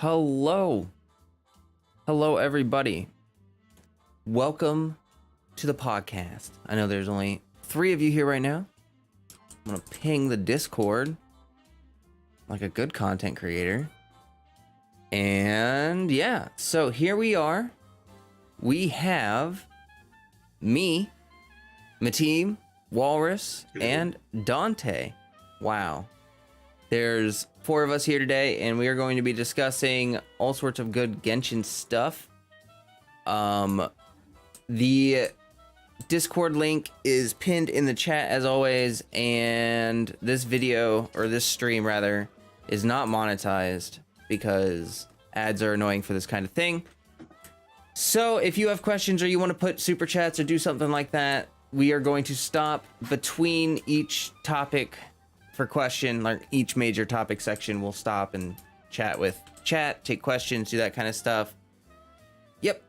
Hello. Hello, everybody. Welcome to the podcast. I know there's only 3 of you here right now. I'm going to ping the Discord like a good content creator. And yeah, so here we are. We have me, my team, Walrus, and Dante. Wow. There's 4 of us here today, and we are going to be discussing all sorts of good Genshin stuff. The Discord link is pinned in the chat as always, and this video, or this stream rather, is not monetized because ads are annoying for this kind of thing. So if you have questions or you want to put super chats or do something like that, we are going to stop between each topic for question, like each major topic section. We'll stop and chat, take questions, do that kind of stuff. Yep.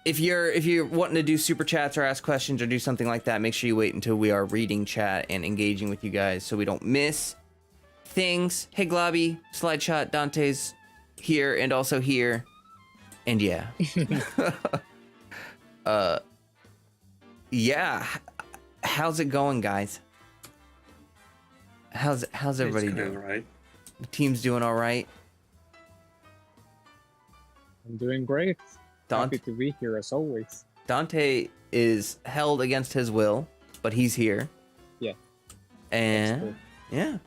If you're wanting to do super chats or ask questions or do something like that, make sure you wait until we are reading chat and engaging with you guys so we don't miss things. Hey Globby, Slideshot, Dante's here and also here. And yeah. Yeah. How's it going, guys? How's everybody doing? Right. The team's doing all right. I'm doing great. Happy to be here as always. Dante is held against his will, but he's here. Yeah. And yeah.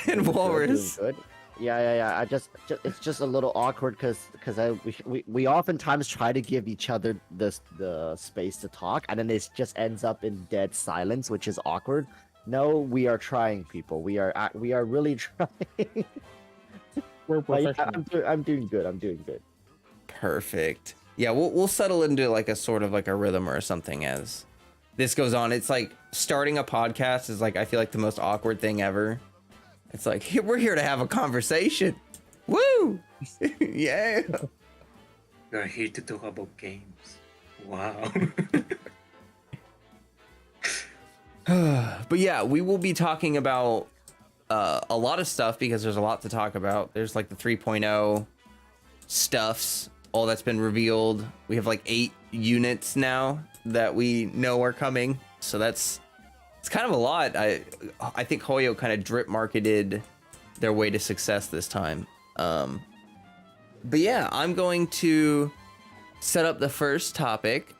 And Walrus. Good. Yeah. It's just a little awkward because we oftentimes try to give each other the space to talk, and then it just ends up in dead silence, which is awkward. No, we are trying, people. We are really trying. We're professional. Yeah, I'm doing good. Perfect. Yeah, we'll settle into like a sort of like a rhythm or something as this goes on. It's like starting a podcast is like, I feel like the most awkward thing ever. It's like, we're here to have a conversation. Woo! Yeah. We are here to talk about games. Wow. But yeah, we will be talking about a lot of stuff because there's a lot to talk about. There's like the 3.0 stuffs, all that's been revealed. We have like 8 units now that we know are coming. So it's kind of a lot. I think Hoyo kind of drip marketed their way to success this time. But yeah, I'm going to set up the first topic,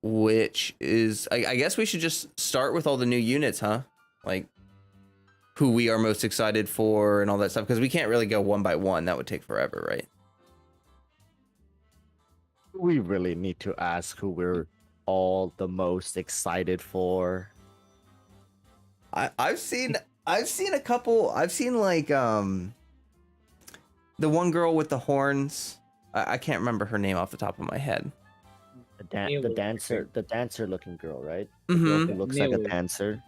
which is, I guess we should just start with all the new units, huh? Like who we are most excited for and all that stuff, because we can't really go one by one. That would take forever, right? We really need to ask who we're all the most excited for. I've seen a couple. I've seen like the one girl with the horns. I can't remember her name off the top of my head. The dancer looking girl, right? Mm-hmm. The girl who looks like a dancer.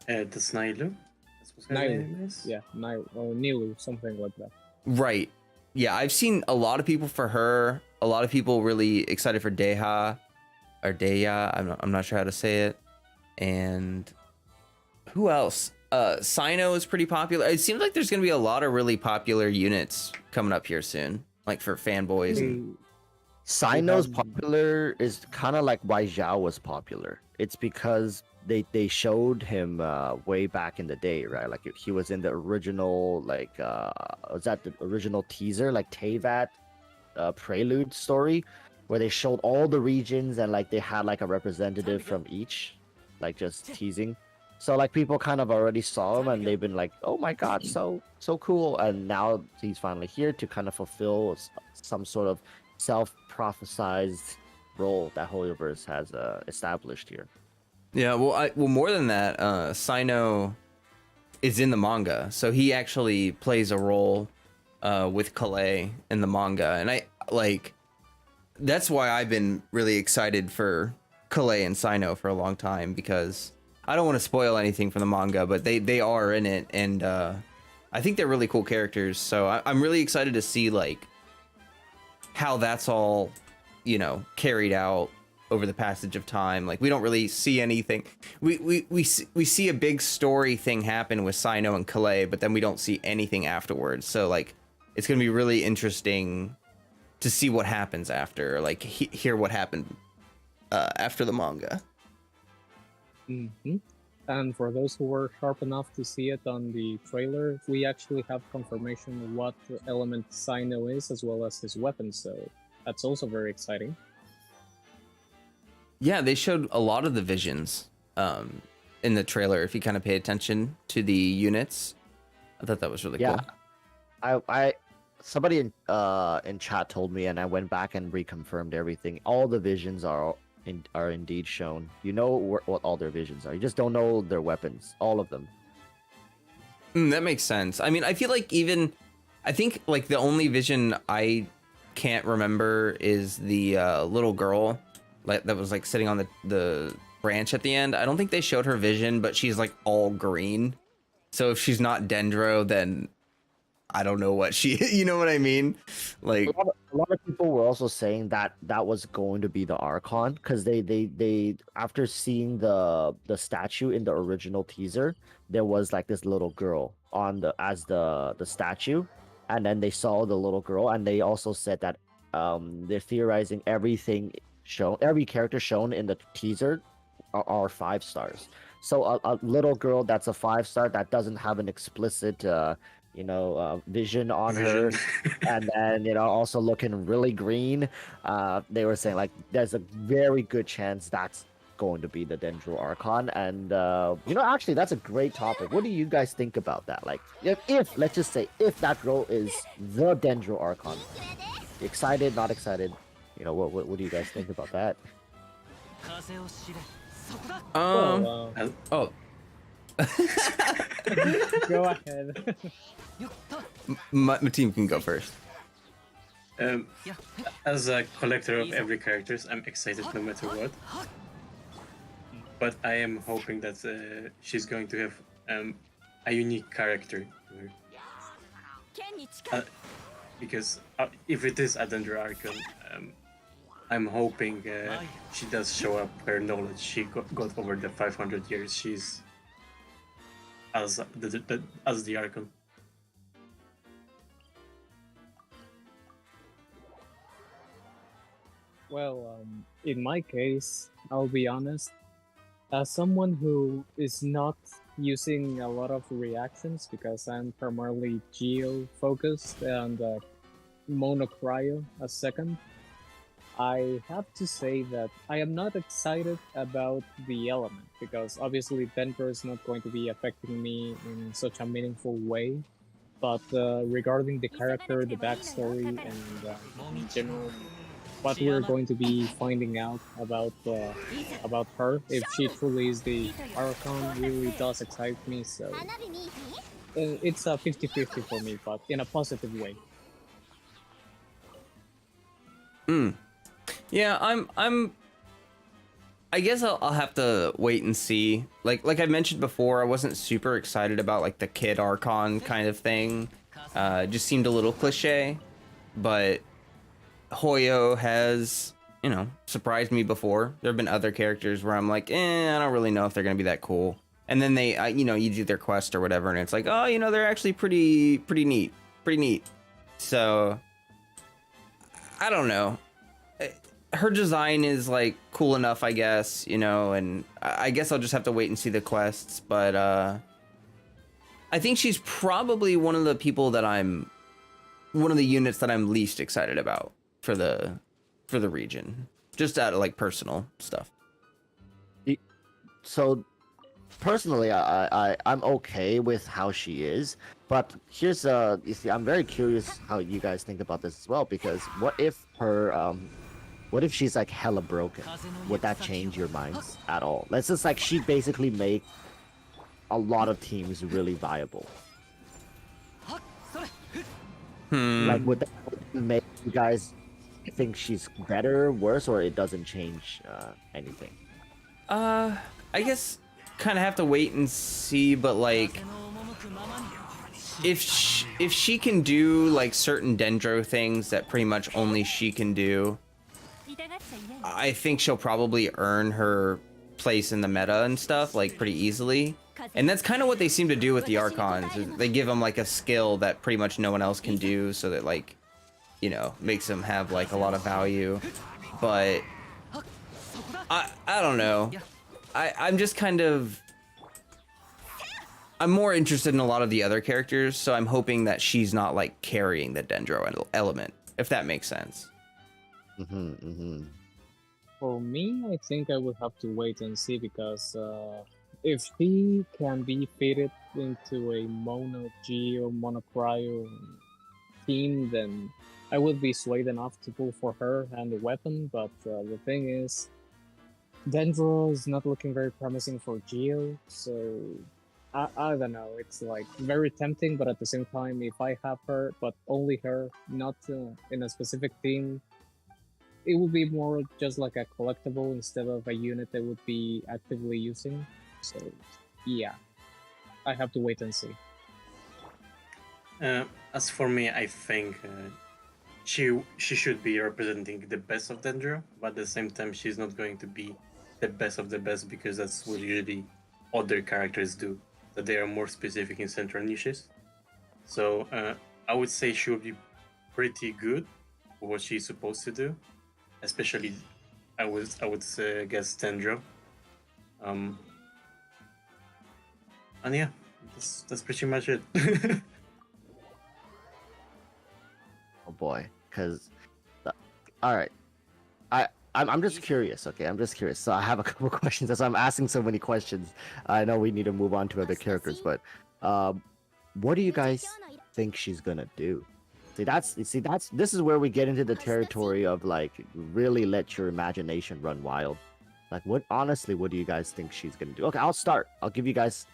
The Snilu. That's what her name is. Yeah, Nilu, something like that. Right. Yeah, I've seen a lot of people for her. A lot of people really excited for Deha or Deya. I'm not sure how to say it. And who else? Sino is pretty popular. It seems like there's going to be a lot of really popular units coming up here soon, like for fanboys. And Sino's popular is kind of like why Zhao was popular. It's because they showed him way back in the day, right? Like he was in the original, like was that the original teaser, like Teyvat prelude story, where they showed all the regions and like they had like a representative from each, like just teasing. So like people kind of already saw him and they've been like, oh my god, so cool. And now he's finally here to kind of fulfill some sort of self-prophesized role that Hoyoverse has established here. yeah, well, more than that, Sino is in the manga, so he actually plays a role with Calais in the manga, and that's why I've been really excited for Calais and Sino for a long time, because I don't want to spoil anything from the manga, but they are in it, and I think they're really cool characters. So I'm really excited to see like how that's all, carried out over the passage of time. Like we don't really see anything. We see a big story thing happen with Sino and Calais, but then we don't see anything afterwards. So like it's gonna be really interesting to see what happens after, like hear what happened after the manga. Mm-hmm. And for those who were sharp enough to see it on the trailer, we actually have confirmation of what element Sino is, as well as his weapon, so that's also very exciting. Yeah, they showed a lot of the visions in the trailer. If you kind of pay attention to the units, I thought that was really cool. I somebody in chat told me, and I went back and reconfirmed everything. All the visions are indeed shown. You know what all their visions are. You just don't know their weapons. All of them. That makes sense. I mean, I feel like I think like the only vision I can't remember is the little girl that was like sitting on the branch at the end. I don't think they showed her vision, but she's like all green. So if she's not Dendro, then I don't know what she, you know what I mean? Like a lot of people were also saying that was going to be the Archon, because they after seeing the statue in the original teaser, there was like this little girl on the statue, and then they saw the little girl, and they also said that they're theorizing every character shown in the teaser are 5 stars. So a little girl that's a 5-star that doesn't have an explicit vision on her, and then also looking really green. They were saying like there's a very good chance that's going to be the Dendro Archon, and actually that's a great topic. What do you guys think about that? Like if let's just say if that girl is the Dendro Archon, excited, not excited? What do you guys think about that? Go ahead. my team can go first. As a collector of every characters, I'm excited no matter what. But I am hoping that she's going to have a unique character to her. Because if it is a Dendro Archon, I'm hoping she does show up her knowledge she got over the 500 years she's as the Archon. Well, in my case, I'll be honest, as someone who is not using a lot of reactions because I'm primarily geo-focused and monocryo a second, I have to say that I am not excited about the element, because obviously Dendro is not going to be affecting me in such a meaningful way. But regarding the character, the backstory, and in general, what we're going to be finding out about her, if she truly is the Archon, really does excite me. So it's a 50-50 for me, but in a positive way. Yeah, I guess I'll have to wait and see. Like I mentioned before, I wasn't super excited about like the kid Archon kind of thing. It just seemed a little cliche, but Hoyo has, surprised me before. There have been other characters where I'm like, I don't really know if they're gonna be that cool. And then they, you do their quest or whatever, and it's like, oh, they're actually pretty neat. So I don't know. Her design is like cool enough, I guess, and I guess I'll just have to wait and see the quests. But I think she's probably one of the units that I'm least excited about for the region, just out of like personal stuff. So personally, I'm okay with how she is, but here's you see, I'm very curious how you guys think about this as well, because what if she's like hella broken? Would that change your minds at all? Let's just like she basically make a lot of teams really viable. Like would that make you guys think she's better, worse, or it doesn't change anything? I guess kind of have to wait and see, but like if she can do like certain Dendro things that pretty much only she can do, I think she'll probably earn her place in the meta and stuff like pretty easily. And that's kind of what they seem to do with the Archons. Is they give them like a skill that pretty much no one else can do, so that like, you know, makes them have like a lot of value. But I don't know. I'm just kind of, I'm more interested in a lot of the other characters, so I'm hoping that she's not like carrying the Dendro element, if that makes sense. For me, I think I would have to wait and see, because if she can be fitted into a mono G or mono cryo team, then I would be swayed enough to pull for her and the weapon. But the thing is, Dendro is not looking very promising for Geo, so I don't know. It's like very tempting, but at the same time, if I have her, but only her, not in a specific team, it would be more just like a collectible instead of a unit I would be actively using. So yeah, I have to wait and see. As for me, I think she should be representing the best of Dendro, but at the same time, she's not going to be the best of the best, because that's what usually other characters do, that they are more specific in central niches. So I would say she would be pretty good for what she's supposed to do, especially I would guess Dendro. And yeah, that's pretty much it. Oh boy, because all right, I'm just curious. Okay, I'm just curious. So I have a couple of questions. As I'm asking so many questions, I know we need to move on to other characters, but what do you guys think she's gonna do? This is where we get into the territory of like really let your imagination run wild. Like, what do you guys think she's gonna do? Okay, I'll start. I'll give you guys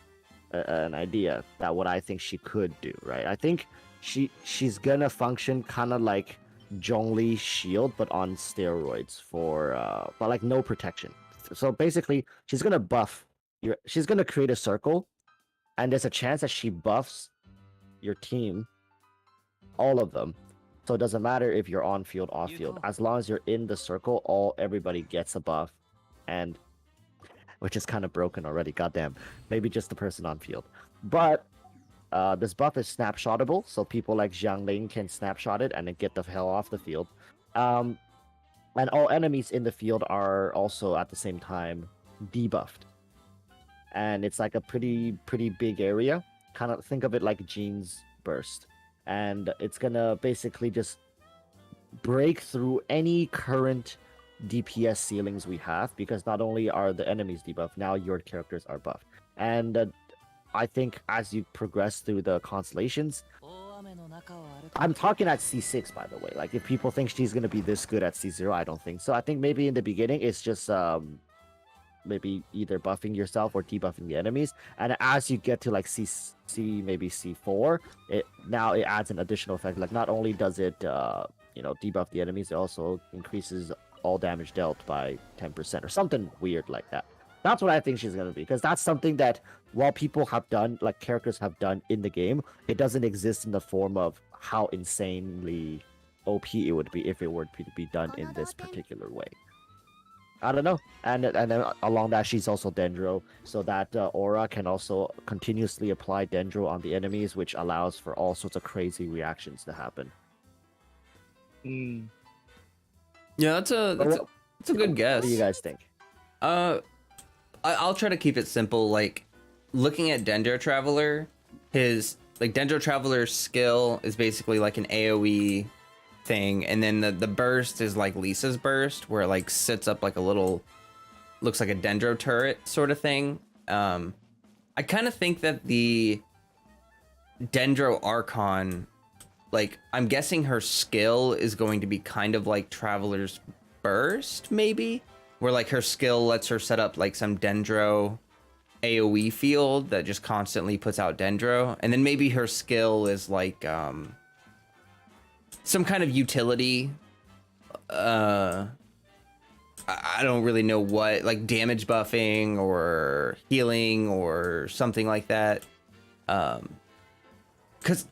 an idea that what I think she could do. Right, I think she's gonna function kind of like Zhongli Shield, but on steroids but like no protection. So basically, she's gonna she's gonna create a circle, and there's a chance that she buffs your team, all of them. So it doesn't matter if you're on field, off field, as long as you're in the circle, everybody gets a buff, and which is kind of broken already. Goddamn, maybe just the person on field, but. This buff is snapshotable, so people like Xiangling can snapshot it and then get the hell off the field. And all enemies in the field are also at the same time debuffed. And it's like a pretty big area. Kind of think of it like Jean's burst. And it's gonna basically just break through any current DPS ceilings we have, because not only are the enemies debuffed, now your characters are buffed. And I think as you progress through the constellations, I'm talking at C6, by the way. Like, if people think she's going to be this good at C0, I don't think so. I think maybe in the beginning, it's just maybe either buffing yourself or debuffing the enemies. And as you get to like maybe C4, it adds an additional effect. Like, not only does it, debuff the enemies, it also increases all damage dealt by 10% or something weird like that. That's what I think she's going to be, because that's something that, while people have done, like characters have done in the game, it doesn't exist in the form of how insanely OP it would be if it were to be done in this particular way. I don't know. And then along that, she's also Dendro, so that aura can also continuously apply Dendro on the enemies, which allows for all sorts of crazy reactions to happen. Yeah, that's a good guess. What do you guys think? I'll try to keep it simple. Like, looking at Dendro Traveler, Dendro Traveler's skill is basically like an AoE thing, and then the burst is like Lisa's burst, where it like sits up like a little, looks like a Dendro turret sort of thing. I kind of think that the Dendro Archon, like, I'm guessing her skill is going to be kind of like Traveler's burst, maybe? Where like her skill lets her set up like some Dendro AoE field that just constantly puts out Dendro, and then maybe her skill is like some kind of utility. I don't really know what, like damage buffing or healing or something like that. Because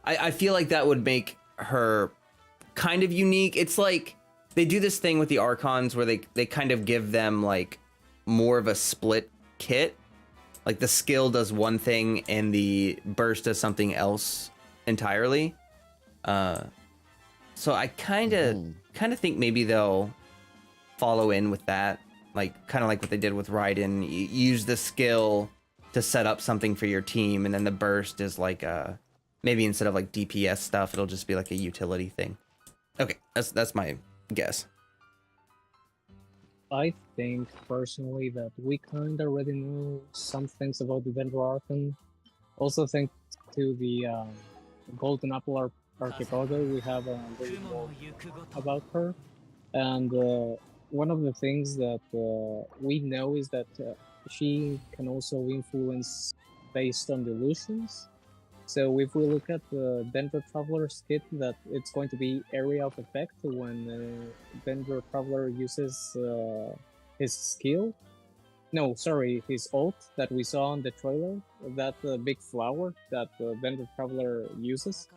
I feel like that would make her kind of unique. It's like they do this thing with the Archons where they kind of give them like more of a split kit. Like the skill does one thing and the burst does something else entirely. So I kind of think maybe they'll follow in with that, like kind of like what they did with Raiden. You use the skill to set up something for your team, and then the burst is like maybe instead of like DPS stuff, it'll just be like a utility thing. Okay, that's my guess. I think personally that we kind of already know some things about the Dendro Archon. Also, thanks to the Golden Apple Archipelago, we have a little more about her. And one of the things that we know is that she can also influence based on delusions. So if we look at the Dendro Traveler's kit, that it's going to be area of effect when Dendro Traveler uses his skill. No, sorry, his ult that we saw on the trailer, that big flower that Dendro Traveler uses.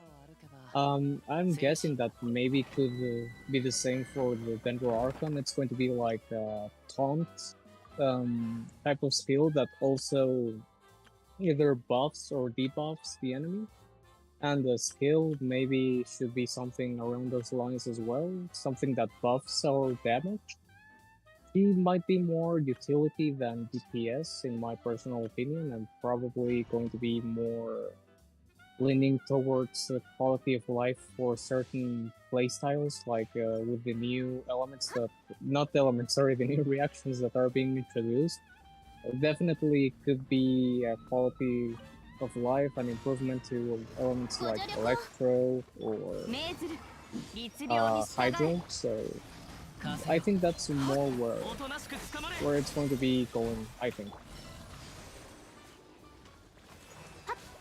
I'm guessing that maybe could be the same for the Dendro Archon. It's going to be like a taunt type of skill that also either buffs or debuffs the enemy. And the skill maybe should be something around those lines as well, something that buffs our damage. He might be more utility than DPS in my personal opinion, and probably going to be more leaning towards the quality of life for certain playstyles, like with the new elements that, not elements, sorry, the new reactions that are being introduced. Definitely could be a quality of life and improvement to elements like Electro or Hydro, so I think that's more where it's going to be going, I think.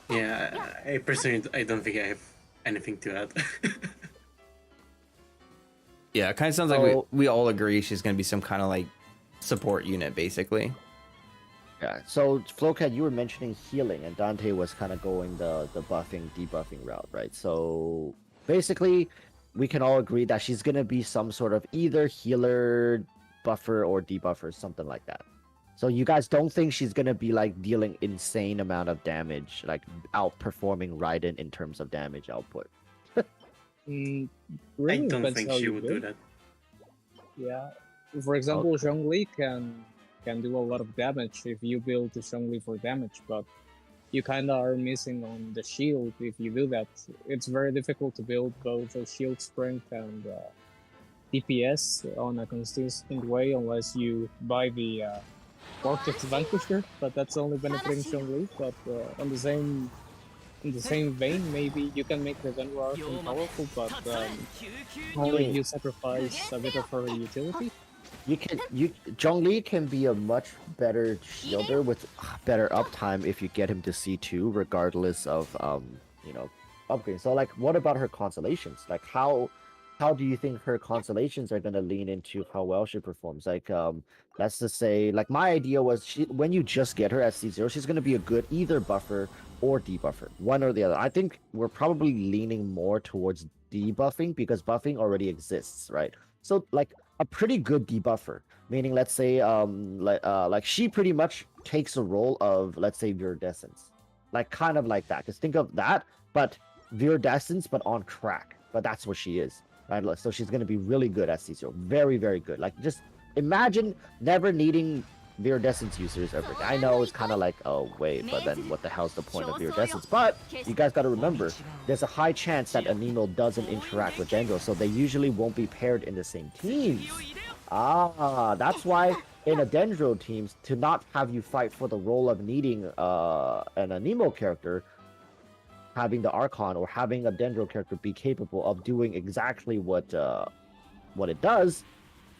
Yeah, I personally I don't think I have anything to add. Yeah, it kind of sounds like we all agree she's going to be some kind of like support unit, basically. Yeah, so Flowcat, you were mentioning healing, and Dante was kind of going the buffing, debuffing route, right? So basically, we can all agree that she's going to be some sort of either healer, buffer, or debuffer, something like that. So you guys don't think she's going to be like dealing insane amount of damage, like outperforming Raiden in terms of damage output? Really I don't depends think how she you would build. do that. Yeah, for example, Zhongli can do a lot of damage if you build Zhongli for damage, but you kind of are missing on the shield if you do that. It's very difficult to build both a shield strength and DPS on a consistent way unless you buy the Vortex Vanquisher, but that's only benefiting Zhongli. But on in the same vein, maybe you can make the Dendro Archon powerful, but only you sacrifice a bit of her utility. Zhongli can be a much better shielder with better uptime if you get him to C2, regardless of upgrades. So like, what about her constellations? Like, how do you think her constellations are gonna lean into how well she performs? Like, let's just say, like my idea was when you just get her at C0, she's gonna be a good either buffer or debuffer, one or the other. I think we're probably leaning more towards debuffing because buffing already exists, right? So like a pretty good debuffer, meaning let's say like she pretty much takes a role of, let's say, Viridescence, like kind of like that. Because think of that, but Viridescence but on crack. But that's what she is, right? So she's gonna be really good at C0, very very good. Like just imagine never needing Viridescence users ever. I know it's kind of like, oh wait, but then what the hell's the point of Viridescence? But you guys got to remember, there's a high chance that Anemo doesn't interact with Dendro, so they usually won't be paired in the same teams. That's why in a Dendro teams, to not have you fight for the role of needing an Anemo character, having the Archon or having a Dendro character be capable of doing exactly what it does,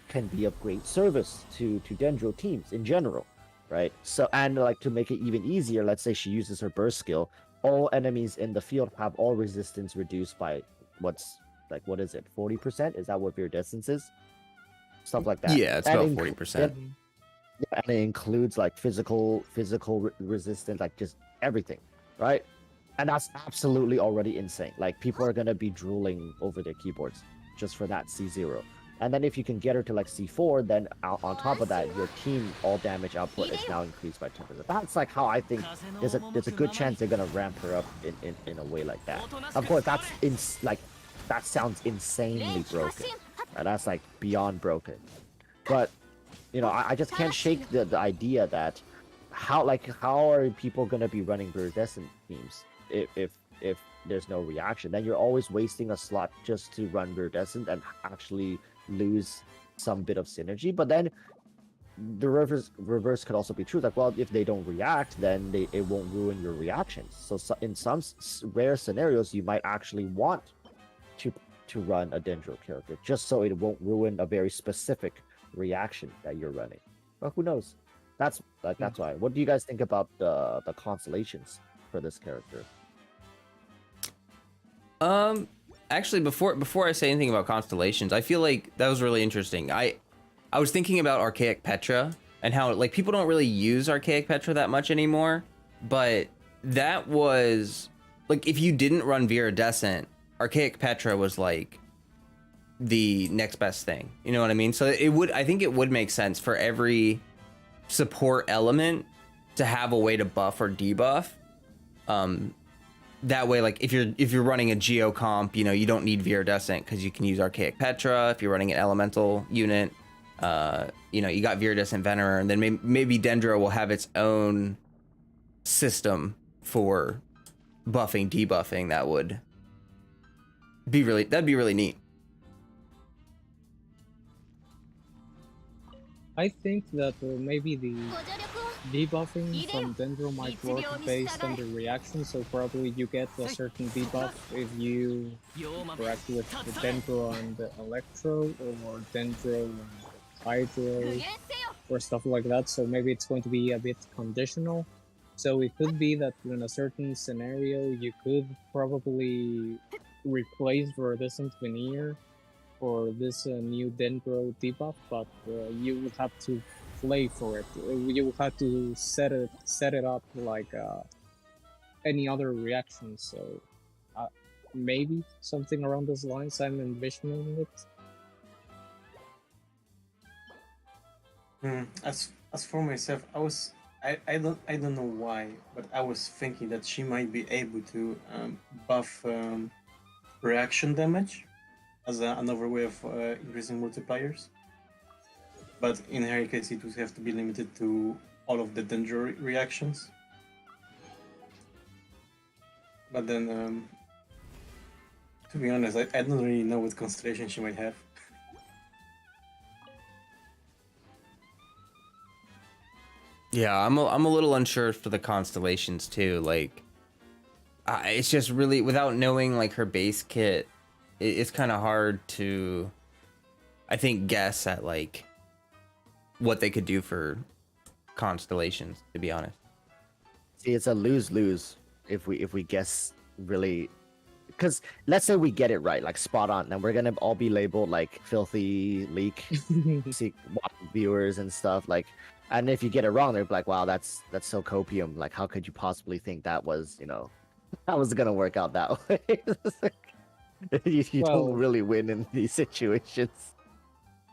can be of great service to Dendro teams in general, right? So, and like to make it even easier, let's say she uses her burst skill, all enemies in the field have all resistance reduced by what is it, 40%? Is that what Viridescence is? Stuff like that. Yeah, it's about 40%. And it includes like physical resistance, like just everything, right? And that's absolutely already insane. Like people are gonna be drooling over their keyboards just for that C0. And then if you can get her to like C4, then on top of that, your team all damage output is now increased by 10%. That's like how I think there's a good chance they're gonna ramp her up in a way like that. Of course, that sounds insanely broken. Right? That's like beyond broken. But you know, I just can't shake the idea that how are people gonna be running viridescent teams if there's no reaction? Then you're always wasting a slot just to run viridescent and actually lose some bit of synergy. But then the reverse could also be true. Like, well, if they don't react, then it won't ruin your reactions. So in some rare scenarios, you might actually want to run a Dendro character just so it won't ruin a very specific reaction that you're running. But who knows? That's why. What do you guys think about the constellations for this character? Actually, before I say anything about constellations, I feel like that was really interesting. I was thinking about Archaic Petra and how like people don't really use Archaic Petra that much anymore, but that was like if you didn't run Viridescent, Archaic Petra was like the next best thing. You know what I mean? So I think it would make sense for every support element to have a way to buff or debuff. That way, like if you're running a Geo comp, you know, you don't need Viridescent because you can use Archaic Petra. If you're running an Elemental unit, you know, you got Viridescent Venerer, and then maybe Dendro will have its own system for buffing, debuffing. That'd be really neat. I think that maybe the debuffing from Dendro might work based on the reaction, so probably you get a certain debuff if you interact with the Dendro and the Electro, or Dendro and Hydro, or stuff like that, so maybe it's going to be a bit conditional. So it could be that in a certain scenario you could probably replace Viridescent Veneer for this new Dendro debuff, but you would have to play for it. You would have to set it up like any other reaction. So maybe something around those lines. I'm envisioning it. As for myself, I don't know why, but I was thinking that she might be able to buff reaction damage as another way of increasing multipliers. But in her case, it would have to be limited to all of the Dendro reactions. But then, to be honest, I don't really know what constellation she might have. Yeah, I'm a little unsure for the constellations too. Like, it's just really, without knowing like her base kit, it's kind of hard to, I think, guess at like what they could do for constellations, to be honest. See, it's a lose-lose if we guess really, because let's say we get it right, like spot on, and we're gonna all be labeled like filthy leak viewers and stuff, like, and if you get it wrong, they're like, wow, that's so copium, like how could you possibly think that was, you know, that was gonna work out that way? you don't really win in these situations.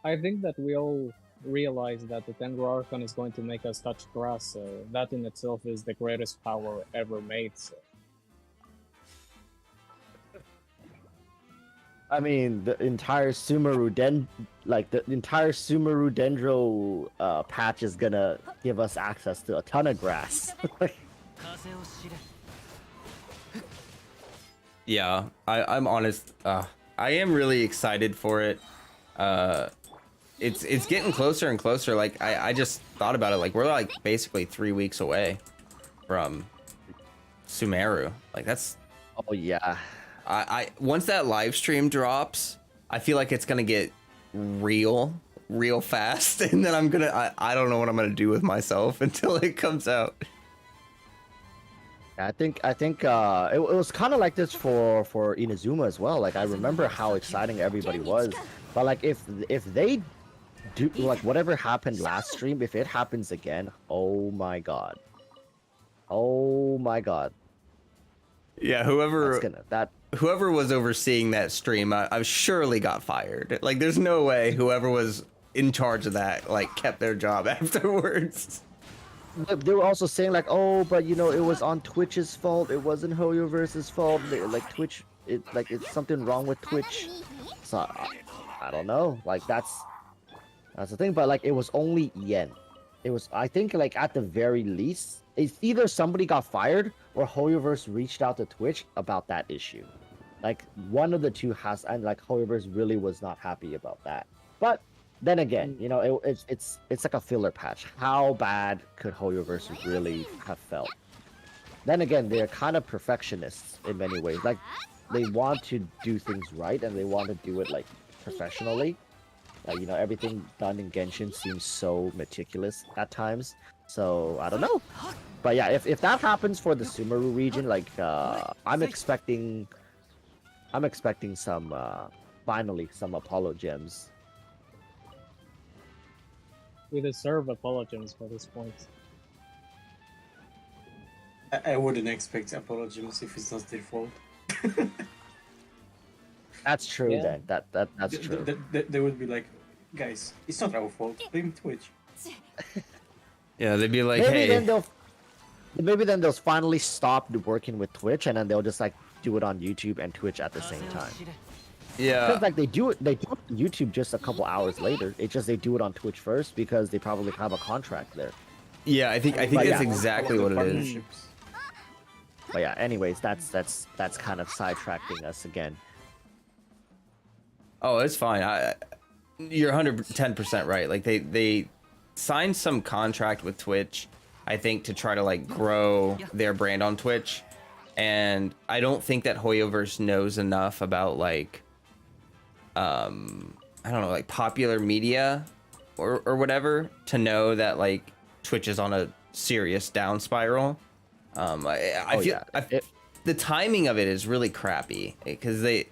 I think that we all realize that the Dendro Archon is going to make us touch grass, so that in itself is the greatest power ever made. So. I mean, the entire Sumeru Dendro patch is gonna give us access to a ton of grass. Yeah, I'm honest. I am really excited for it. It's getting closer and closer. Like I just thought about it. Like we're like basically 3 weeks away from Sumeru. Like that's. Oh yeah. I once that live stream drops, I feel like it's gonna get real fast, and then I don't know what I'm gonna do with myself until it comes out. I think it was kind of like this for Inazuma as well. Like I remember how exciting everybody was, but like if they do like whatever happened last stream, if it happens again, oh my god. Yeah, whoever whoever was overseeing that stream, I surely got fired. Like, there's no way whoever was in charge of that like kept their job afterwards. They were also saying like, oh, but you know, it was on Twitch's fault. It wasn't Hoyoverse's fault. Like Twitch, it's something wrong with Twitch. So I don't know. Like that's the thing. But like it was only yen. It was, I think, like at the very least, it's either somebody got fired or Hoyoverse reached out to Twitch about that issue. Like one of the two has, and like Hoyoverse really was not happy about that. But then again, you know, it's like a filler patch. How bad could Hoyoverse really have felt? Then again, they're kind of perfectionists in many ways. Like they want to do things right and they want to do it like professionally. Like, you know, everything done in Genshin seems so meticulous at times. So I don't know. But yeah, if that happens for the Sumeru region, like I'm expecting some finally some Apollo gems. We deserve apologies for this point. I wouldn't expect apologies if it's not their fault. That's true. Yeah. Then that's true. They would be like, guys, it's not our fault. Blame Twitch. Yeah, they'd be like, Maybe hey, then they'll finally stop working with Twitch and then they'll just like do it on YouTube and Twitch at the same time. yeah, Because like they do it on YouTube just a couple hours later. It's just they do it on Twitch first because they probably have a contract there. yeah. I think But that's yeah. exactly what it is. Partnerships. But yeah, anyways, that's kind of sidetracking us again. Oh, it's fine. You're 110% right. Like they signed some contract with Twitch, I think, to try to like grow their brand on Twitch, and I don't think that Hoyoverse knows enough about like, I don't know, like popular media or whatever to know that like Twitch is on a serious down spiral. I feel the timing of it is really crappy because they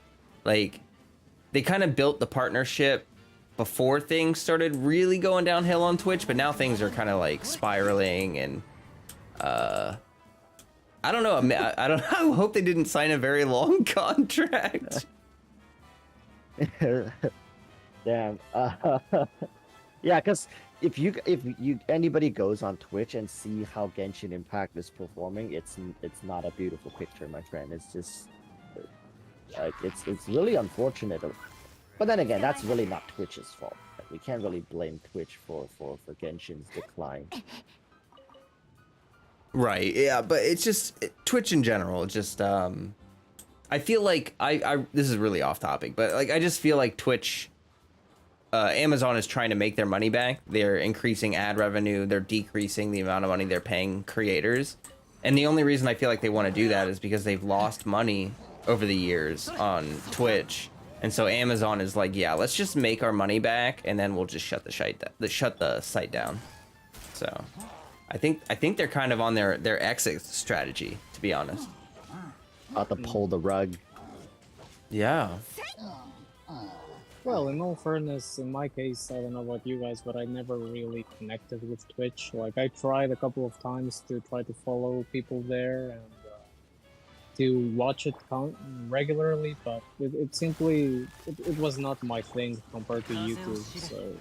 kind of built the partnership before things started really going downhill on Twitch, but now things are kind of like spiraling and I don't know. I don't know. I hope they didn't sign a very long contract. Damn. Yeah, because if anybody goes on Twitch and see how Genshin Impact is performing, it's not a beautiful picture, my friend. It's just like it's really unfortunate. But then again, that's really not Twitch's fault. Like, we can't really blame Twitch for Genshin's decline. Right. Yeah, but it's just Twitch in general. Just I feel like I this is really off topic, but like I just feel like Twitch, Amazon is trying to make their money back. They're increasing ad revenue. They're decreasing the amount of money they're paying creators. And the only reason I feel like they want to do that is because they've lost money over the years on Twitch. And so Amazon is like, yeah, let's just make our money back, and then we'll just shut the site down. So, I think they're kind of on their exit strategy, to be honest. About to pull the rug. Yeah. Well, in all fairness, in my case, I don't know about you guys, but I never really connected with Twitch. Like, I tried a couple of times to try to follow people there and to watch it regularly, but it simply it was not my thing compared to YouTube. So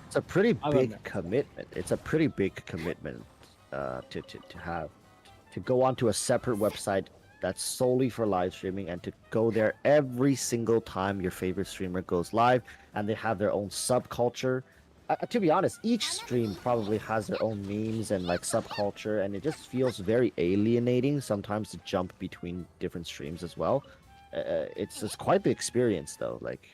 It's a pretty big commitment. It's a pretty big commitment to go onto a separate website that's solely for live streaming and to go there every single time your favorite streamer goes live, and they have their own subculture. To be honest, each stream probably has their own memes and like subculture, and it just feels very alienating sometimes to jump between different streams as well. It's quite the experience though. Like,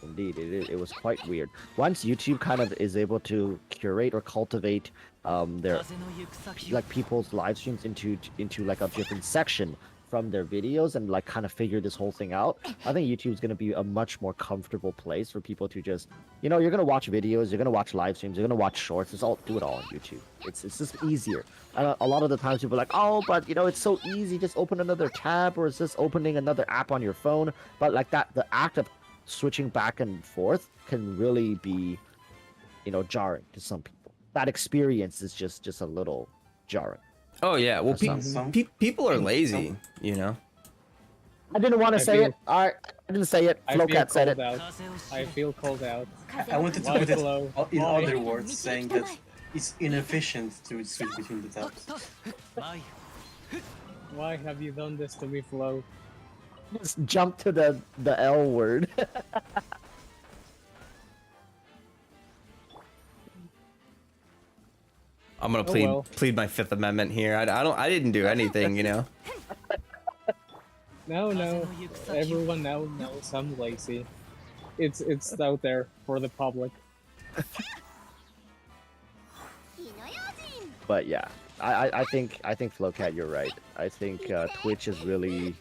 indeed, it was quite weird. Once YouTube kind of is able to curate or cultivate their like people's live streams into like a different section from their videos and like kind of figure this whole thing out, I think YouTube's going to be a much more comfortable place for people to just, you know, you're going to watch videos, you're going to watch live streams, you're going to watch shorts, do it all on YouTube. It's just easier. And a lot of the times people are like, oh, but you know, it's so easy, just open another tab, or it's just opening another app on your phone. But like that, the act of switching back and forth can really be, you know, jarring to some people. That experience is just a little jarring. Oh yeah. Well, Some- people are lazy, you know. I didn't want to I say feel- it. All right, I didn't say it. I feel Flowcat said called it. out. I feel called out. I wanted to Why put it Flo? in Why? other words, saying that it's inefficient to switch between the tabs. Why have you done this to me, Flo? Just jump to the L word. I'm gonna Oh, well. plead my Fifth Amendment here. I didn't do anything, you know. No, everyone now knows I'm lazy. It's out there for the public. But yeah, I think Flowcat, you're right. I think Twitch is really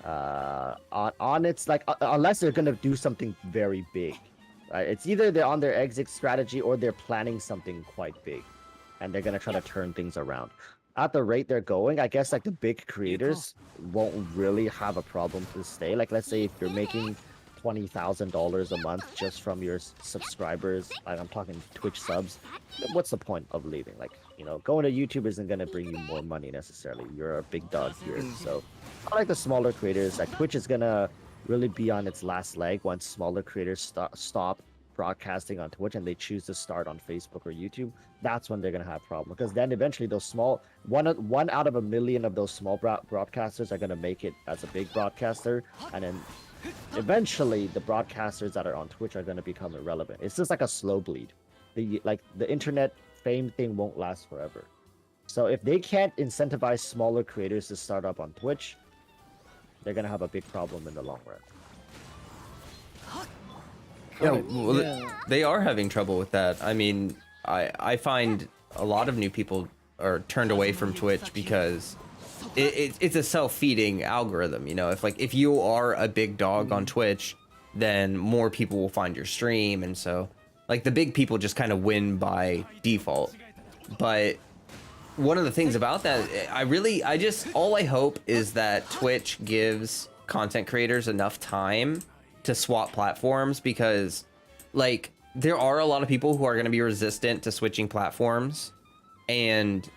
on its like unless they're gonna do something very big, right? It's either they're on their exit strategy or they're planning something quite big, and they're gonna try to turn things around. At the rate they're going, I guess like the big creators won't really have a problem to stay. Like let's say if you're making $20,000 a month just from your subscribers, like I'm talking Twitch subs, what's the point of leaving? Like, you know, going to YouTube isn't gonna bring you more money necessarily. You're a big dog here. So I like the smaller creators. Like Twitch is gonna really be on its last leg once smaller creators stop broadcasting on Twitch and they choose to start on Facebook or YouTube. That's when they're gonna have a problem, because then eventually those small one out of a million of those small broadcasters are gonna make it as a big broadcaster, and then eventually the broadcasters that are on Twitch are gonna become irrelevant. It's just like a slow bleed. The internet fame thing won't last forever. So if they can't incentivize smaller creators to start up on Twitch, they're gonna have a big problem in the long run. Yeah, well, they are having trouble with that. I mean, I find a lot of new people are turned away from Twitch because it's a self-feeding algorithm. You know, if you are a big dog on Twitch, then more people will find your stream, and so like the big people just kind of win by default. But one of the things about that, all I hope is that Twitch gives content creators enough time to swap platforms, because like there are a lot of people who are going to be resistant to switching platforms, and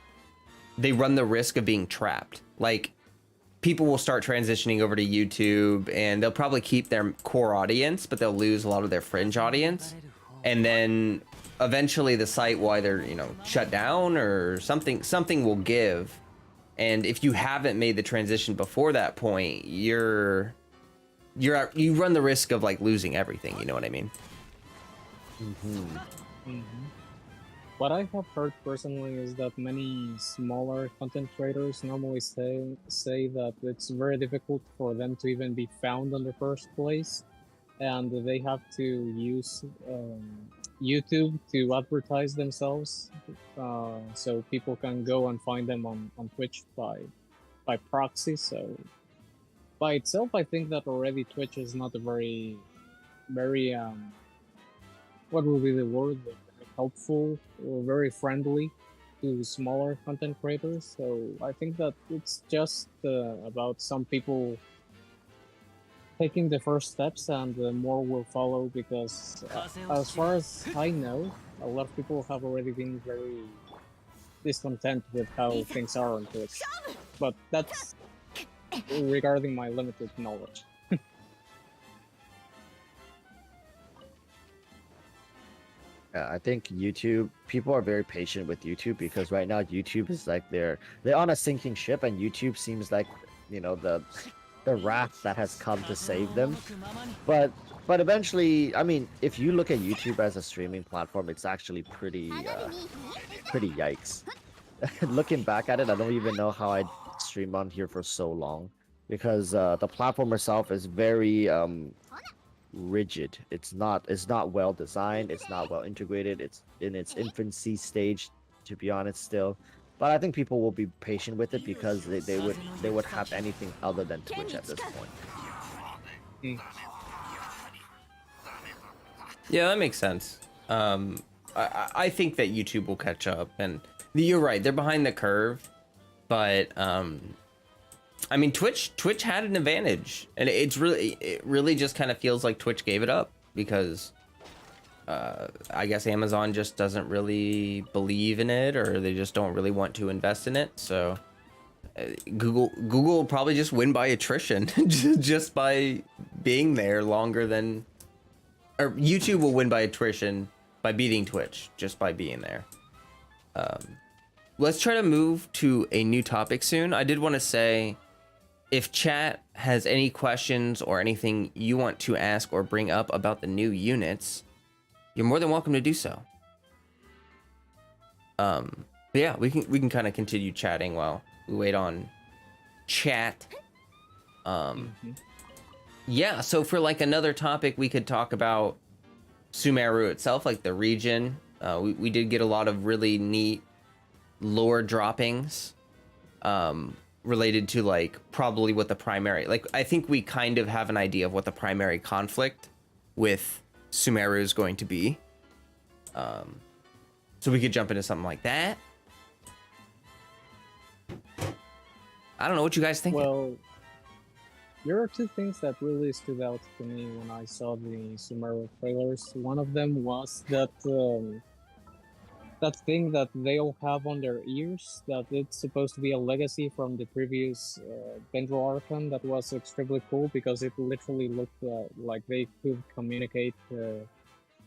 they run the risk of being trapped. Like people will start transitioning over to YouTube and they'll probably keep their core audience, but they'll lose a lot of their fringe audience, and then eventually the site will either, you know, shut down or something will give. And if you haven't made the transition before that point, you run the risk of like losing everything, you know what I mean? What I have heard personally is that many smaller content creators normally say that it's very difficult for them to even be found in the first place, and they have to use YouTube to advertise themselves, so people can go and find them on Twitch by proxy. So by itself, I think that already Twitch is not a very what will be the word? Helpful or very friendly to smaller content creators. So I think that it's just about some people taking the first steps, and more will follow, because as far as I know, a lot of people have already been very discontent with how things are on Twitch. But that's regarding my limited knowledge. I think YouTube, people are very patient with YouTube, because right now YouTube is like they're on a sinking ship, and YouTube seems like, you know, the raft that has come to save them. But eventually, I mean, if you look at YouTube as a streaming platform, it's actually pretty yikes. Looking back at it, I don't even know how I streamed on here for so long, because the platform itself is very rigid. It's not well designed, it's not well integrated, it's in its infancy stage, to be honest, still. But I think people will be patient with it, because they would have anything other than Twitch at this point. Yeah, that makes sense. I think that YouTube will catch up, and you're right, they're behind the curve, but I mean, Twitch had an advantage, and it really just kind of feels like Twitch gave it up, because I guess Amazon just doesn't really believe in it, or they just don't really want to invest in it. So Google will probably just win by attrition, just by being there longer than, or YouTube will win by attrition by beating Twitch just by being there. Let's try to move to a new topic soon. I did want to say, if chat has any questions or anything you want to ask or bring up about the new units, you're more than welcome to do so. But yeah, we can kind of continue chatting while we wait on chat. Yeah, so for like another topic, we could talk about Sumeru itself, like the region. We did get a lot of really neat lore droppings related to like probably what the primary, like I think we kind of have an idea of what the primary conflict with Sumeru is going to be. So we could jump into something like that. I don't know what you guys think. Well, there are two things that really stood out to me when I saw the Sumeru trailers. One of them was that that thing that they all have on their ears, that it's supposed to be a legacy from the previous Dendro Archon. That was extremely cool because it literally looked like they could communicate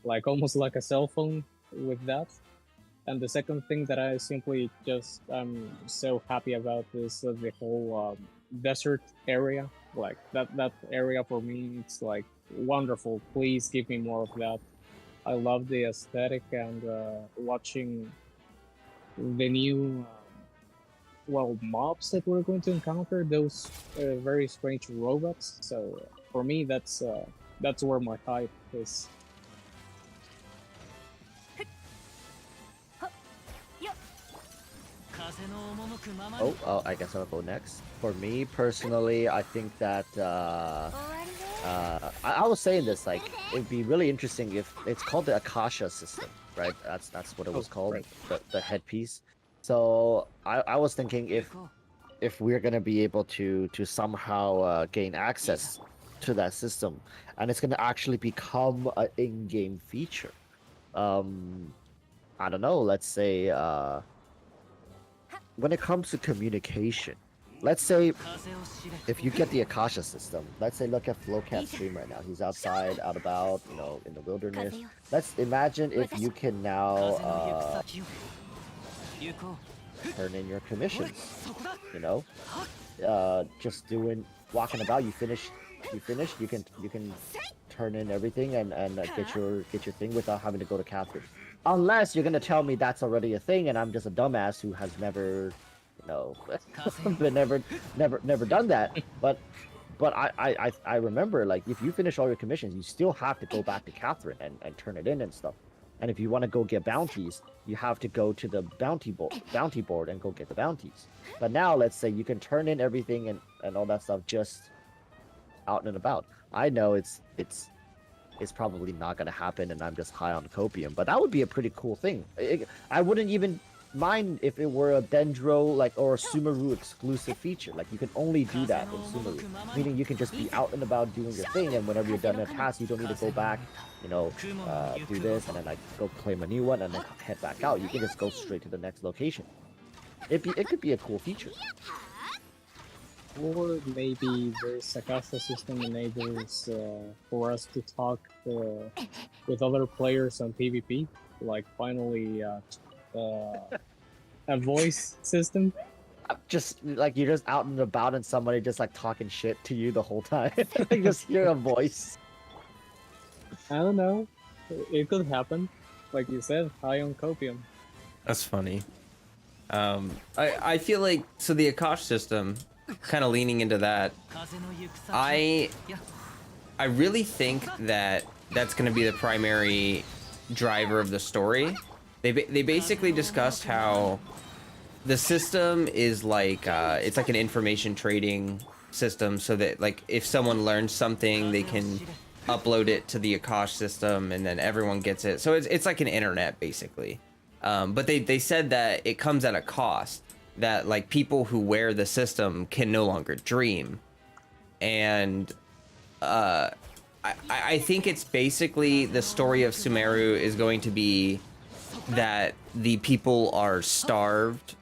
like almost like a cell phone with that. And the second thing that I simply just I'm so happy about is the whole desert area. Like that area for me, it's like wonderful. Please give me more of that. I love the aesthetic and watching the new mobs that we're going to encounter. Those very strange robots. So for me, that's where my hype is. Oh, I guess I'll go next. For me personally, I think that I was saying this, like it'd be really interesting if it's called the Akasha system, right? That's what it was called, right. the headpiece. So I was thinking if we're gonna be able to somehow gain access to that system, and it's gonna actually become an in-game feature. I don't know. Let's say when it comes to communication, let's say if you get the Akasha system, let's say look at Flowcat's stream right now. He's outside, out about, you know, in the wilderness. Let's imagine if you can now turn in your commissions, you know, just walking about. You finish, you can turn in everything and get your thing without having to go to Catherine. Unless you're gonna tell me that's already a thing, and I'm just a dumbass who has never, you know, never done that. But I remember, like, if you finish all your commissions, you still have to go back to Catherine and turn it in and stuff. And if you want to go get bounties, you have to go to the bounty board and go get the bounties. But now, let's say you can turn in everything and all that stuff just out and about. I know it's probably not going to happen, and I'm just high on copium, but that would be a pretty cool thing. I wouldn't even mind if it were a Dendro or a Sumeru exclusive feature. Like, you can only do that in Sumeru, meaning you can just be out and about doing your thing, and whenever you're done a task, you don't need to go back, you know, do this and then like go claim a new one and then head back out. You can just go straight to the next location. It could be a cool feature. Or maybe this Akasha system enables for us to talk with other players on PvP, like finally a voice system. Just like you're just out and about and somebody just like talking shit to you the whole time. You just hear a voice. I don't know. It could happen. Like you said, high on copium. That's funny. I feel like, so the Akash system, kind of leaning into that, I really think that that's going to be the primary driver of the story. They basically discussed how the system is like it's like an information trading system, so that like if someone learns something, they can upload it to the Akash system and then everyone gets it. So it's like an internet basically. But they said that it comes at a cost, that like people who wear the system can no longer dream. And I think it's basically the story of Sumeru is going to be that the people are starved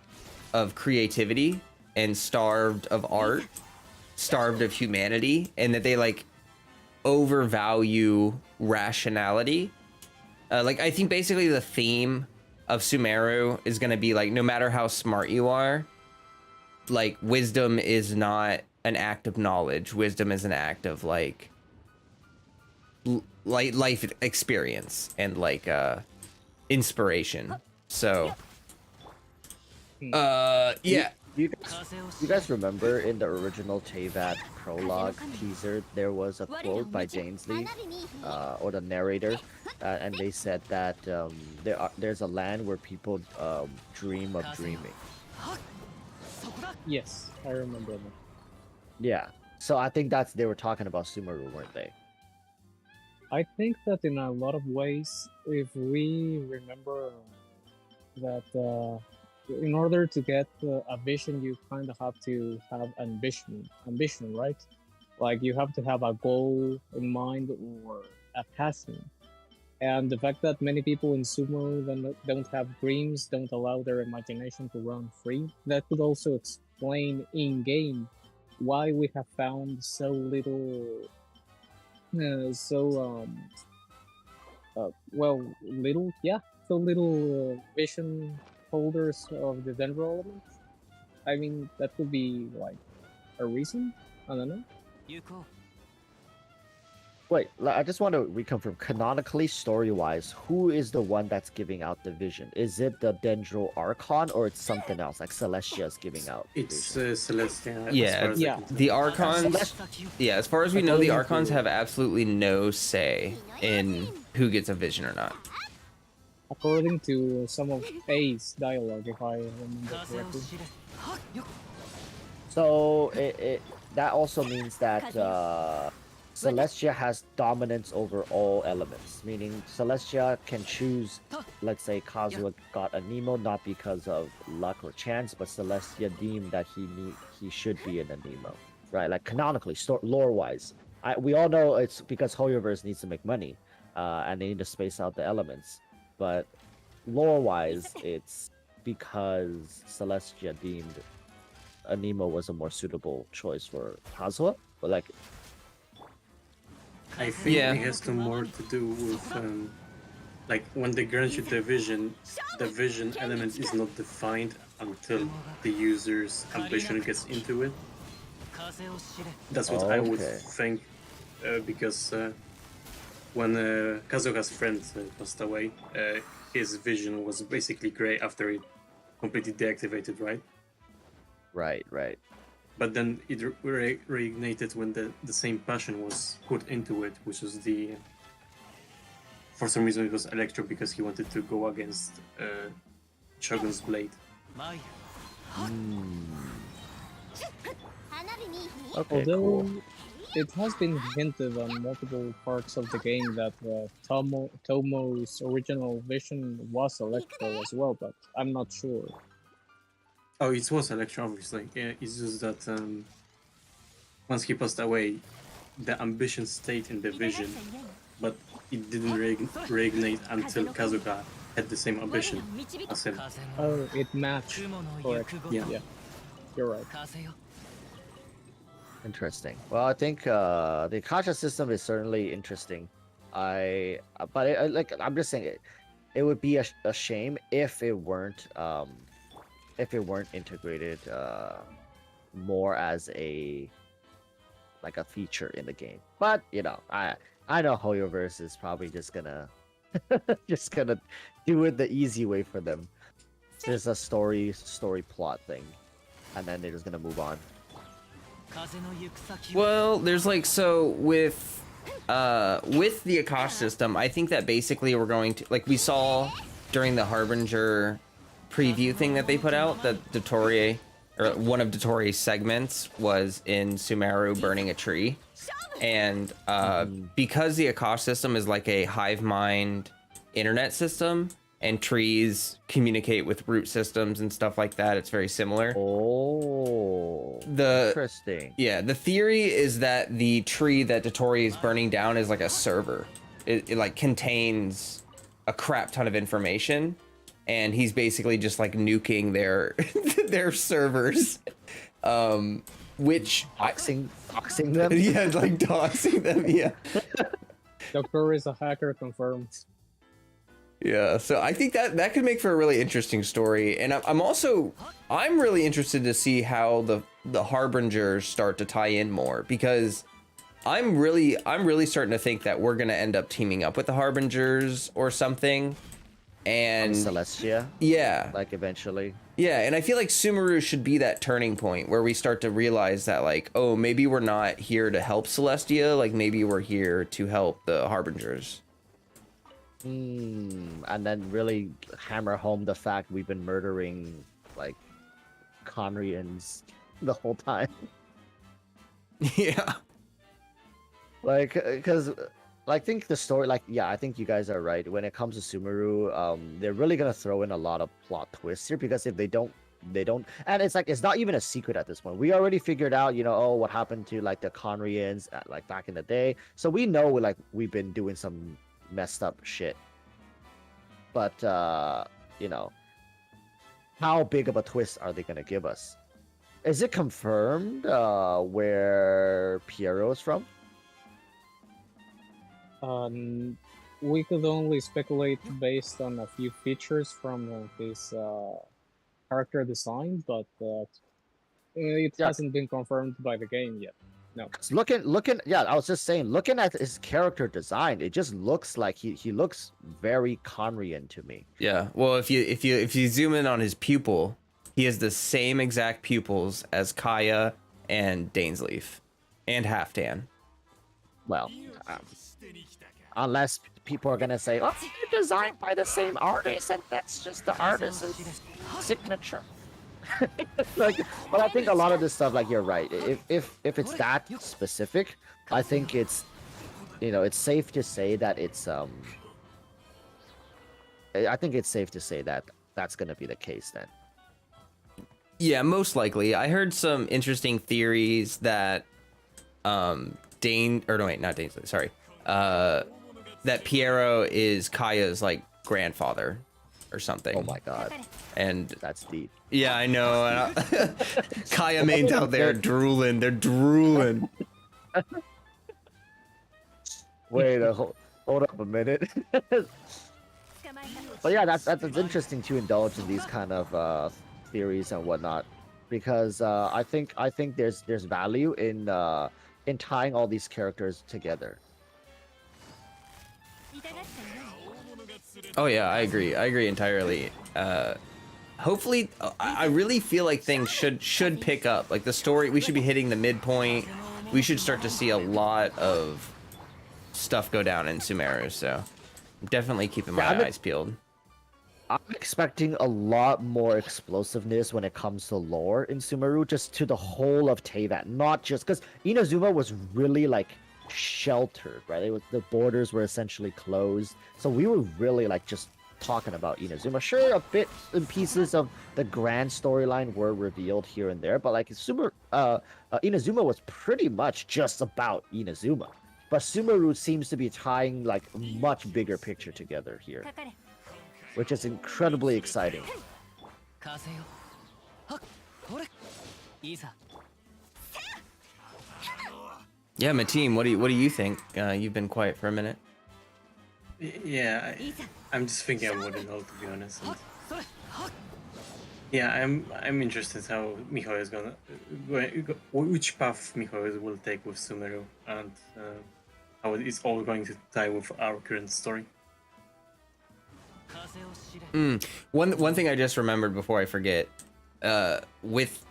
of creativity, and starved of art, starved of humanity, and that they like overvalue rationality. Like I think basically the theme of Sumeru is going to be like, no matter how smart you are, like wisdom is not an act of knowledge. Wisdom is an act of like life experience and like inspiration. So yeah. You guys remember in the original Teyvat prologue teaser, there was a quote by Janesley, or the narrator, and they said that there's a land where people dream of dreaming. Yes, I remember that. Yeah, so I think they were talking about Sumeru, weren't they? I think that in a lot of ways, if we remember that in order to get a vision, you kind of have to have ambition, right? Like you have to have a goal in mind or a passion. And the fact that many people in Sumo don't have dreams, don't allow their imagination to run free, that could also explain in-game why we have found so little, so little vision holders of the dendro elements. I mean, that could be like a reason. I don't know. Wait, I just want to reconfirm. Canonically, story-wise, who is the one that's giving out the vision? Is it the Dendro Archon or it's something else, like Celestia's giving out? It's vision? Celestia. Yeah, the Archons. Yeah, as far as we know, the Archons have absolutely no say in who gets a vision or not. According to some of A's dialogue, if I remember correctly. So that also means that Celestia has dominance over all elements, meaning Celestia can choose, let's say Kazuha got a Nemo not because of luck or chance, but Celestia deemed that he should be in a Nemo, right? Like canonically, lore-wise. We all know it's because Hoyoverse needs to make money, and they need to space out the elements. But lore-wise, it's because Celestia deemed a Nemo was a more suitable choice for Kazuha, but like. I think it has to more to do with like when they grant you the vision element is not defined until the user's ambition gets into it. That's what I would think, because when Kazuha's friend passed away, his vision was basically grey after it completely deactivated, right? Right. But then it reignited when the same passion was put into it, which was for some reason it was Electro, because he wanted to go against Shogun's Blade. Okay, Although cool. it has been hinted on multiple parts of the game that Tomo's original vision was Electro as well, but I'm not sure. Oh, it was Electro, obviously. Yeah, it's just that once he passed away, the ambition stayed in the vision, but it didn't reignite until Kazuha had the same ambition as him. Oh, it matched. Correct. Yeah. You're right. Interesting. Well, I think the Akasha system is certainly interesting. But I'm just saying it would be a shame if it weren't integrated more as a feature in the game. But I know Hoyoverse is probably just gonna do it the easy way for them. There's a story plot thing, and then they're just gonna move on. Well, there's like, so with the Akash system, I think that basically we're going to, like we saw during the Harbinger preview thing that they put out, that Dotorie, or one of Dotorie's segments was in Sumeru burning a tree. And because the Akash system is like a hive mind internet system, and trees communicate with root systems and stuff like that, it's very similar. Oh, interesting. Yeah, the theory is that the tree that Dotorie is burning down is like a server. It like contains a crap ton of information, and he's basically just like nuking their their servers, which doxing them. yeah, like doxing them, yeah. Doctor is a hacker confirmed. Yeah, so I think that could make for a really interesting story, and I'm really interested to see how the Harbingers start to tie in more, because I'm really starting to think that we're gonna end up teaming up with the Harbingers or something, and Celestia. Yeah, Like eventually. yeah, and I feel like Sumeru should be that turning point where we start to realize that, like, oh, maybe we're not here to help Celestia, like maybe we're here to help the Harbingers. And then really hammer home the fact we've been murdering like Conrians the whole time. Yeah. Like, because I think the story, like, yeah, I think you guys are right. When it comes to Sumeru, they're really gonna throw in a lot of plot twists here, because if they don't, and it's like, it's not even a secret at this point. We already figured out, you know, oh, what happened to like the Conrians like back in the day. So we know, like, we've been doing some messed up shit. But you know, how big of a twist are they gonna give us? Is it confirmed where Piero is from? We could only speculate based on a few features from his character design, but it hasn't been confirmed by the game yet. No. Looking, yeah, I was just saying, looking at his character design, it just looks like he looks very Conrian to me. Yeah. Well, if you zoom in on his pupil, he has the same exact pupils as Kaya and Dainsleif and Halfdan. Well, unless people are gonna say, "Oh, they're designed by the same artist, and that's just the artist's signature." Like, but I think a lot of this stuff, like, you're right. If it's that specific, I think it's, you know, it's safe to say that it's I think it's safe to say that that's gonna be the case then. Yeah, most likely. I heard some interesting theories that not Dainsleif, sorry. That Piero is Kaya's like grandfather or something. Oh my god. And that's deep. Yeah, I know. Kaya mains out there drooling. They're drooling. Wait, hold up a minute. But yeah, that's interesting to indulge in these kind of theories and whatnot, because I think there's value in tying all these characters together. Oh yeah, I agree entirely. Hopefully, I really feel like things should pick up. Like the story, we should be hitting the midpoint. We should start to see a lot of stuff go down in Sumeru. So I'm definitely keeping my eyes peeled. I'm expecting a lot more explosiveness when it comes to lore in Sumeru, just to the whole of Teyvat, not just because Inazuma was really like sheltered, right? The borders were essentially closed, so we were really like just talking about Inazuma. Sure, a bit in pieces of the grand storyline were revealed here and there, but like Inazuma was pretty much just about Inazuma. But Sumeru seems to be tying like a much bigger picture together here, which is incredibly exciting. Yeah, Mateen, what do you think? You've been quiet for a minute. Yeah, I'm just thinking about it all, to be honest. And yeah, I'm interested how Miho is gonna, which path Miho will take with Sumeru, and how it's all going to tie with our current story. One thing I just remembered before I forget, with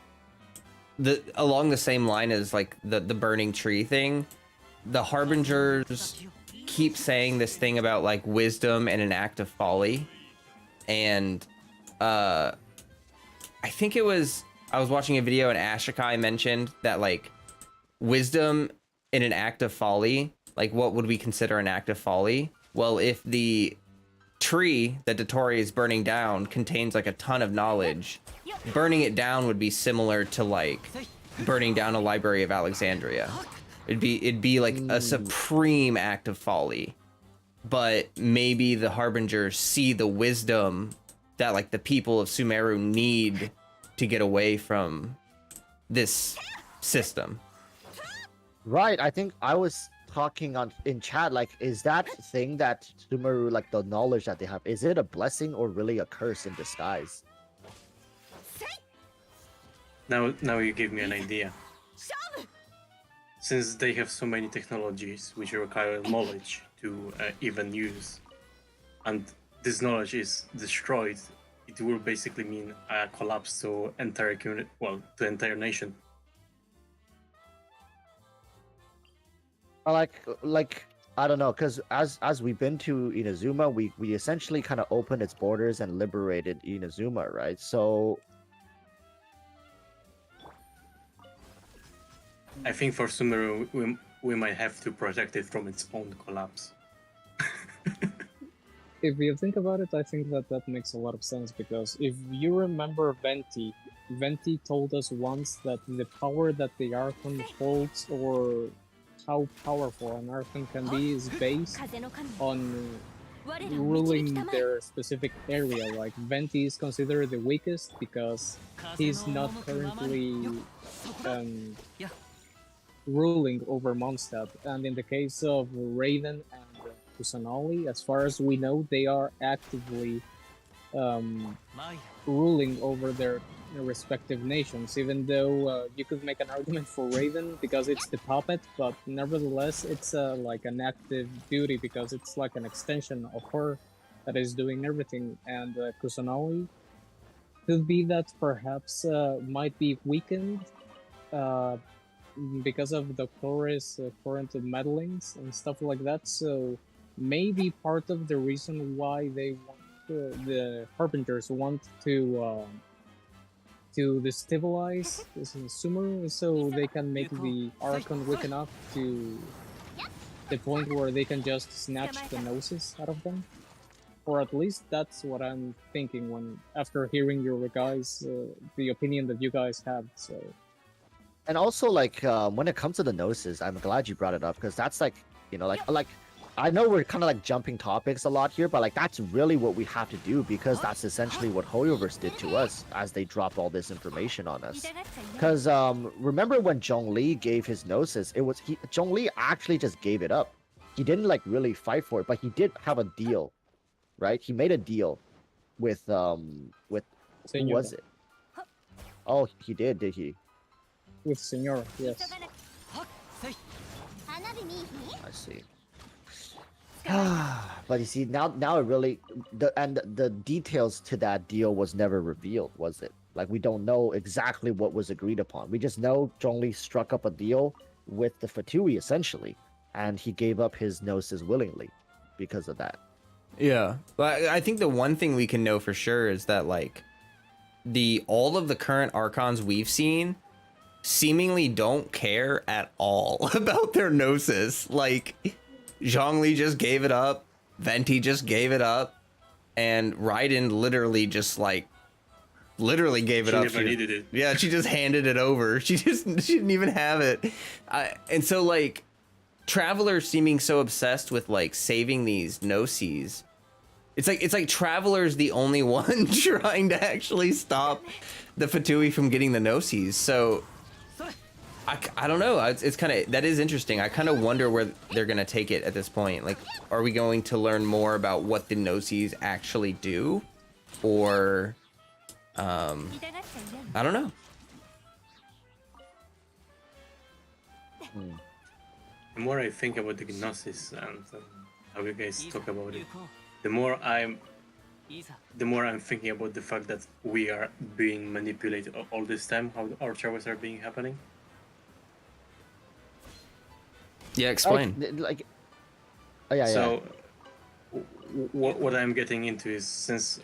along the same line as like the burning tree thing, the Harbingers keep saying this thing about like wisdom and an act of folly, and I think I was watching a video and Ashikai mentioned that like wisdom in an act of folly, like what would we consider an act of folly? Well, if the tree that Dottore is burning down contains like a ton of knowledge, burning it down would be similar to like burning down a library of Alexandria. It'd be like a supreme act of folly. But maybe the Harbingers see the wisdom that like the people of Sumeru need to get away from this system. Right, I think I was talking on in chat, like, is that thing that Sumeru, like the knowledge that they have, is it a blessing or really a curse in disguise? Now you give me an idea. Since they have so many technologies which require knowledge to even use, and this knowledge is destroyed, it will basically mean a collapse to entire to entire nation. Like I don't know, because as we've been to Inazuma, we essentially kind of opened its borders and liberated Inazuma, right? So I think for Sumeru, we might have to protect it from its own collapse. If you think about it, I think that makes a lot of sense, because if you remember Venti told us once that the power that the Archon holds, or how powerful an Archon can be, is based on ruling their specific area. Like, Venti is considered the weakest because he's not currently ruling over Mondstadt, and in the case of Raiden and Kusanali, as far as we know, they are actively ruling over their respective nations, even though you could make an argument for Raiden because it's the puppet, but nevertheless it's like an active duty because it's like an extension of her that is doing everything. And Kusanali could be that perhaps might be weakened because of Doctore's current meddlings and stuff like that, so maybe part of the reason why they want the Harbingers want to destabilize Sumeru, so they can make the Archon weak enough to the point where they can just snatch the Gnosis out of them. Or at least that's what I'm thinking when after hearing your guys, the opinion that you guys have. So. And also, like, when it comes to the Gnosis, I'm glad you brought it up, because that's like, you know, like I know we're kind of like jumping topics a lot here, but like that's really what we have to do, because that's essentially what Hoyoverse did to us as they dropped all this information on us. Because remember when Zhongli gave his Gnosis, Zhongli actually just gave it up. He didn't like really fight for it, but he did have a deal, right? He made a deal with who was it? Oh, he did he? With Senora, yes. I see. But you see, now it really the details to that deal was never revealed, was it? Like, we don't know exactly what was agreed upon. We just know Zhongli struck up a deal with the Fatui essentially, and he gave up his Gnosis willingly because of that. Yeah, but I think the one thing we can know for sure is that like all of the current Archons we've seen seemingly don't care at all about their Gnosis. Like, Zhongli just gave it up, Venti just gave it up, and Raiden literally just like gave it up. She never needed it. Yeah, she just handed it over. She didn't even have it. And so like Traveler seeming so obsessed with like saving these Gnoses. It's like Traveler's the only one trying to actually stop the Fatui from getting the Gnoses. So I don't know. It's kind of, that is interesting. I kind of wonder where they're going to take it at this point. Like, are we going to learn more about what the Gnosis actually do? Or, I don't know. The more I think about the Gnosis and how you guys talk about it, the more I'm thinking about the fact that we are being manipulated all this time, how our travels are being happening. Yeah, explain. So, what I'm getting into is, since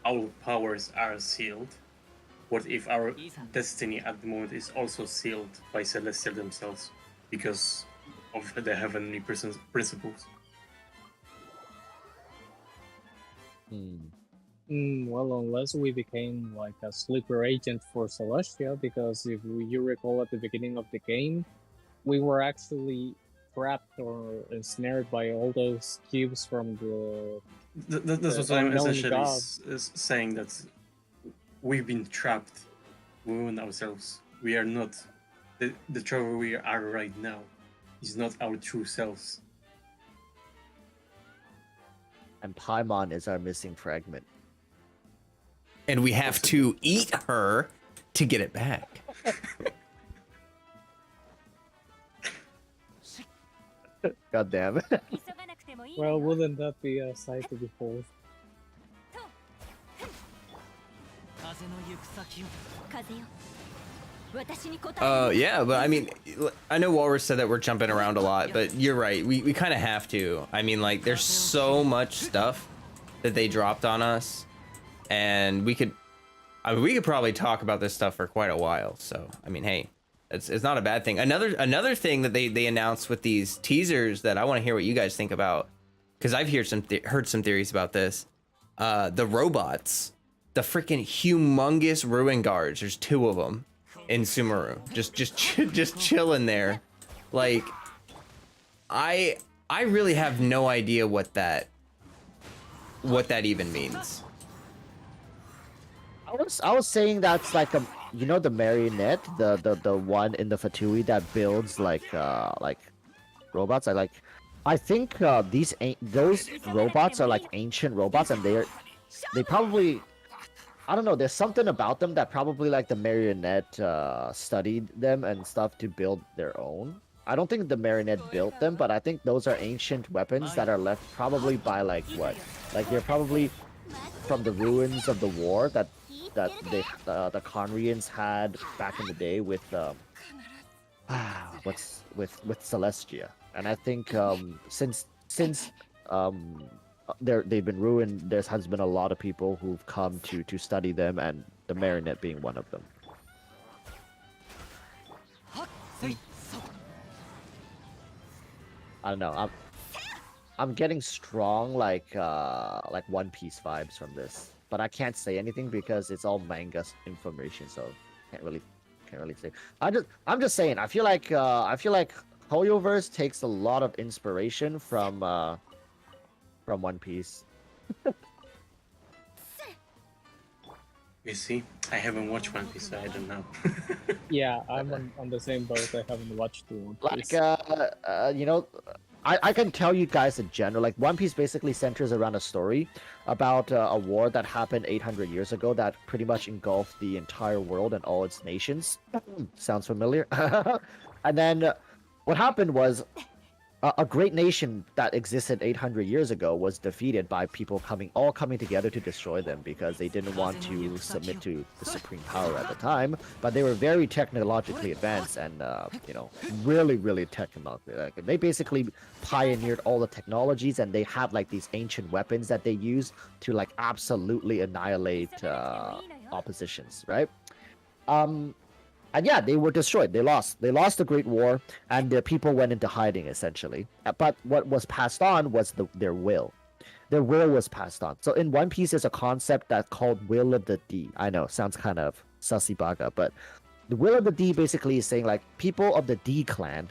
our powers are sealed, what if our destiny at the moment is also sealed by Celestial themselves because of the heavenly principles? Well, unless we became like a sleeper agent for Celestia, because if you recall at the beginning of the game, we were actually trapped or ensnared by all those cubes from That's what the I'm unknown essentially god. saying, that we've been trapped within ourselves. We are not the Trevor we are right now is not our true selves. And Paimon is our missing fragment. And we have to eat her to get it back. God damn it. Well, wouldn't that be a sight to behold? Yeah, but I mean, I know Walrus said that we're jumping around a lot, but you're right. We kind of have to. I mean, like, there's so much stuff that they dropped on us, and we could probably talk about this stuff for quite a while. So, I mean, hey, it's not a bad thing. Another thing that they announced with these teasers that I want to hear what you guys think about, because I've heard some theories about this. The robots, the freaking humongous ruin guards. There's 2 of them in Sumeru, just chilling there. Like, I really have no idea what that even means. I was saying that's like a, you know, the marionette, the one in the Fatui that builds like robots. I think those robots are like ancient robots, and they probably, I don't know, there's something about them that probably like the marionette studied them and stuff to build their own. I don't think the marionette built them, but I think those are ancient weapons that are left probably by like what? Like they're probably from the ruins of the war that the Conrians had back in the day with with Celestia. And I think since they've been ruined, there has been a lot of people who've come to study them, and the marionette being one of them. I don't know. I'm getting strong like One Piece vibes from this, but I can't say anything because it's all manga information, so can't really say. I'm just saying. I feel like Hoyoverse takes a lot of inspiration from One Piece. You see, I haven't watched One Piece, so I don't know. Yeah, I'm on the same boat. I haven't watched the One Piece. Like, you know, I can tell you guys in general, like One Piece basically centers around a story about a war that happened 800 years ago that pretty much engulfed the entire world and all its nations. Sounds familiar? And then what happened was a great nation that existed 800 years ago was defeated by people all coming together to destroy them because they didn't want to submit to the supreme power at the time. But they were very technologically advanced and you know, really technologically. Like, they basically pioneered all the technologies, and they had like these ancient weapons that they used to like absolutely annihilate oppositions, right? And yeah, they were destroyed. They lost. They lost the Great War, and their people went into hiding, essentially. But what was passed on was their will. Their will was passed on. So in One Piece, there's a concept that's called Will of the D. I know, sounds kind of sussy baga, but the Will of the D basically is saying, like, people of the D clan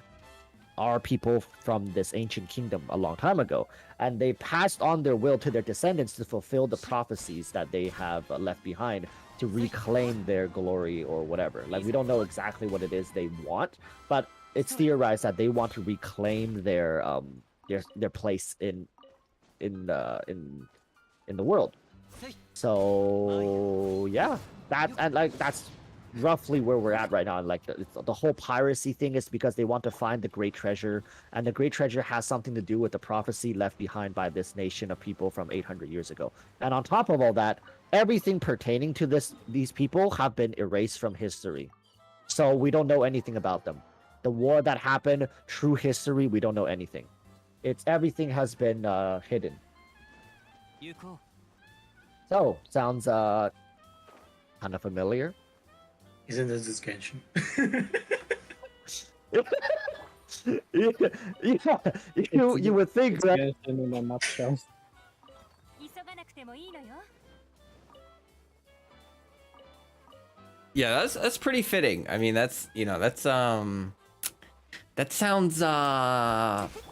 are people from this ancient kingdom a long time ago, and they passed on their will to their descendants to fulfill the prophecies that they have left behind, to reclaim their glory or whatever. Like, we don't know exactly what it is they want, but it's theorized that they want to reclaim their place in the world. So yeah, that's roughly where we're at right now. Like the whole piracy thing is because they want to find the great treasure, and the great treasure has something to do with the prophecy left behind by this nation of people from 800 years ago. And on top of all that, everything pertaining to these people have been erased from history. So we don't know anything about them. The war that happened, true history, we don't know anything. Everything has been hidden. So, sounds kind of familiar. Isn't this just Genshin? You would think that. In a nutshell. Yeah, that's pretty fitting. I mean, that's, you know, that's That sounds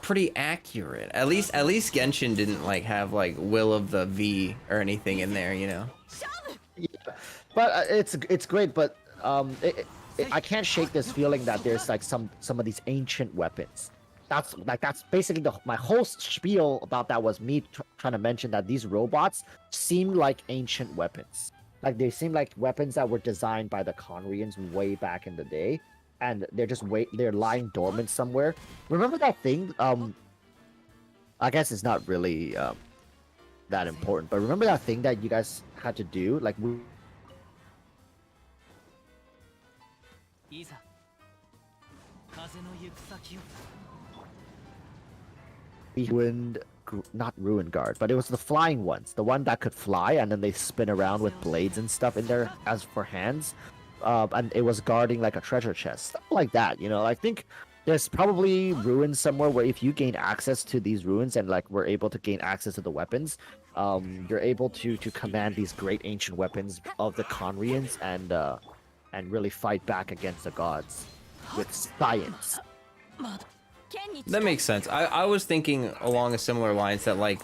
pretty accurate. At least Genshin didn't like have like Will of the V or anything in there, you know. Yeah, but it's great. But I can't shake this feeling that there's like some of these ancient weapons. That's basically my whole spiel about that was me trying to mention that these robots seem like ancient weapons. Like they seem like weapons that were designed by the Conrians way back in the day, and they're lying dormant somewhere. Remember that thing? I guess it's not really that important, but remember that thing that you guys had to do, like not ruined guard, but it was the flying ones, the one that could fly and then they spin around with blades and stuff in there as for hands, and it was guarding like a treasure chest, stuff like that. You know, I think there's probably ruins somewhere where if you gain access to these ruins and like we're able to gain access to the weapons, you're able to command these great ancient weapons of the Conrians and really fight back against the gods with science. That makes sense. I was thinking along a similar lines that like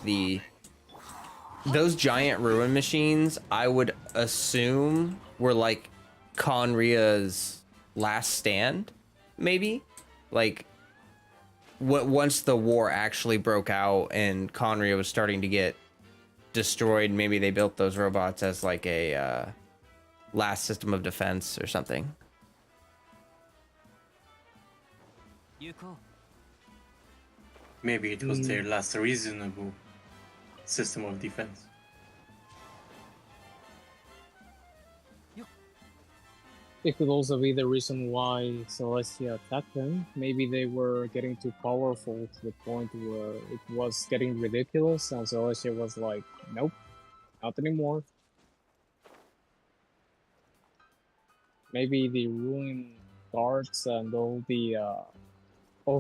those giant ruin machines, I would assume were like Conria's last stand, maybe? Like once the war actually broke out and Conria was starting to get destroyed, maybe they built those robots as like a last system of defense or something. Maybe it was their last reasonable system of defense. It could also be the reason why Celestia attacked them. Maybe they were getting too powerful to the point where it was getting ridiculous, and Celestia was like, nope, not anymore. Maybe the ruin guards and all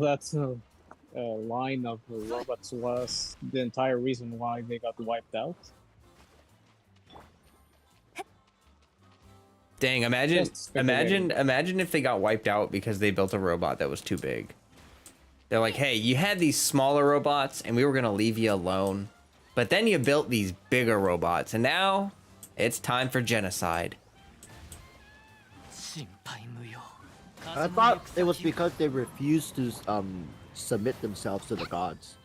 that line of robots was the entire reason why they got wiped out. Dang, imagine if they got wiped out because they built a robot that was too big. They're like, hey, you had these smaller robots and we were gonna leave you alone, but then you built these bigger robots and now it's time for genocide. I thought it was because they refused to submit themselves to the gods.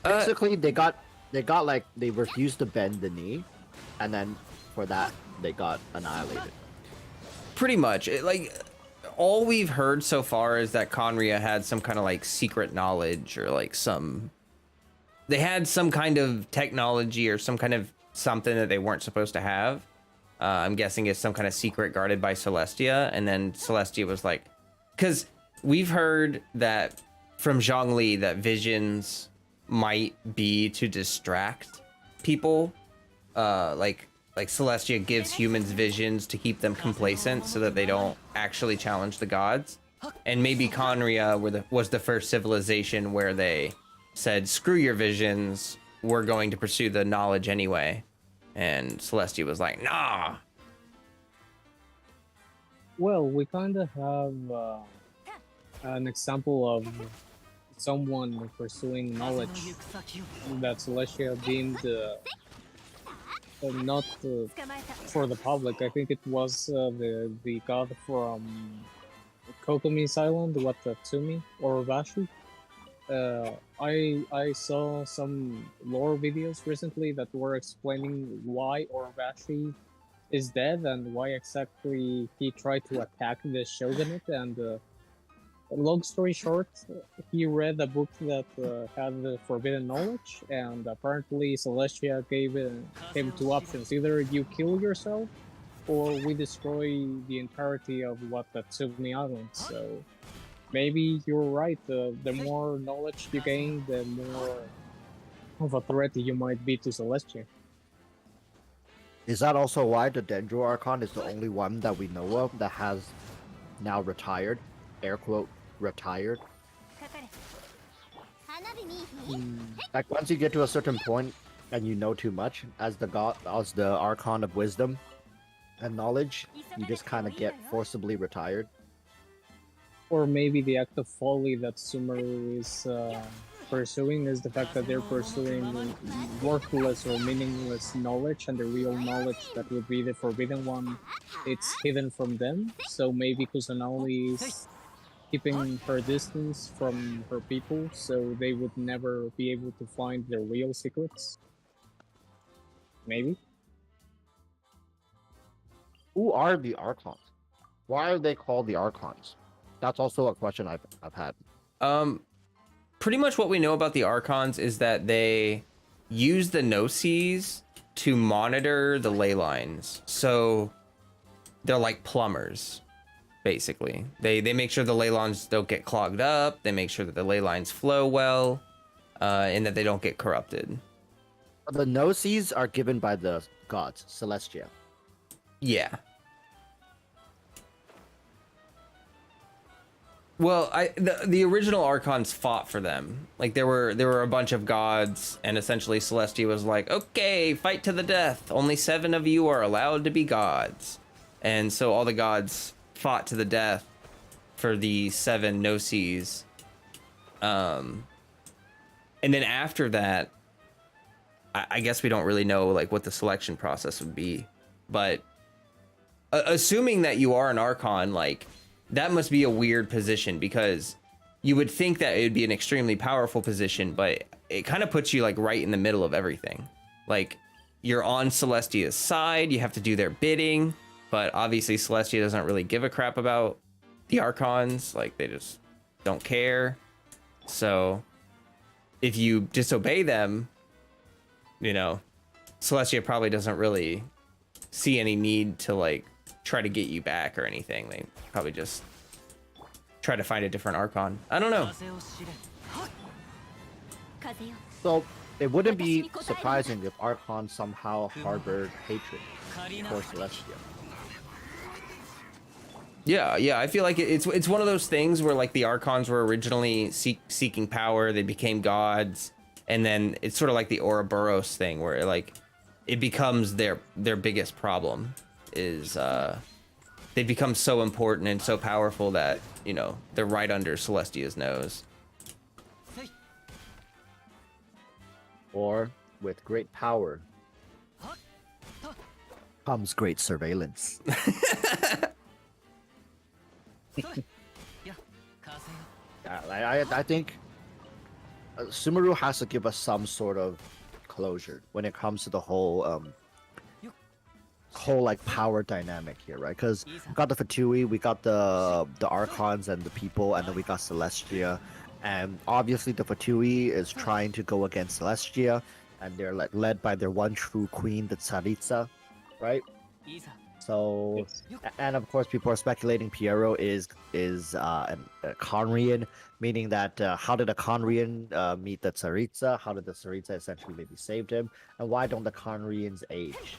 Basically, they refused to bend the knee, and then for that they got annihilated. Pretty much. All we've heard so far is that Conria had some kind of like secret knowledge or like they had some kind of technology or some kind of something that they weren't supposed to have. I'm guessing it's some kind of secret guarded by Celestia, and then Celestia was like, because we've heard that from Zhongli that visions might be to distract people. Like Celestia gives humans visions to keep them complacent so that they don't actually challenge the gods. And maybe Conria was the first civilization where they said, screw your visions, we're going to pursue the knowledge anyway. And Celestia was like, nah. Well, we kind of have an example of someone pursuing knowledge that Celestia deemed not for the public. I think it was the god from Kokomi's island, Watatsumi or Vashi. I saw some lore videos recently that were explaining why Orvashi is dead and why exactly he tried to attack the shogunate. And long story short, he read a book that had the forbidden knowledge, and apparently Celestia gave him two options: either you kill yourself, or we destroy the entirety of Watatsumi Island. So maybe you're right. The more knowledge you gain, the more of a threat you might be to Celestia. Is that also why the Dendro Archon is the only one that we know of that has now retired? Air quote, retired. Like once you get to a certain point and you know too much, as the Archon of Wisdom, and knowledge, you just kind of get forcibly retired. Or maybe the act of folly that Sumeru is pursuing is the fact that they're pursuing worthless or meaningless knowledge, and the real knowledge that would be the forbidden one, it's hidden from them. So maybe Kusanali is keeping her distance from her people, so they would never be able to find their real secrets. Maybe. Who are the Archons? Why are they called the Archons? That's also a question I've had. Pretty much what we know about the Archons is that they use the Gnosis to monitor the ley lines. So they're like plumbers, basically. They make sure the ley lines don't get clogged up. They make sure that the ley lines flow well, and that they don't get corrupted. The Gnosis are given by the gods, Celestia. Yeah. Well, the original Archons fought for them. Like there were a bunch of gods, and essentially Celestia was like, "Okay, fight to the death. Only 7 of you are allowed to be gods." And so all the gods fought to the death for the 7 Gnosis. And then after that, I guess we don't really know like what the selection process would be, but assuming that you are an Archon, like that must be a weird position, because you would think that it would be an extremely powerful position, but it kind of puts you like right in the middle of everything. Like you're on Celestia's side, you have to do their bidding, but obviously Celestia doesn't really give a crap about the Archons. Like they just don't care. So if you disobey them, you know, Celestia probably doesn't really see any need to like try to get you back or anything. They probably just try to find a different Archon. I don't know. So it wouldn't be surprising if Archon somehow harbored hatred for Celestia. Yeah, I feel like it's one of those things where like the Archons were originally seeking power, they became gods, and then it's sort of like the Ouroboros thing where like it becomes their biggest problem is they become so important and so powerful that, you know, they're right under Celestia's nose. Or with great power comes great surveillance. I think Sumeru has to give us some sort of closure when it comes to the whole like power dynamic here, right? Because we got the Fatui, we got the Archons and the people, and then we got Celestia, and obviously the Fatui is trying to go against Celestia, and they're like led by their one true queen, the Tsaritsa, right? So, Yes. and of course, people are speculating Piero is a Conrian, meaning that how did a Conrian meet the Tsaritsa? How did the Tsaritsa essentially maybe saved him? And why don't the Conrians age?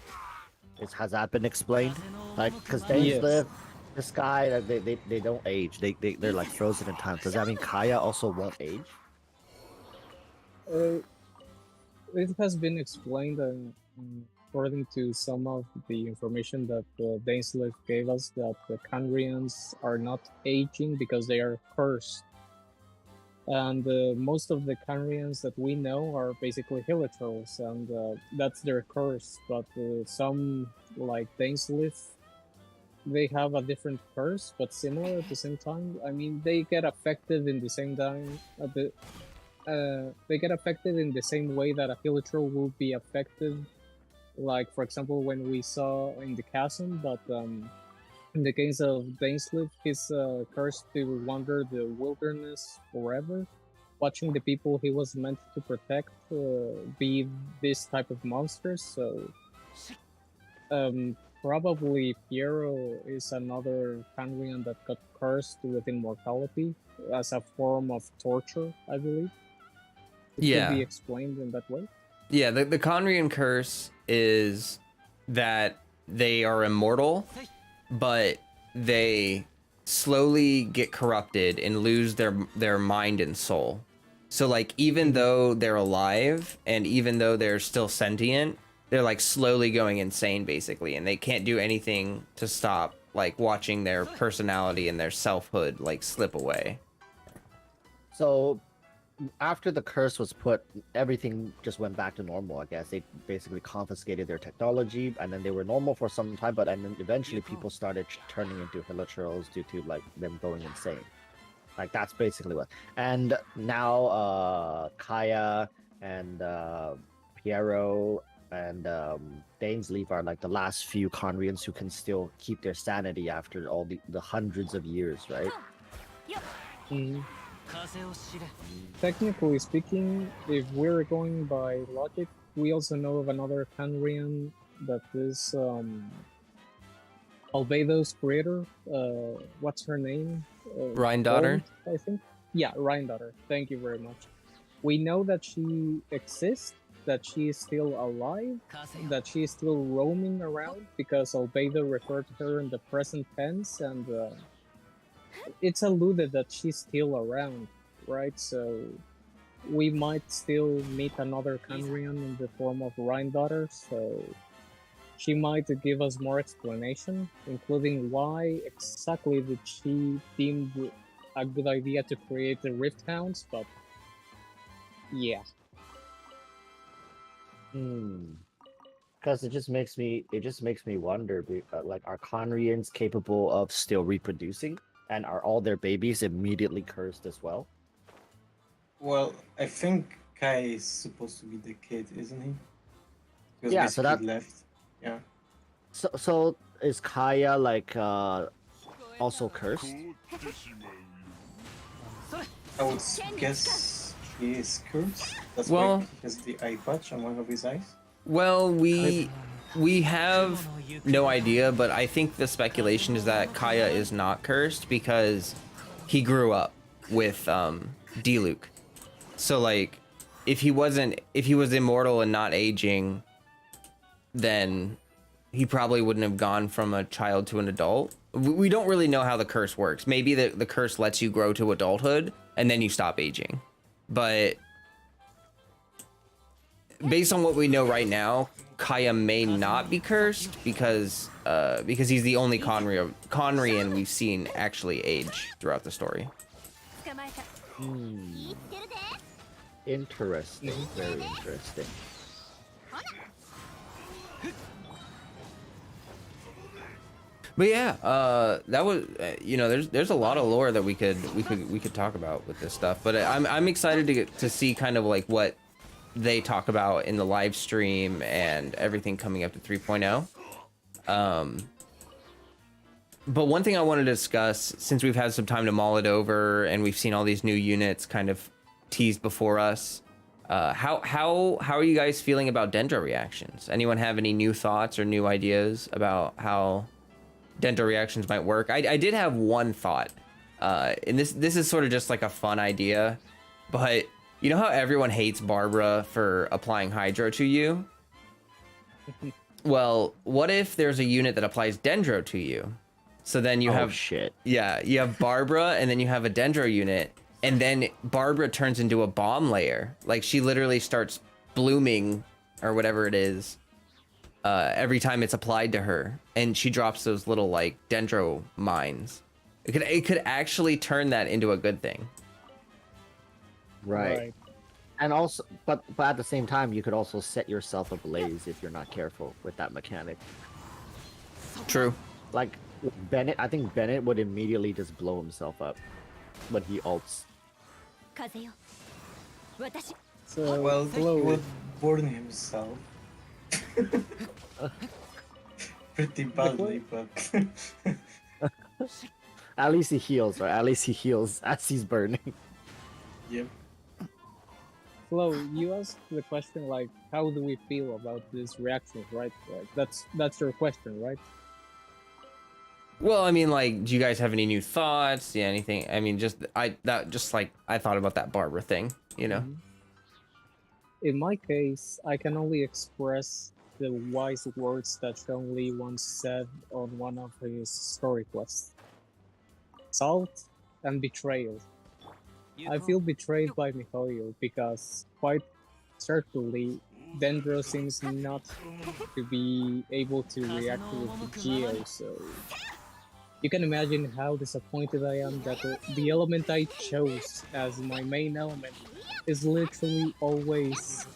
Has that been explained? Like, because they live, this guy, they don't age. They're like frozen in time. Does that mean Kaya also won't age? It has been explained according to some of the information that Dainsleif gave us, that the Kandrians are not aging because they are cursed. And most of the Kandrians that we know are basically Hilichurls, and that's their curse. But some, like Dainsleif, they have a different curse, but similar at the same time. I mean, they get affected in the same time. They get affected in the same way that a Hilichurl will be affected. Like, for example, when we saw in the chasm, but in the case of Dainsleif, he's cursed to wander the wilderness forever, watching the people he was meant to protect be this type of monsters. So, probably Piero is another Kandrian that got cursed with immortality as a form of torture, I believe. It could be explained in that way. Yeah, the Conrian curse is that they are immortal, but they slowly get corrupted and lose their mind and soul. So like even though they're alive and even though they're still sentient, they're like slowly going insane basically, and they can't do anything to stop like watching their personality and their selfhood like slip away. So after the curse was put, everything just went back to normal, I guess. They basically confiscated their technology, and then they were normal for some time, but and then eventually people started turning into hilichurls due to like them going insane. Like that's basically what. And now Kaya and Piero and Dainsleif are like the last few Conrians who can still keep their sanity after all the hundreds of years, right? Technically speaking, if we're going by logic, we also know of another Canrian that is Albedo's creator. What's her name? Rhine-daughter? Gold, I think. Yeah, Rhine-daughter. Thank you very much. We know that she exists, that she is still alive, that she is still roaming around because Albedo referred to her in the present tense, and it's alluded that she's still around, right? So we might still meet another Canrian in the form of Rhine-daughter, so she might give us more explanation, including why exactly did she deem a good idea to create the Rift Hounds, but yeah. Because it just makes me wonder, like, are Conrians capable of still reproducing? And are all their babies immediately cursed as well? Well, I think Kai is supposed to be the kid, isn't he? He was Yeah, so basically that left. Yeah. So is Kaya like also cursed? I would guess he is cursed. That's Well- why he has the eye patch on one of his eyes. Well, we have no idea, but I think the speculation is that Kaya is not cursed because he grew up with Diluc. So like if he was immortal and not aging, then he probably wouldn't have gone from a child to an adult. We don't really know how the curse works. Maybe the curse lets you grow to adulthood and then you stop aging. But based on what we know right now, Kaya may not be cursed because he's the only Conrian we've seen actually age throughout the story. Interesting, very interesting. But yeah, that was you know, there's a lot of lore that we could talk about with this stuff. But I'm excited to see kind of like what they talk about in the live stream and everything coming up to 3.0. But one thing I want to discuss, since we've had some time to mull it over and we've seen all these new units kind of teased before us, how are you guys feeling about Dendro reactions? Anyone have any new thoughts or new ideas about how Dendro reactions might work? I did have one thought, and this is sort of just like a fun idea, but you know how everyone hates Barbara for applying Hydro to you? Well, what if there's a unit that applies Dendro to you? So then you have shit. Yeah, you have Barbara and then you have a Dendro unit, and then Barbara turns into a bomb layer. Like she literally starts blooming or whatever it is every time it's applied to her, and she drops those little like Dendro mines. It could actually turn that into a good thing. Right. And also, but at the same time, you could also set yourself ablaze if you're not careful with that mechanic. True. Like Bennett, I think Bennett would immediately just blow himself up when he ults. So, Well, he hello. would burn himself. Pretty badly, but At least he heals, right? At least he heals as he's burning. yep. Flo, you asked the question like, how do we feel about these reactions, right? Like, that's your question, right? Well, I mean, like, do you guys have any new thoughts? Yeah, anything? I mean, I thought about that Barbara thing, you know? In my case, I can only express the wise words that Sean Lee once said on one of his story quests. Salt and betrayal. I feel betrayed by Mihoyo because, quite certainly, Dendro seems not to be able to react with the Geo, so you can imagine how disappointed I am that the element I chose as my main element is literally always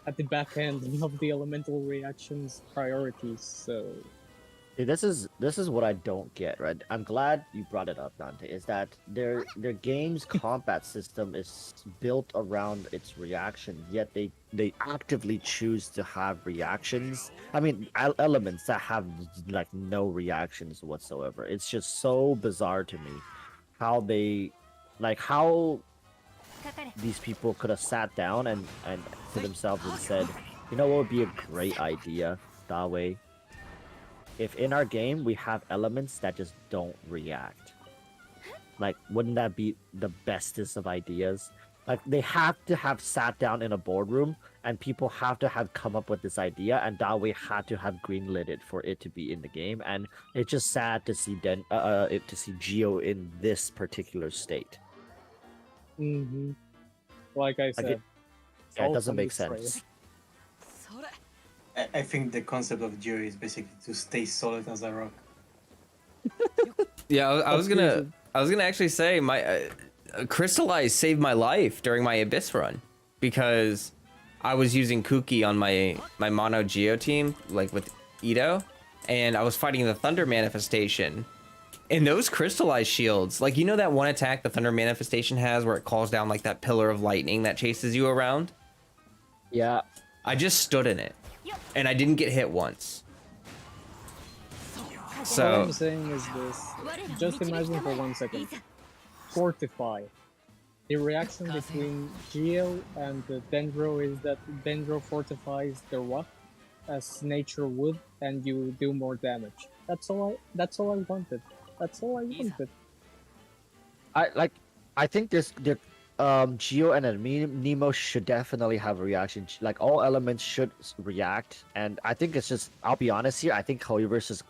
at the back end of the elemental reactions priorities, so See, this is what I don't get, right? I'm glad you brought it up, Dante. Is that their game's combat system is built around its reaction, yet they actively choose to have reactions. I mean, elements that have like no reactions whatsoever. It's just so bizarre to me how how these people could have sat down and to themselves and said, you know what would be a great idea, Dawei? If in our game we have elements that just don't react, like wouldn't that be the bestest of ideas? Like they have to have sat down in a boardroom and people have to have come up with this idea, and Dawei had to have greenlit it for it to be in the game. And it's just sad to see to see Geo in this particular state. like I said, It doesn't make sense. I think the concept of Geo is basically to stay solid as a rock. Yeah, I was gonna actually say my Crystallize saved my life during my Abyss run because I was using Kuki on my mono Geo team, like with Ito, and I was fighting the Thunder Manifestation. And those Crystallized shields, like, you know that one attack the Thunder Manifestation has where it calls down like that pillar of lightning that chases you around? Yeah. I just stood in it and I didn't get hit once. What So I'm saying is this: just imagine for 1 second. Fortify. The reaction between Geo and the Dendro is that Dendro fortifies the rock as nature would, and you do more damage. That's all I wanted. That's all I wanted. I think Geo and Nemo should definitely have a reaction. Like all elements should react, and I think it's just, I'll be honest here, I think Hoyoverse is,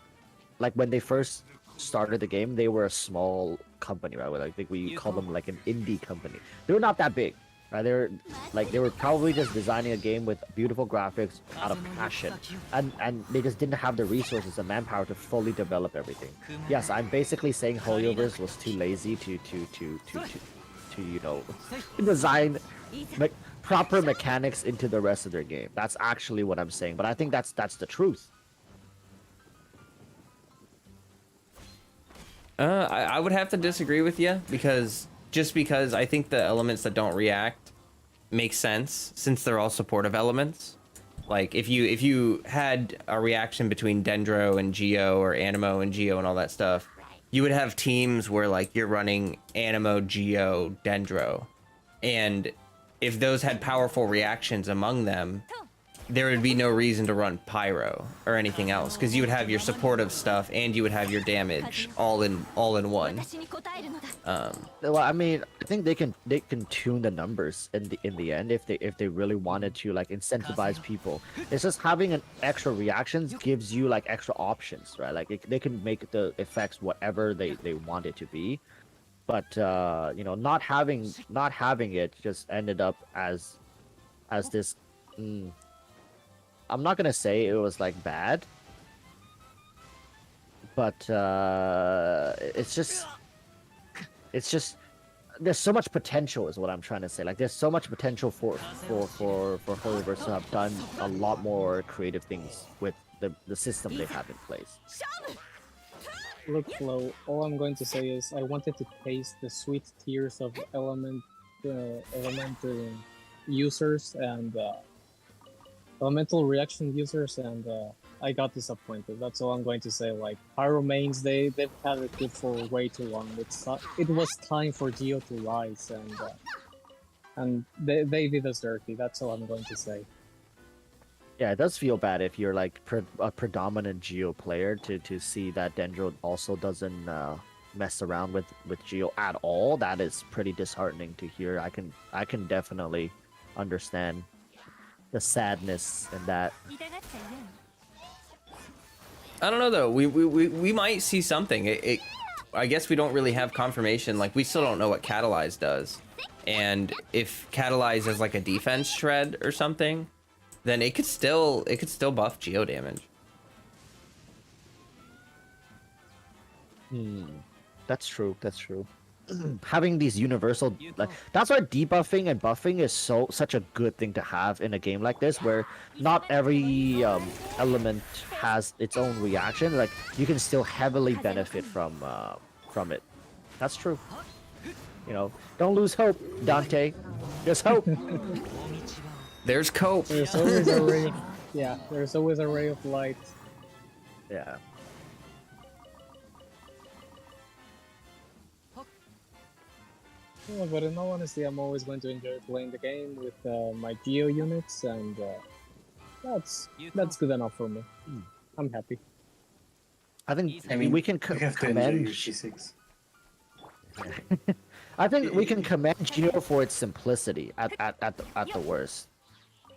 like when they first started the game, they were a small company, right? I think we call them like an indie company. They were not that big, right? They were probably just designing a game with beautiful graphics out of passion, and they just didn't have the resources and manpower to fully develop everything. Yes, I'm basically saying Hoyoverse was too lazy to you know, design proper mechanics into the rest of their game. That's actually what I'm saying, but I think that's the truth. I would have to disagree with you because I think the elements that don't react make sense since they're all supportive elements. Like if you had a reaction between Dendro and Geo or Animo and Geo and all that stuff, you would have teams where like you're running Animo, Geo, Dendro, and if those had powerful reactions among them, there would be no reason to run Pyro or anything else because you would have your supportive stuff and you would have your damage all in one. Well, I mean, I think they can tune the numbers in the end if they really wanted to like incentivize people. It's just having an extra reactions gives you like extra options, right? Like they can make the effects whatever they want it to be, but you know, not having it just ended up as this. I'm not gonna say it was like bad, but it's just there's so much potential is what I'm trying to say. Like there's so much potential for Hoyoverse to have done a lot more creative things with the system they have in place. Look, Flo, all I'm going to say is I wanted to taste the sweet tears of element users and elemental reaction users, and I got disappointed. That's all I'm going to say. Like Pyro mains, they've had it good for way too long. It was time for Geo to rise, and they did us dirty. That's all I'm going to say. Yeah, it does feel bad if you're like a predominant Geo player to see that Dendro also doesn't mess around with Geo at all. That is pretty disheartening to hear. I can definitely understand the sadness in that. I don't know though. We might see something. I guess we don't really have confirmation. Like we still don't know what Catalyze does, and if Catalyze is like a defense shred or something, then it could still buff geo damage. That's true. That's true. Having these universal, like, that's why debuffing and buffing is such a good thing to have in a game like this, where not every element has its own reaction. Like, you can still heavily benefit from it. That's true. You know, don't lose hope, Dante. There's hope. There's cope. There's always a ray. Yeah, there's always a ray of light. Yeah. Yeah, but in all honesty, I'm always going to enjoy playing the game with my Geo units, and that's good enough for me. I'm happy. I think I mean, we can you have to enjoy commend. your G6. I think we can commend Geo for its simplicity at the worst.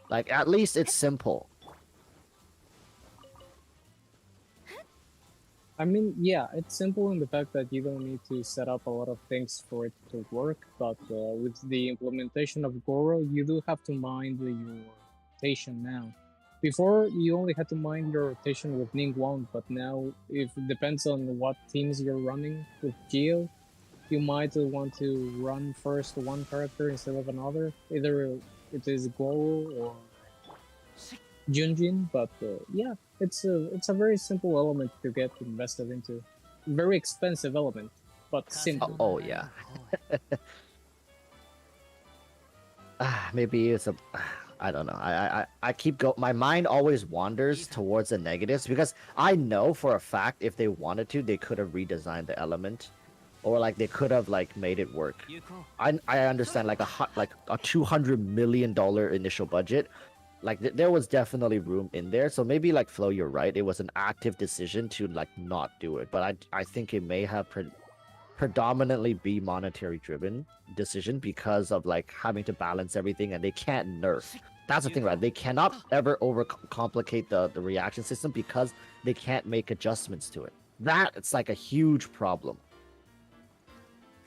Like, at least it's simple. I mean, yeah, it's simple in the fact that you don't need to set up a lot of things for it to work, but with the implementation of Goro, you do have to mind your rotation now. Before, you only had to mind your rotation with Ningguang, but now, if it depends on what teams you're running with Geo, you might want to run first one character instead of another. Either it is Goro or Junjin, but yeah, it's a very simple element to get invested into. Very expensive element, but simple. Oh yeah. Maybe it's I don't know. I keep my mind always wanders towards the negatives, because I know for a fact if they wanted to, they could have redesigned the element, or like they could have like made it work. I understand like a $200 million initial budget. Like there was definitely room in there, so maybe like Flo, you're right. It was an active decision to like not do it, but I think it may have predominantly be monetary driven decision, because of like having to balance everything, and they can't nerf. That's the thing, right? They cannot ever overcomplicate the reaction system, because they can't make adjustments to it. It's like a huge problem.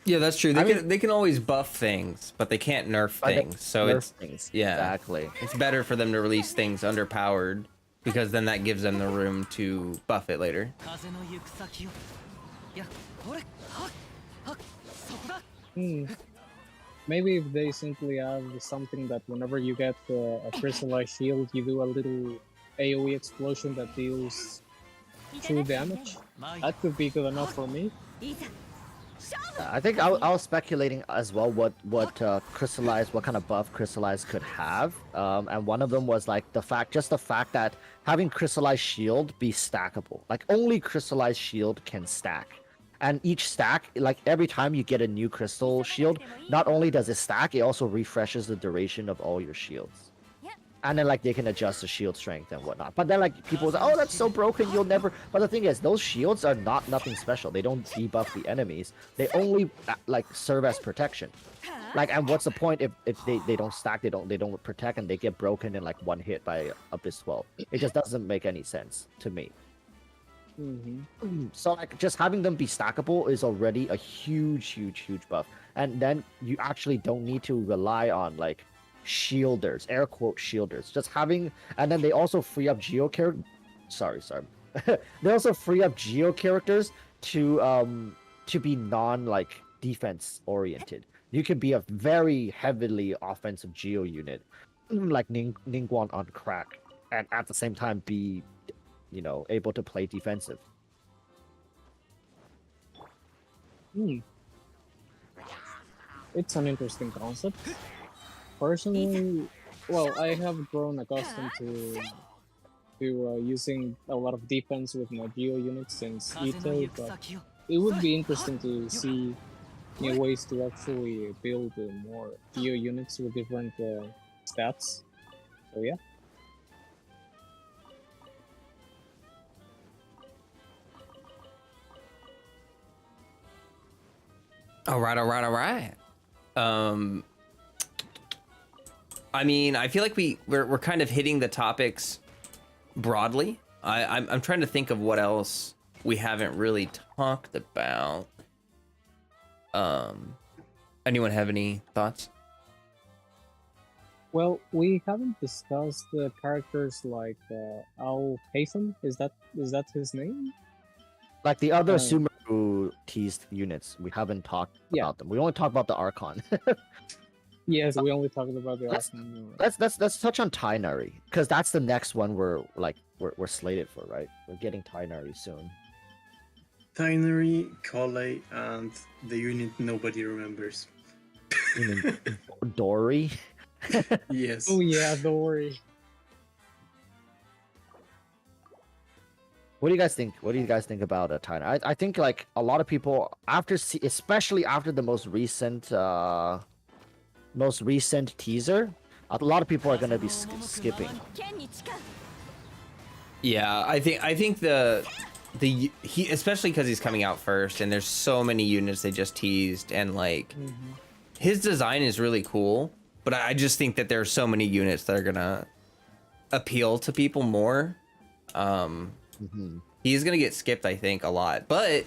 Yeah, that's true. They can always buff things, but they can't nerf things. So it's yeah, exactly. It's better for them to release things underpowered, because then that gives them the room to buff it later. Maybe if they simply have something that whenever you get a crystallized shield, you do a little AoE explosion that deals 2 damage. That could be good enough for me. I think I was speculating as well what crystallized, what kind of buff crystallized could have, and one of them was like the fact that having crystallized shield be stackable. Like only crystallized shield can stack, and each stack, like every time you get a new crystal shield, not only does it stack, it also refreshes the duration of all your shields. And then like they can adjust the shield strength and whatnot. But then like people say, oh, that's so broken, you'll never. But the thing is, those shields are nothing special. They don't debuff the enemies. They only like serve as protection. Like, and what's the point if they don't stack, they don't protect, and they get broken in like one hit by Abyss 12? It just doesn't make any sense to me. So like just having them be stackable is already a huge buff. And then you actually don't need to rely on like shielders, air quote shielders. Just having, and then they also free up geo character. Sorry. They also free up geo characters to be non like defense oriented. You can be a very heavily offensive geo unit, like Ningguang on crack, and at the same time be, you know, able to play defensive. It's an interesting concept. Personally, well, I have grown accustomed to using a lot of defense with my geo units since Ito, but it would be interesting to see new ways to actually build more geo units with different stats. So yeah. All right. I mean, I feel like we're kind of hitting the topics broadly. I'm trying to think of what else we haven't really talked about. Anyone have any thoughts? Well, we haven't discussed the characters like Al Haytham. Is that his name? Like the other Uh, Sumeru teased units, we haven't talked Yeah. about them. We only talked about the Archon. Yes, we only talked about the Let's- Archon. let's touch on Tainari, because that's the next one we're slated for, right? We're getting Tainari soon. Tinary, Kale, and the unit nobody remembers. You mean Dory? Yes. Oh yeah, don't worry. What do you guys think? What do you guys think about Tainari? I think like a lot of people especially after the most recent teaser, a lot of people are gonna be skipping. Yeah, I think he especially because he's coming out first, and there's so many units they just teased, and like his design is really cool, but I just think that there are so many units that are gonna appeal to people more. He's gonna get skipped, I think, a lot, but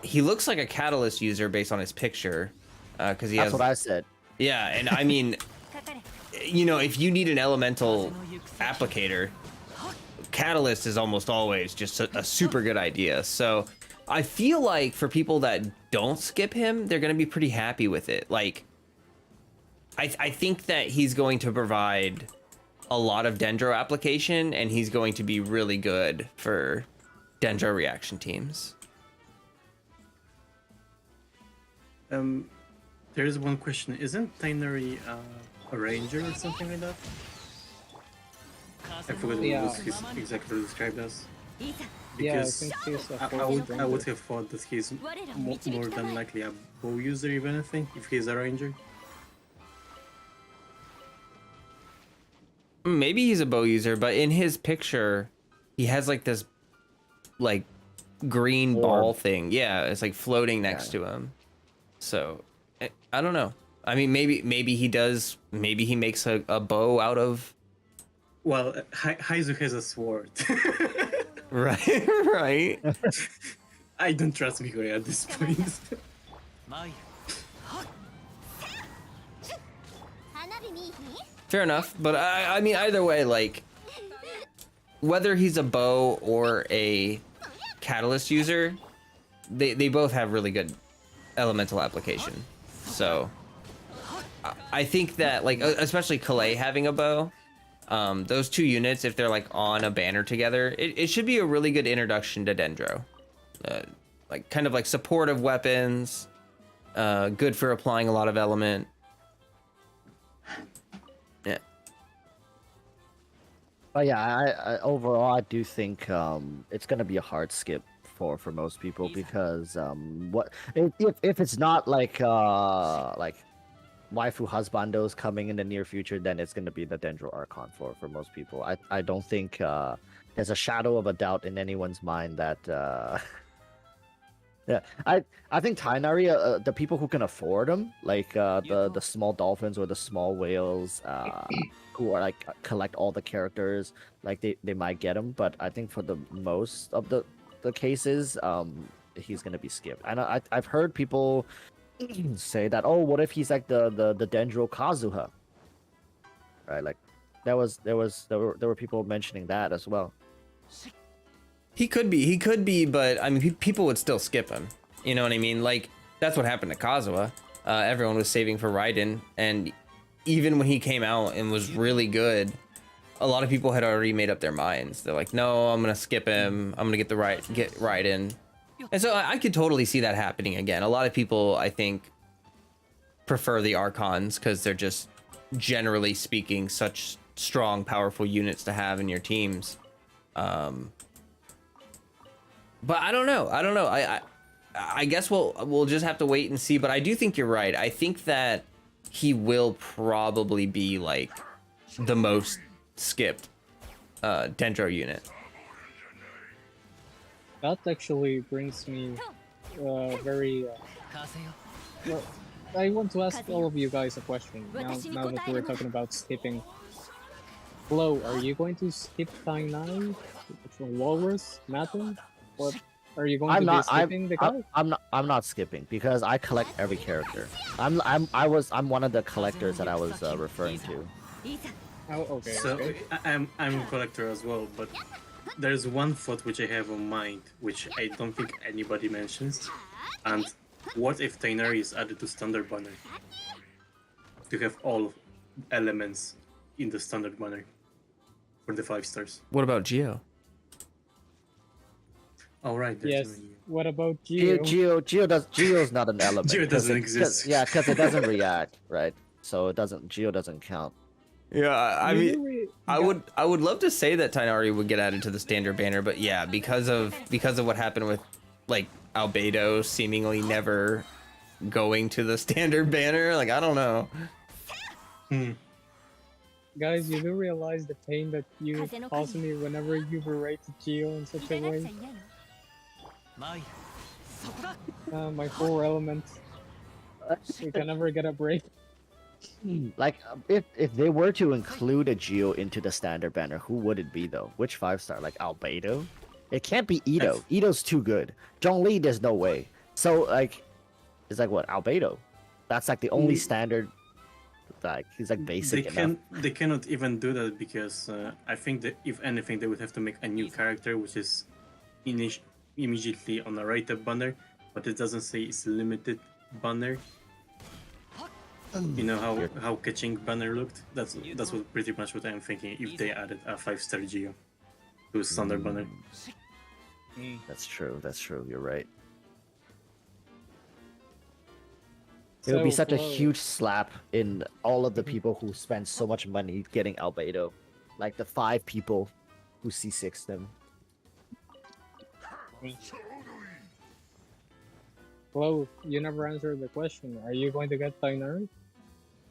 he looks like a Catalyst user based on his picture, because he That's has. what I said. Yeah, and I mean, you know, if you need an elemental applicator, Catalyst is almost always just a super good idea. So I feel like for people that don't skip him, they're going to be pretty happy with it. Like, I think that he's going to provide a lot of Dendro application, and he's going to be really good for Dendro reaction teams. There is one question. Isn't Tinary a ranger or something like that? I forgot Yeah. what he's exactly described as. Yeah, I Because think he's a I force would ranger. have thought that he's more than likely a bow user, even I think, if he's a ranger. Maybe he's a bow user, but in his picture, he has like this like green Orb. ball thing. Yeah, it's like floating next to him. So I don't know. I mean, maybe he does. Maybe he makes a bow out of. Well, Haizu has a sword. Right, right. I don't trust Mikori at this point. Fair enough. But I mean, either way, like whether he's a bow or a catalyst user, they both have really good elemental application. So I think that like especially Kalei having a bow, those two units, if they're like on a banner together, it should be a really good introduction to Dendro. Like kind of like supportive weapons, good for applying a lot of element. Yeah. But yeah, I overall I do think it's gonna be a hard skip for most people because what if it's not like waifu husbandos coming in the near future, then it's gonna be the Dendro Archon for most people. I don't think there's a shadow of a doubt in anyone's mind that yeah, I think Tainari, the people who can afford them, like the small dolphins or the small whales, who are like collect all the characters, like they might get them. But I think for the most of the cases, he's gonna be skipped. And I've heard people say that, oh, what if he's like the Dendro Kazuha, right? Like there were people mentioning that as well. He could be, but I mean, people would still skip him. You know what I mean? Like, that's what happened to Kazuha. Everyone was saving for Raiden, and even when he came out and was really good, a lot of people had already made up their minds. They're like, no, I'm gonna skip him. I'm gonna get Raiden. And so I could totally see that happening again. A lot of people, I think, prefer the Archons because they're just, generally speaking, such strong, powerful units to have in your teams. But I don't know. I guess we'll just have to wait and see. But I do think you're right. I think that he will probably be like the most skipped Dendro unit. That actually brings me very. Well, I want to ask all of you guys a question. Now that we're talking about skipping. Flo, are you going to skip Tainai from Walrus, Matin? What Are you going I'm to not. be skipping the guy? I'm not skipping because I collect every character. I'm one of the collectors that I was referring to. Oh, okay. So okay. I'm a collector as well, but there's one thought which I have on mind, which I don't think anybody mentions. And what if Tainari is added to standard banner? To have all elements in the standard banner for the 5 stars. What about Geo? All right. Yes. What about Geo? Geo's not an element. Geo doesn't exist. Yeah, because it doesn't react, right? So it doesn't. Geo doesn't count. Yeah, I You mean, really I got- would love to say that Tainari would get added to the standard banner, but yeah, because of what happened with like Albedo seemingly never going to the standard banner, like I don't know. Guys, you do realize the pain that you cause me whenever you berate Geo in such a way? My 4 elements. We can never get a break. Like, if they were to include a Geo into the standard banner, who would it be though? Which 5-star? Like Albedo? It can't be Ito. Ito's too good. Zhongli, there's no way. So like, it's like what, Albedo? That's like the only standard. Like he's like basic enough. They cannot even do that because I think that if anything, they would have to make a new character, which is immediately on a rated banner, but it doesn't say it's limited banner. You know how catching banner looked? That's what pretty much what I'm thinking if they added a 5-star Geo to a standard banner. That's true. That's true. You're right. It would be such a huge slap in all of the people who spend so much money getting Albedo. Like the 5 people who C6 them. Flo, you never answered the question. Are you going to get Tainari?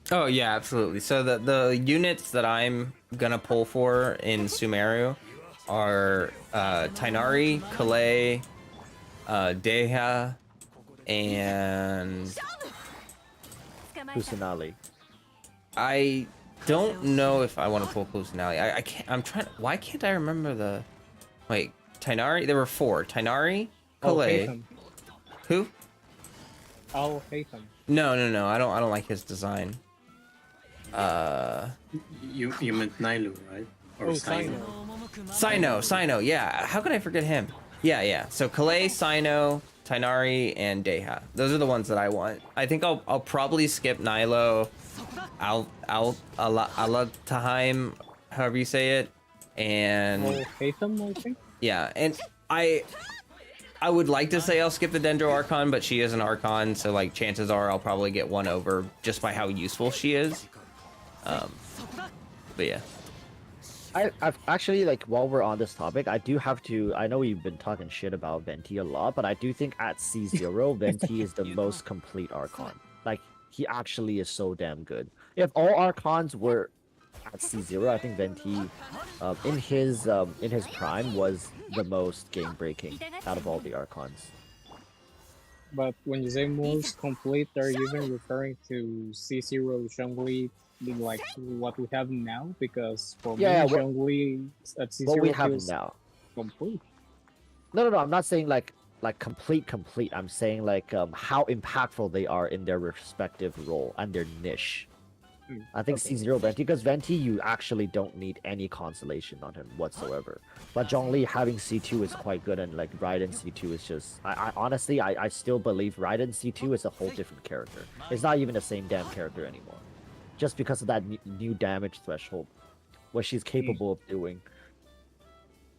Oh yeah, absolutely. So the units that I'm gonna pull for in Sumeru are Tainari, Kalei, Deha, and Kusanali. I don't know if I want to pull Kusanali. I can't. I'm trying. Why can't I remember the? Wait, Tainari. There were 4. Tainari, Kalei. Who? I'll hate him. No. I don't like his design. You meant Nailu, right? Or Sino. Yeah. How could I forget him? Yeah. So Kalei, Sino, Tainari, and Deha. Those are the ones that I want. I think I'll probably skip Nilo, Alataheim, however you say it, and I'll hate him, I think. yeah, and I would like to say I'll skip the Dendro Archon, but she is an Archon, so like chances are I'll probably get one over just by how useful she is. But yeah. I've actually, like, while we're on this topic, I do have to. I know we've been talking shit about Venti a lot, but I do think at C0, Venti is the most complete Archon. Like, he actually is so damn good. If all Archons were at C0, I think Venti, in his prime, was the most game breaking out of all the Archons. But when you say most complete, are you even referring to C0 Zhongli being like what we have now? Because for me, Zhongli at C0 what we have feels now. complete. No. I'm not saying like complete. I'm saying like how impactful they are in their respective role and their niche. I think C0 Venti, because Venti you actually don't need any consolation on him whatsoever. But Zhongli having C2 is quite good, and like Raiden C2 is just I honestly I still believe Raiden C2 is a whole different character. It's not even the same damn character anymore. Just because of that new damage threshold, what she's capable of doing.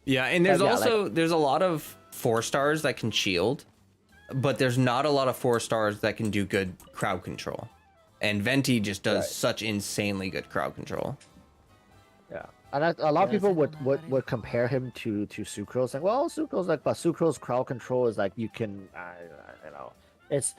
Yeah, and there's also like, there's a lot of 4-stars that can shield, but there's not a lot of 4-stars that can do good crowd control. And Venti just does such insanely good crowd control. Yeah, and a lot of people would compare him to Sucrose, like, well, Sucrose, like, but Sucrose crowd control is like you can, you know, it's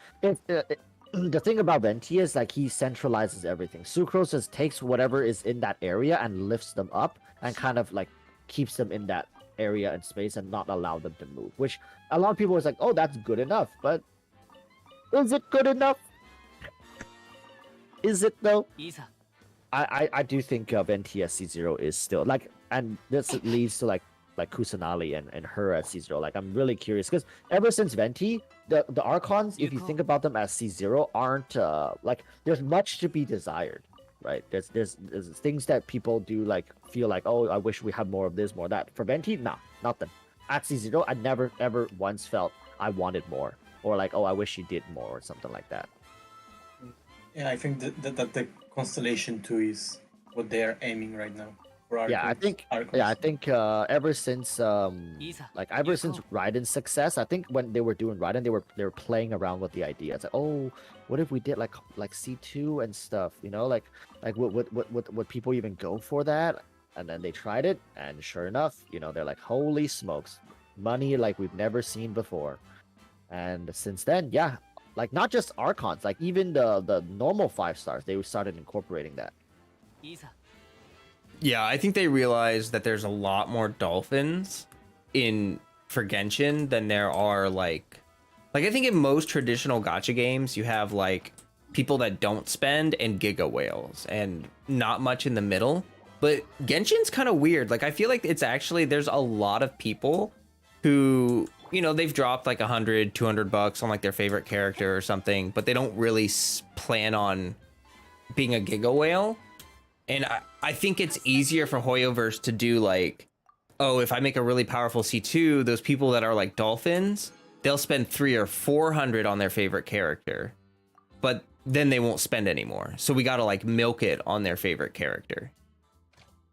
the thing about Venti is like he centralizes everything. Sucrose just takes whatever is in that area and lifts them up and kind of like keeps them in that area and space and not allow them to move. Which a lot of people is like, oh, that's good enough, but is it good enough? Is it though? I do think Venti C0 is still like, and this leads to like like Kusanali and her as C0. Like I'm really curious because ever since Venti, the Archons, if you think about them as C0, aren't like there's much to be desired, right? There's things that people do like feel like, oh, I wish we had more of this, more of that. For Venti, nah, nothing. At C0, I never ever once felt I wanted more or like, oh, I wish you did more or something like that. Yeah, I think that the Constellation 2 is what they are aiming right now. For Yeah, I think ever since Raiden's success, I think when they were doing Raiden, they were playing around with the idea. It's like, oh, what if we did like C2 and stuff, you know, like would people even go for that? And then they tried it, and sure enough, you know, they're like, holy smokes, money like we've never seen before. And since then, yeah, like not just Archons, like even the normal 5 stars, they started incorporating that. Yeah, I think they realized that there's a lot more dolphins for Genshin than there are like I think in most traditional gacha games you have like people that don't spend and giga whales and not much in the middle. But Genshin's kind of weird. Like I feel like it's actually there's a lot of people who, you know, they've dropped like $100-200 on like their favorite character or something, but they don't really plan on being a giga whale. And I think it's easier for Hoyoverse to do like, oh, if I make a really powerful C2, those people that are like dolphins, they'll spend $300 or $400 on their favorite character, but then they won't spend anymore. So we got to like milk it on their favorite character.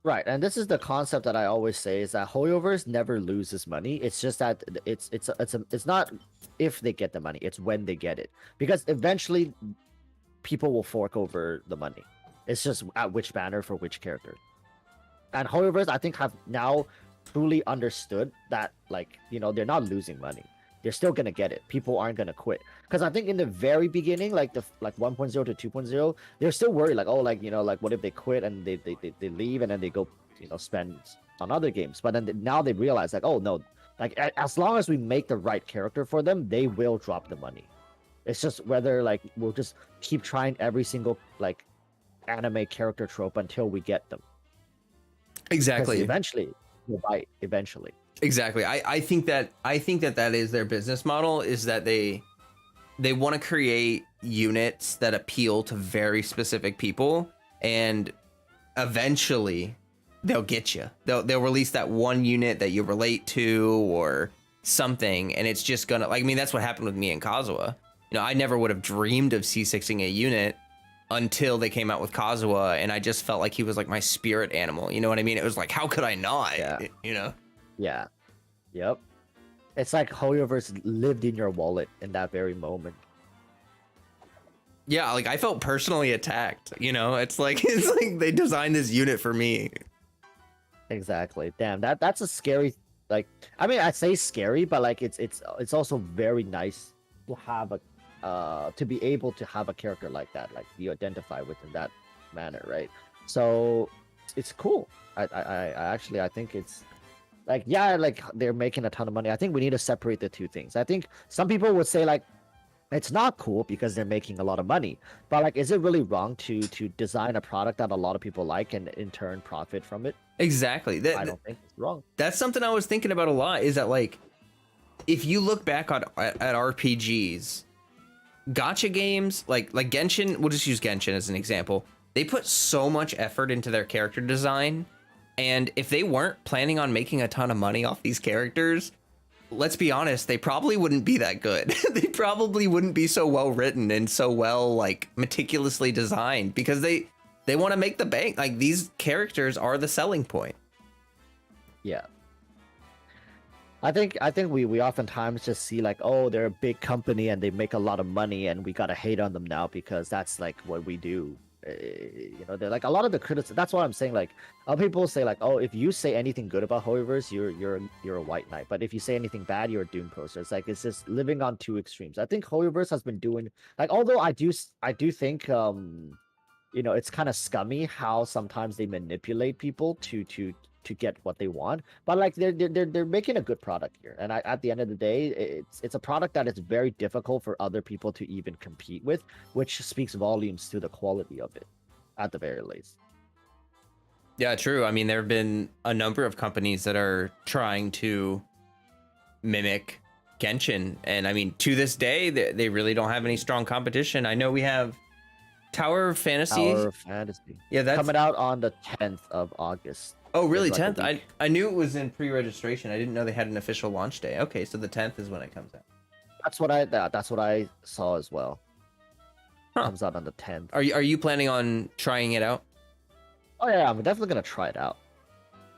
Right, and this is the concept that I always say is that Hoyoverse never loses money. It's just that it's not if they get the money, it's when they get it. Because eventually people will fork over the money. It's just at which banner for which character. And Hoyoverse, I think, have now truly understood that, like, you know, they're not losing money. They're still gonna get it. People aren't gonna quit. Because I think in the very beginning, like 1.0 to 2.0, they're still worried, like, oh, like, you know, like what if they quit and they leave and then they go, you know, spend on other games. But then now they realize, like, oh no, like as long as we make the right character for them, they will drop the money. It's just whether like we'll just keep trying every single like anime character trope until we get them. Exactly. Eventually, we'll bite. Eventually. Exactly. I think that is their business model, is that they want to create units that appeal to very specific people, and eventually they'll get you. They'll release that one unit that you relate to or something, and it's just gonna, like, I mean, that's what happened with me and Kazuha. You know, I never would have dreamed of C6ing a unit until they came out with Kazuha, and I just felt like he was like my spirit animal. You know what I mean? It was like, how could I not? Yeah. You know? Yeah. Yep. It's like Hoyoverse lived in your wallet in that very moment. Yeah, like I felt personally attacked. You know, it's like they designed this unit for me. Exactly. Damn, that's a scary. Like, I mean, I say scary, but like it's also very nice to have to be able to have a character like that, like you identify with in that manner, right? So it's cool. I actually, I think it's like, yeah, like they're making a ton of money. I think we need to separate the two things. I think some people would say like it's not cool because they're making a lot of money, but like, is it really wrong to design a product that a lot of people like and in turn profit from it? Exactly. I don't think it's wrong. That's something I was thinking about a lot, is that like, if you look back at RPGs, gacha games like Genshin, we'll just use Genshin as an example. They put so much effort into their character design, and if they weren't planning on making a ton of money off these characters, let's be honest, they probably wouldn't be that good. They probably wouldn't be so well written and so well like meticulously designed, because they want to make the bank. Like, these characters are the selling point. Yeah. I think we oftentimes just see like, oh, they're a big company and they make a lot of money and we gotta hate on them now because that's like what we do. You know, they're like a lot of the criticism. That's what I'm saying. Like, other people say like, oh, if you say anything good about Hoyoverse, you're a white knight, but if you say anything bad, you're a doom poster. It's like, it's just living on two extremes. I think Hoyoverse has been doing, like, although I do think you know, it's kind of scummy how sometimes they manipulate people to get what they want, but like they're making a good product here, and at the end of the day, it's a product that is very difficult for other people to even compete with, which speaks volumes to the quality of it, at the very least. Yeah, true. I mean, there have been a number of companies that are trying to mimic Genshin, and I mean, to this day, they really don't have any strong competition. I know we have Tower of Fantasy. Tower of Fantasy. Yeah, that's coming out on the 10th of August. Oh, really? It's like a 10th? week. I knew it was in pre-registration. I didn't know they had an official launch day. Okay, so the 10th is when it comes out. That's what I saw as well. Huh. Comes out on the 10th. Are you planning on trying it out? Oh yeah, I'm definitely gonna try it out,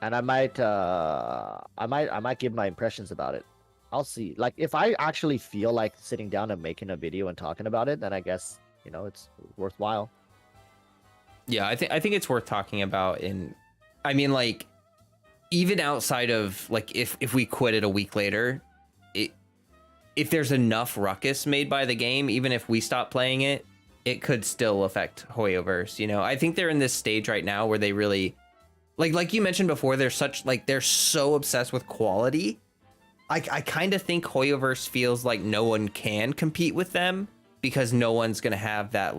and I might give my impressions about it. I'll see. Like, if I actually feel like sitting down and making a video and talking about it, then I guess, you know, it's worthwhile. Yeah, I think it's worth talking about. I mean, like, even outside of like if we quit it a week later, if there's enough ruckus made by the game, even if we stop playing it, it could still affect Hoyoverse. You know, I think they're in this stage right now where they really, like you mentioned before, they're so obsessed with quality. I kind of think Hoyoverse feels like no one can compete with them because no one's gonna have that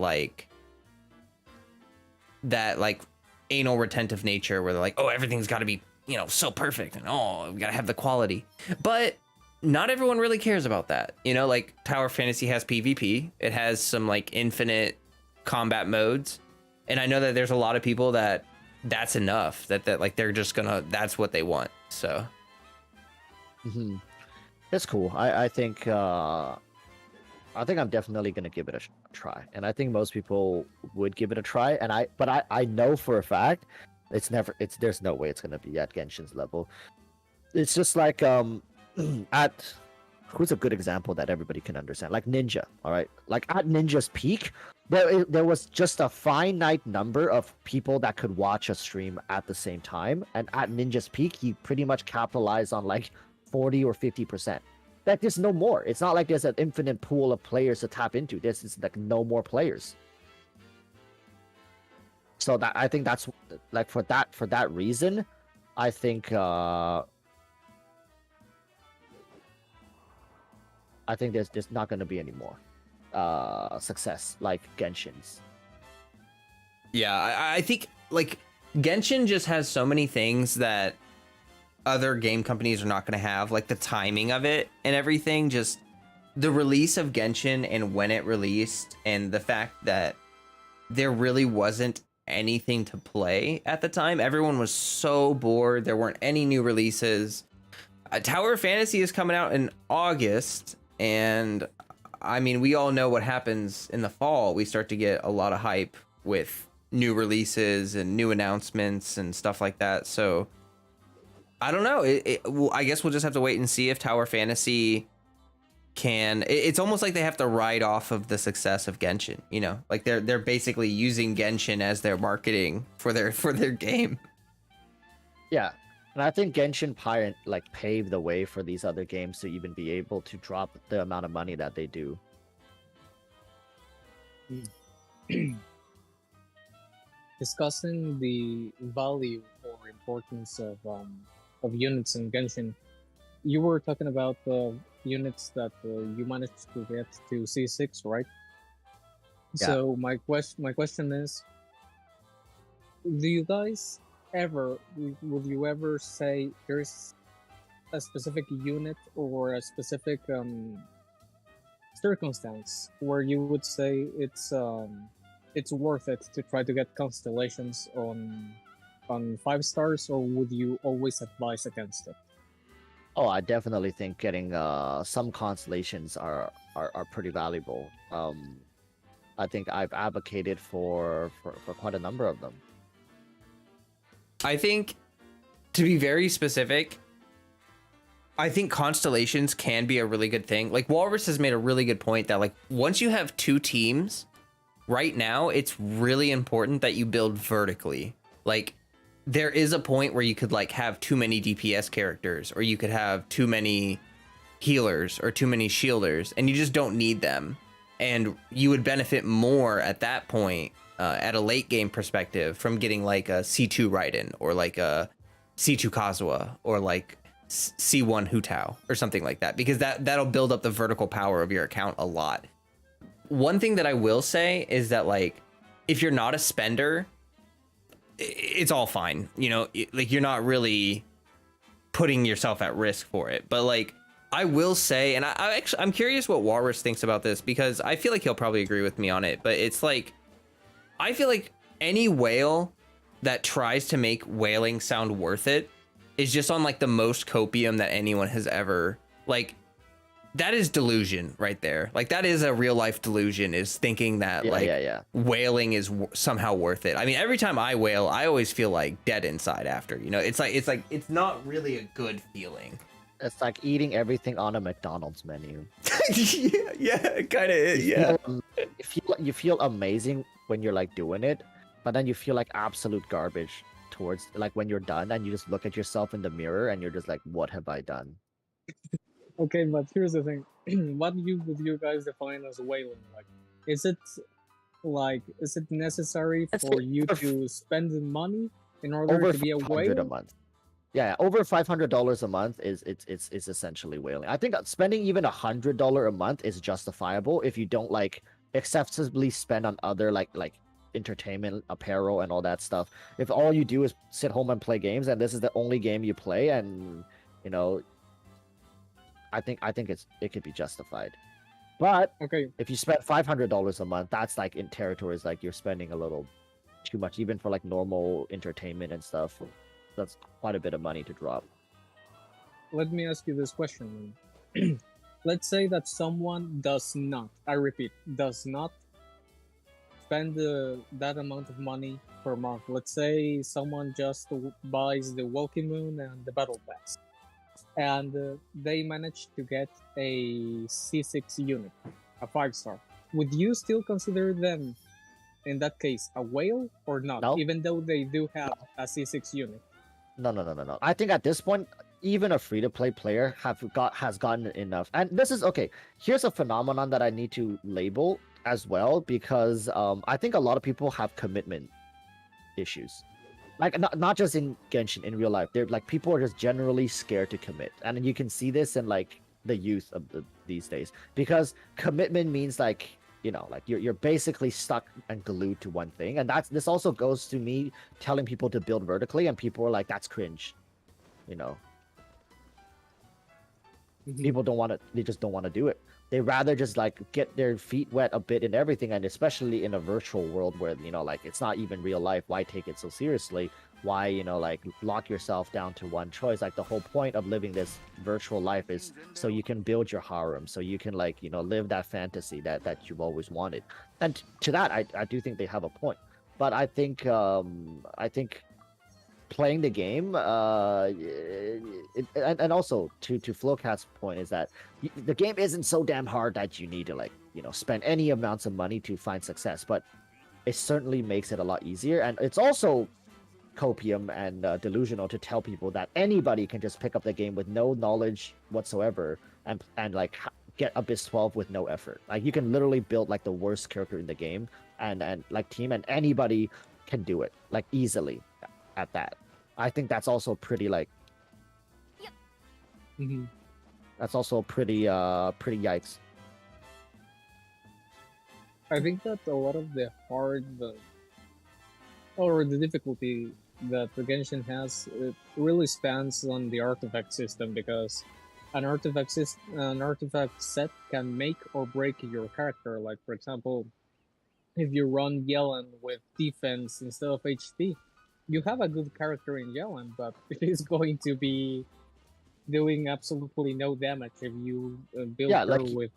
anal retentive nature where they're like, oh, everything's got to be, you know, so perfect, and oh, we gotta have the quality. But not everyone really cares about that. You know, like Tower Fantasy has PvP. It has some like infinite combat modes. And I know that there's a lot of people that's enough, that like they're just that's what they want. So It's cool. I think I'm definitely gonna give it a try, and I think most people would give it a try. But I know for a fact there's no way it's gonna be at Genshin's level. It's just like who's a good example that everybody can understand? Like Ninja, all right? Like at Ninja's peak, there was just a finite number of people that could watch a stream at the same time, and at Ninja's peak, he pretty much capitalized on like 40 or 50%. Like there's no more. It's not like there's an infinite pool of players to tap into. There's just like no more players. So that I think that's like for that reason, I think there's not going to be any more success like Genshin's. yeah, I think like Genshin just has so many things that other game companies are not going to have, like the timing of it and everything. Just the release of Genshin and when it released, and the fact that there really wasn't anything to play at the time. Everyone was so bored. There weren't any new releases. Tower of Fantasy is coming out in August, and I mean, we all know what happens in the fall. We start to get a lot of hype with new releases and new announcements and stuff like that. So I don't know. Well, I guess we'll just have to wait and see if Tower Fantasy can. It's almost like they have to ride off of the success of Genshin. You know, like they're basically using Genshin as their marketing for their game. Yeah, and I think Genshin paved the way for these other games to even be able to drop the amount of money that they do. Discussing the value or importance of units in Genshin, you were talking about the units that you managed to get to C6, right? Yeah. So my question is, do you guys would you ever say there's a specific unit or a specific circumstance where you would say it's worth it to try to get constellations on 5 stars, or would you always advise against it? Oh, I definitely think getting some constellations are pretty valuable. I think I've advocated for quite a number of them. I think, to be very specific, I think constellations can be a really good thing. Like Walrus has made a really good point that like once you have 2 teams, right now it's really important that you build vertically. Like there is a point where you could like have too many DPS characters, or you could have too many healers or too many shielders, and you just don't need them. And you would benefit more at that point, at a late game perspective, from getting like a C2 Raiden or like a C2 Kazuha or like C1 Hu Tao or something like that, because that'll build up the vertical power of your account a lot. One thing that I will say is that like if you're not a spender, it's all fine. You know, like you're not really putting yourself at risk for it. But like, I will say, and I'm curious what Walrus thinks about this, because I feel like he'll probably agree with me on it. But it's like, I feel like any whale that tries to make whaling sound worth it is just on like the most copium that anyone has ever, like, that is delusion right there. Like, that is a real life delusion, is thinking that whaling is somehow worth it. I mean, every time I whale, I always feel like dead inside after, you know. It's not really a good feeling. It's like eating everything on a McDonald's menu. yeah, kind of is. Yeah. You feel amazing when you're like doing it, but then you feel like absolute garbage towards like when you're done, and you just look at yourself in the mirror and you're just like, what have I done? Okay, but here's the thing. What would you guys define as whaling? Like, is it necessary for you to spend money in order to be a whale? A month. Yeah, over $500 a month is essentially whaling. I think spending even $100 a month is justifiable if you don't like excessively spend on other like entertainment, apparel, and all that stuff. If all you do is sit home and play games, and this is the only game you play, and you know, I think it could be justified. But okay, if you spend $500 a month, that's like in territories like you're spending a little too much, even for like normal entertainment and stuff. That's quite a bit of money to drop. Let me ask you this question. Let's say that someone does not, I repeat, does not spend that amount of money per month. Let's say someone just buys the Walkie Moon and the Battle Pass, and they manage to get a C6 unit, a 5-star. Would you still consider them, in that case, a whale or not? No. Even though they do have a C6 unit? No. I think at this point, even a free-to-play player has gotten enough. And this is okay. Here's a phenomenon that I need to label as well, because I think a lot of people have commitment issues. Like not just in Genshin, in real life. They're like, people are just generally scared to commit, and you can see this in like the youth of these days, because commitment means like, you know, like you're basically stuck and glued to one thing. And this also goes to me telling people to build vertically, and people are like, that's cringe, you know. People they just don't want to do it. They rather just like get their feet wet a bit in everything, and especially in a virtual world where, you know, like it's not even real life. Why take it so seriously? Why, you know, like lock yourself down to one choice? Like the whole point of living this virtual life is so you can build your harem, so you can like, you know, live that fantasy that you've always wanted. And to that, I do think they have a point. But I think playing the game, and also to Flowcat's point, is that the game isn't so damn hard that you need to like, you know, spend any amounts of money to find success, but it certainly makes it a lot easier. And it's also copium and delusional to tell people that anybody can just pick up the game with no knowledge whatsoever and like get Abyss 12 with no effort. Like you can literally build like the worst character in the game and like team, and anybody can do it like easily at that. I think that's also pretty like that's also pretty yikes. I think that a lot of the the difficulty that the Genshin has, it really spans on the artifact system, because an artifact set can make or break your character. Like, for example, if you run Yellen with defense instead of HP, you have a good character in Yellen, but it is going to be doing absolutely no damage if you build her with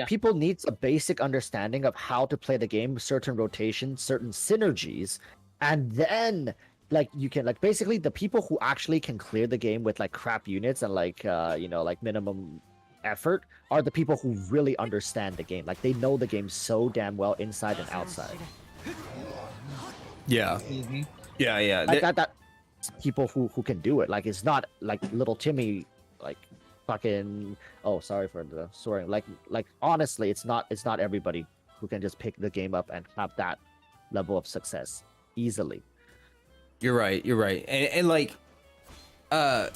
people need a basic understanding of how to play the game, certain rotations, certain synergies, and then like you can like basically the people who actually can clear the game with like crap units and like you know, like minimum effort are the people who really understand the game. Like they know the game so damn well inside and outside. Yeah. Yeah. Like that people who can do it. Like it's not like little Timmy like fucking, oh, sorry for the swearing. Like honestly, it's not everybody who can just pick the game up and have that level of success easily. You're right. And like for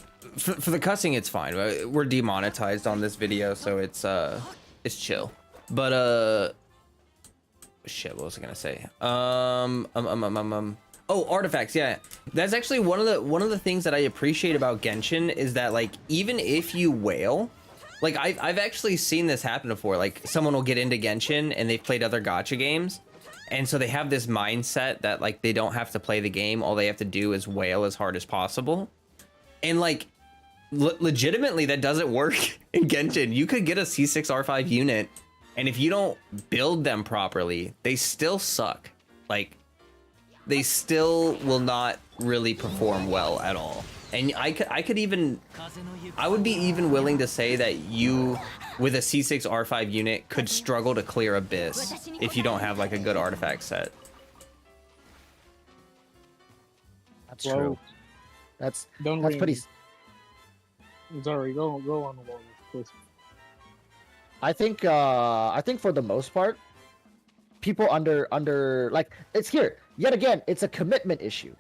the cussing, it's fine. We're demonetized on this video, so it's chill. But shit, what was I gonna say? Oh, artifacts, yeah. That's actually one of the things that I appreciate about Genshin is that like even if you wail, like I've actually seen this happen before. Like someone will get into Genshin and they've played other gacha games, and so they have this mindset that like they don't have to play the game. All they have to do is wail as hard as possible, and like legitimately that doesn't work in Genshin. You could get a C6 R5 unit, and if you don't build them properly, they still suck. Like they still will not really perform well at all. And I would be even willing to say that you, with a C6 R5 unit, could struggle to clear Abyss if you don't have like a good artifact set. That's Well, true. That's Don't that's pretty. Sorry, go on, Warren, please. I think for the most part, people under like it's here yet again. It's a commitment issue.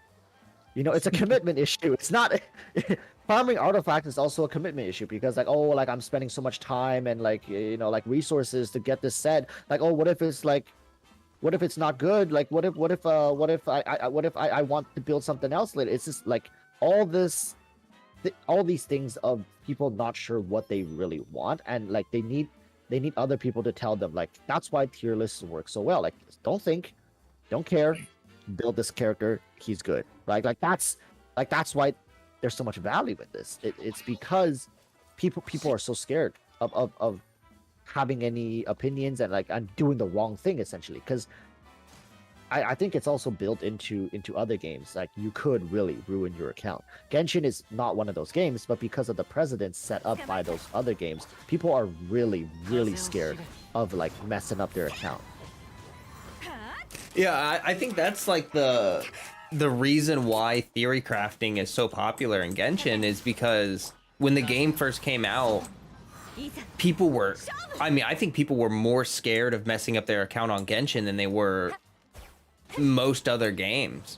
You know, it's a commitment issue. It's not farming artifacts is also a commitment issue because like, oh, like I'm spending so much time and like, you know, like resources to get this set. Like, oh, what if it's not good? Like what if I want to build something else later? It's just like all these things of people not sure what they really want, and like they need other people to tell them. Like that's why tier lists work so well. Like don't think, don't care, build this character, he's good. Like that's why there's so much value in this. It's because people are so scared of having any opinions and like I'm doing the wrong thing essentially. Because I think it's also built into other games. Like you could really ruin your account. Genshin is not one of those games, but because of the precedents set up by those other games, people are really scared of like messing up their account. Yeah, I think that's like the reason why theory crafting is so popular in Genshin is because when the game first came out, people were, I think people were more scared of messing up their account on Genshin than they were most other games.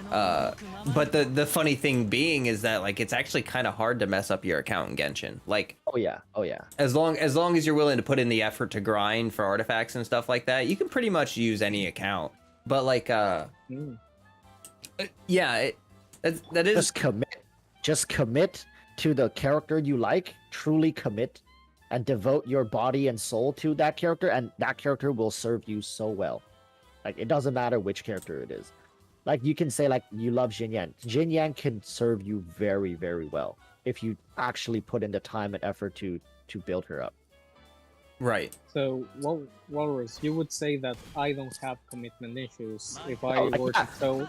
But the funny thing being is that like it's actually kind of hard to mess up your account in Genshin. Like Oh yeah. as long as you're willing to put in the effort to grind for artifacts and stuff like that, you can pretty much use any account. But like yeah, that is Just commit to the character you like, truly commit and devote your body and soul to that character, and that character will serve you so well. Like it doesn't matter which character it is. Like you can say like you love Jinyan. Jinyan can serve you very well if you actually put in the time and effort to build her up. right. So, Walrus, you would say that I don't have commitment issues if I like, were to so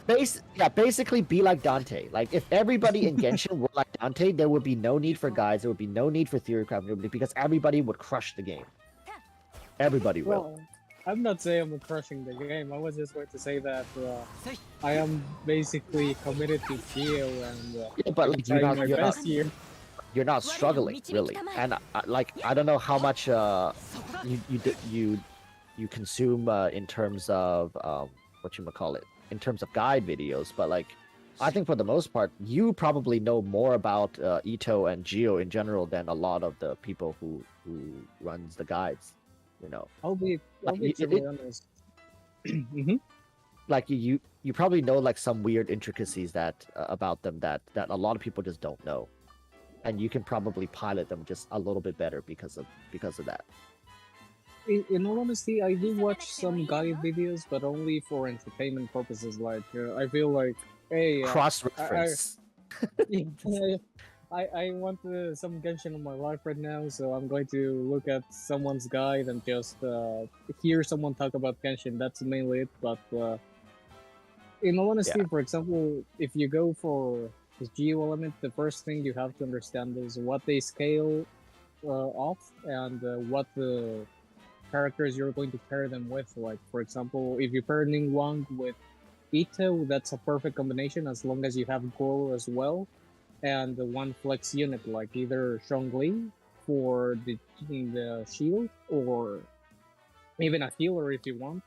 Basically be like Dante. Like if everybody in Genshin were like Dante, there would be no need for guides, there would be no need for theory crafting because everybody would crush the game. Everybody will. Well, I'm not saying I'm crushing the game. I was just going to say that I am basically committed to Geo and Yeah, but like, trying my best here. You're not struggling really, and like I don't know how much you consume in terms of in terms of guide videos, but like I think for the most part you probably know more about Ito and Geo in general than a lot of the people who runs the guides, you know. I'll be totally honest. Like you probably know like some weird intricacies that about them that a lot of people just don't know. And you can probably pilot them just a little bit better because of that. In all honesty, I do watch some guide videos, but only for entertainment purposes. Like, I feel like, hey, Cross reference. I want some Genshin in my life right now, so I'm going to look at someone's guide and just hear someone talk about Genshin. That's mainly it. But in all honesty, for example, if you go for this Geo element, the first thing you have to understand is what they scale off and what the characters you're going to pair them with. Like, for example, if you pair Ning Wang with Ito, that's a perfect combination as long as you have Goro as well, and the one flex unit, like either Zhongli for the shield, or even a healer if you want,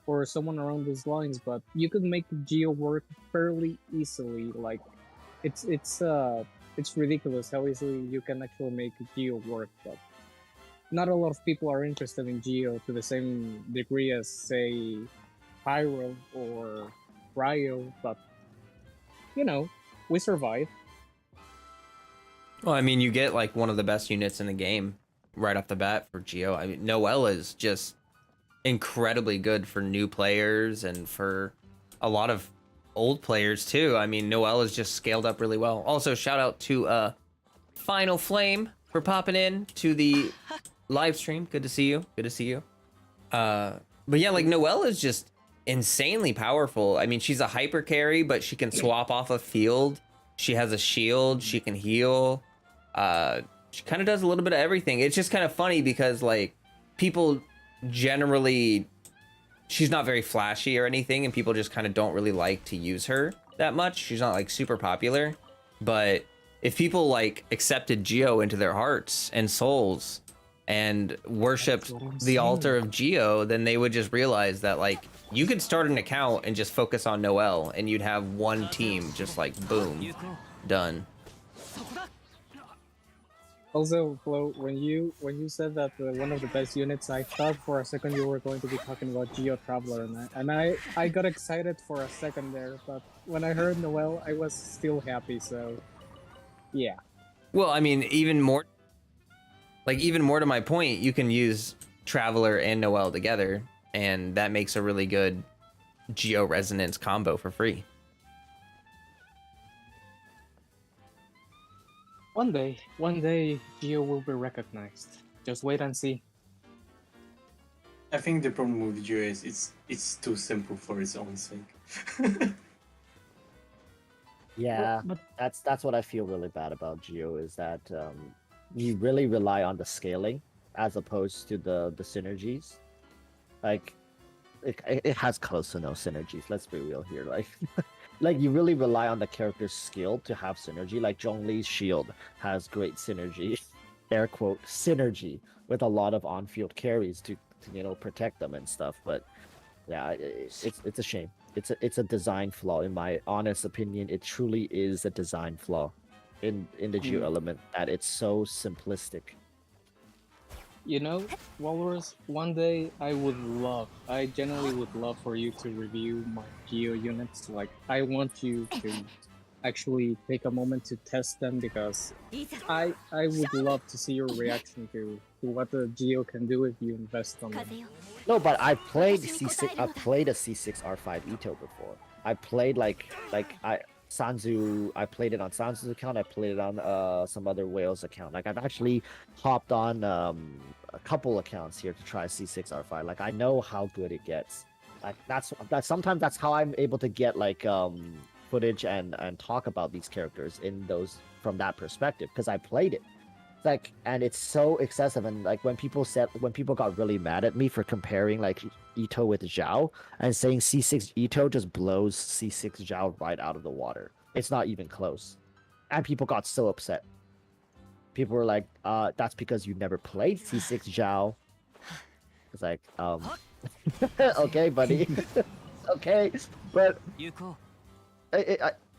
or someone around those lines. But you could make Geo work fairly easily. Like, it's ridiculous how easily you can actually make Geo work, but not a lot of people are interested in Geo to the same degree as, say, Pyro or cryo, but you know, we survive. Well, I mean, you get like one of the best units in the game right off the bat for Geo. I mean, Noelle is just incredibly good for new players and for a lot of old players too. I mean, Noelle is just scaled up really well. Also, shout out to Final Flame for popping in to the live stream. Good to see you. Good to see you. But yeah, like Noelle is just insanely powerful. I mean, she's a hyper carry, but she can swap off a field. She has a shield. She can heal. She kind of does a little bit of everything. It's just kind of funny because like people generally, she's not very flashy or anything, and people just kind of don't really like to use her that much. She's not like super popular, but if people like accepted Geo into their hearts and souls and worshipped the altar of Geo, then they would just realize that like you could start an account and just focus on Noelle and you'd have one team just like boom, done. Also, Flo, when you said that one of the best units, I thought for a second you were going to be talking about Geo Traveler, and I got excited for a second there, but when I heard Noelle, I was still happy. So, yeah. Well, I mean, even more to my point, you can use Traveler and Noelle together, and that makes a really good Geo Resonance combo for free. One day, Geo will be recognized. Just wait and see. I think the problem with Geo is it's too simple for its own sake. Yeah, But that's what I feel really bad about Geo is that you really rely on the scaling as opposed to the synergies. Like it has close to no synergies. Let's be real here. Like you really rely on the character's skill to have synergy. Like Zhongli's shield has great synergy, air quote synergy, with a lot of on-field carries to protect them and stuff. But yeah, it's a shame. It's a design flaw in my honest opinion. It truly is a design flaw in the Geo element that it's so simplistic. you know, Walrus, one day I genuinely would love for you to review my Geo units. Like, I want you to actually take a moment to test them because I would love to see your reaction to what the Geo can do if you invest on them. No, but I played C6. I played a C6R5 Ito before. I played Sanzu. I played it on Sanzu's account. I played it on some other whales account. Like I've actually hopped on a couple accounts here to try C6R5. Like I know how good it gets. Like that's sometimes that's how I'm able to get like footage and talk about these characters in those from that perspective because I played it. Like, and it's so excessive, and like when people got really mad at me for comparing like Ito with Zhao and saying C6 Ito just blows C6 Zhao right out of the water. It's not even close. And people got so upset. People were like, that's because you never played C6 Zhao. It's like, okay, buddy. Okay, but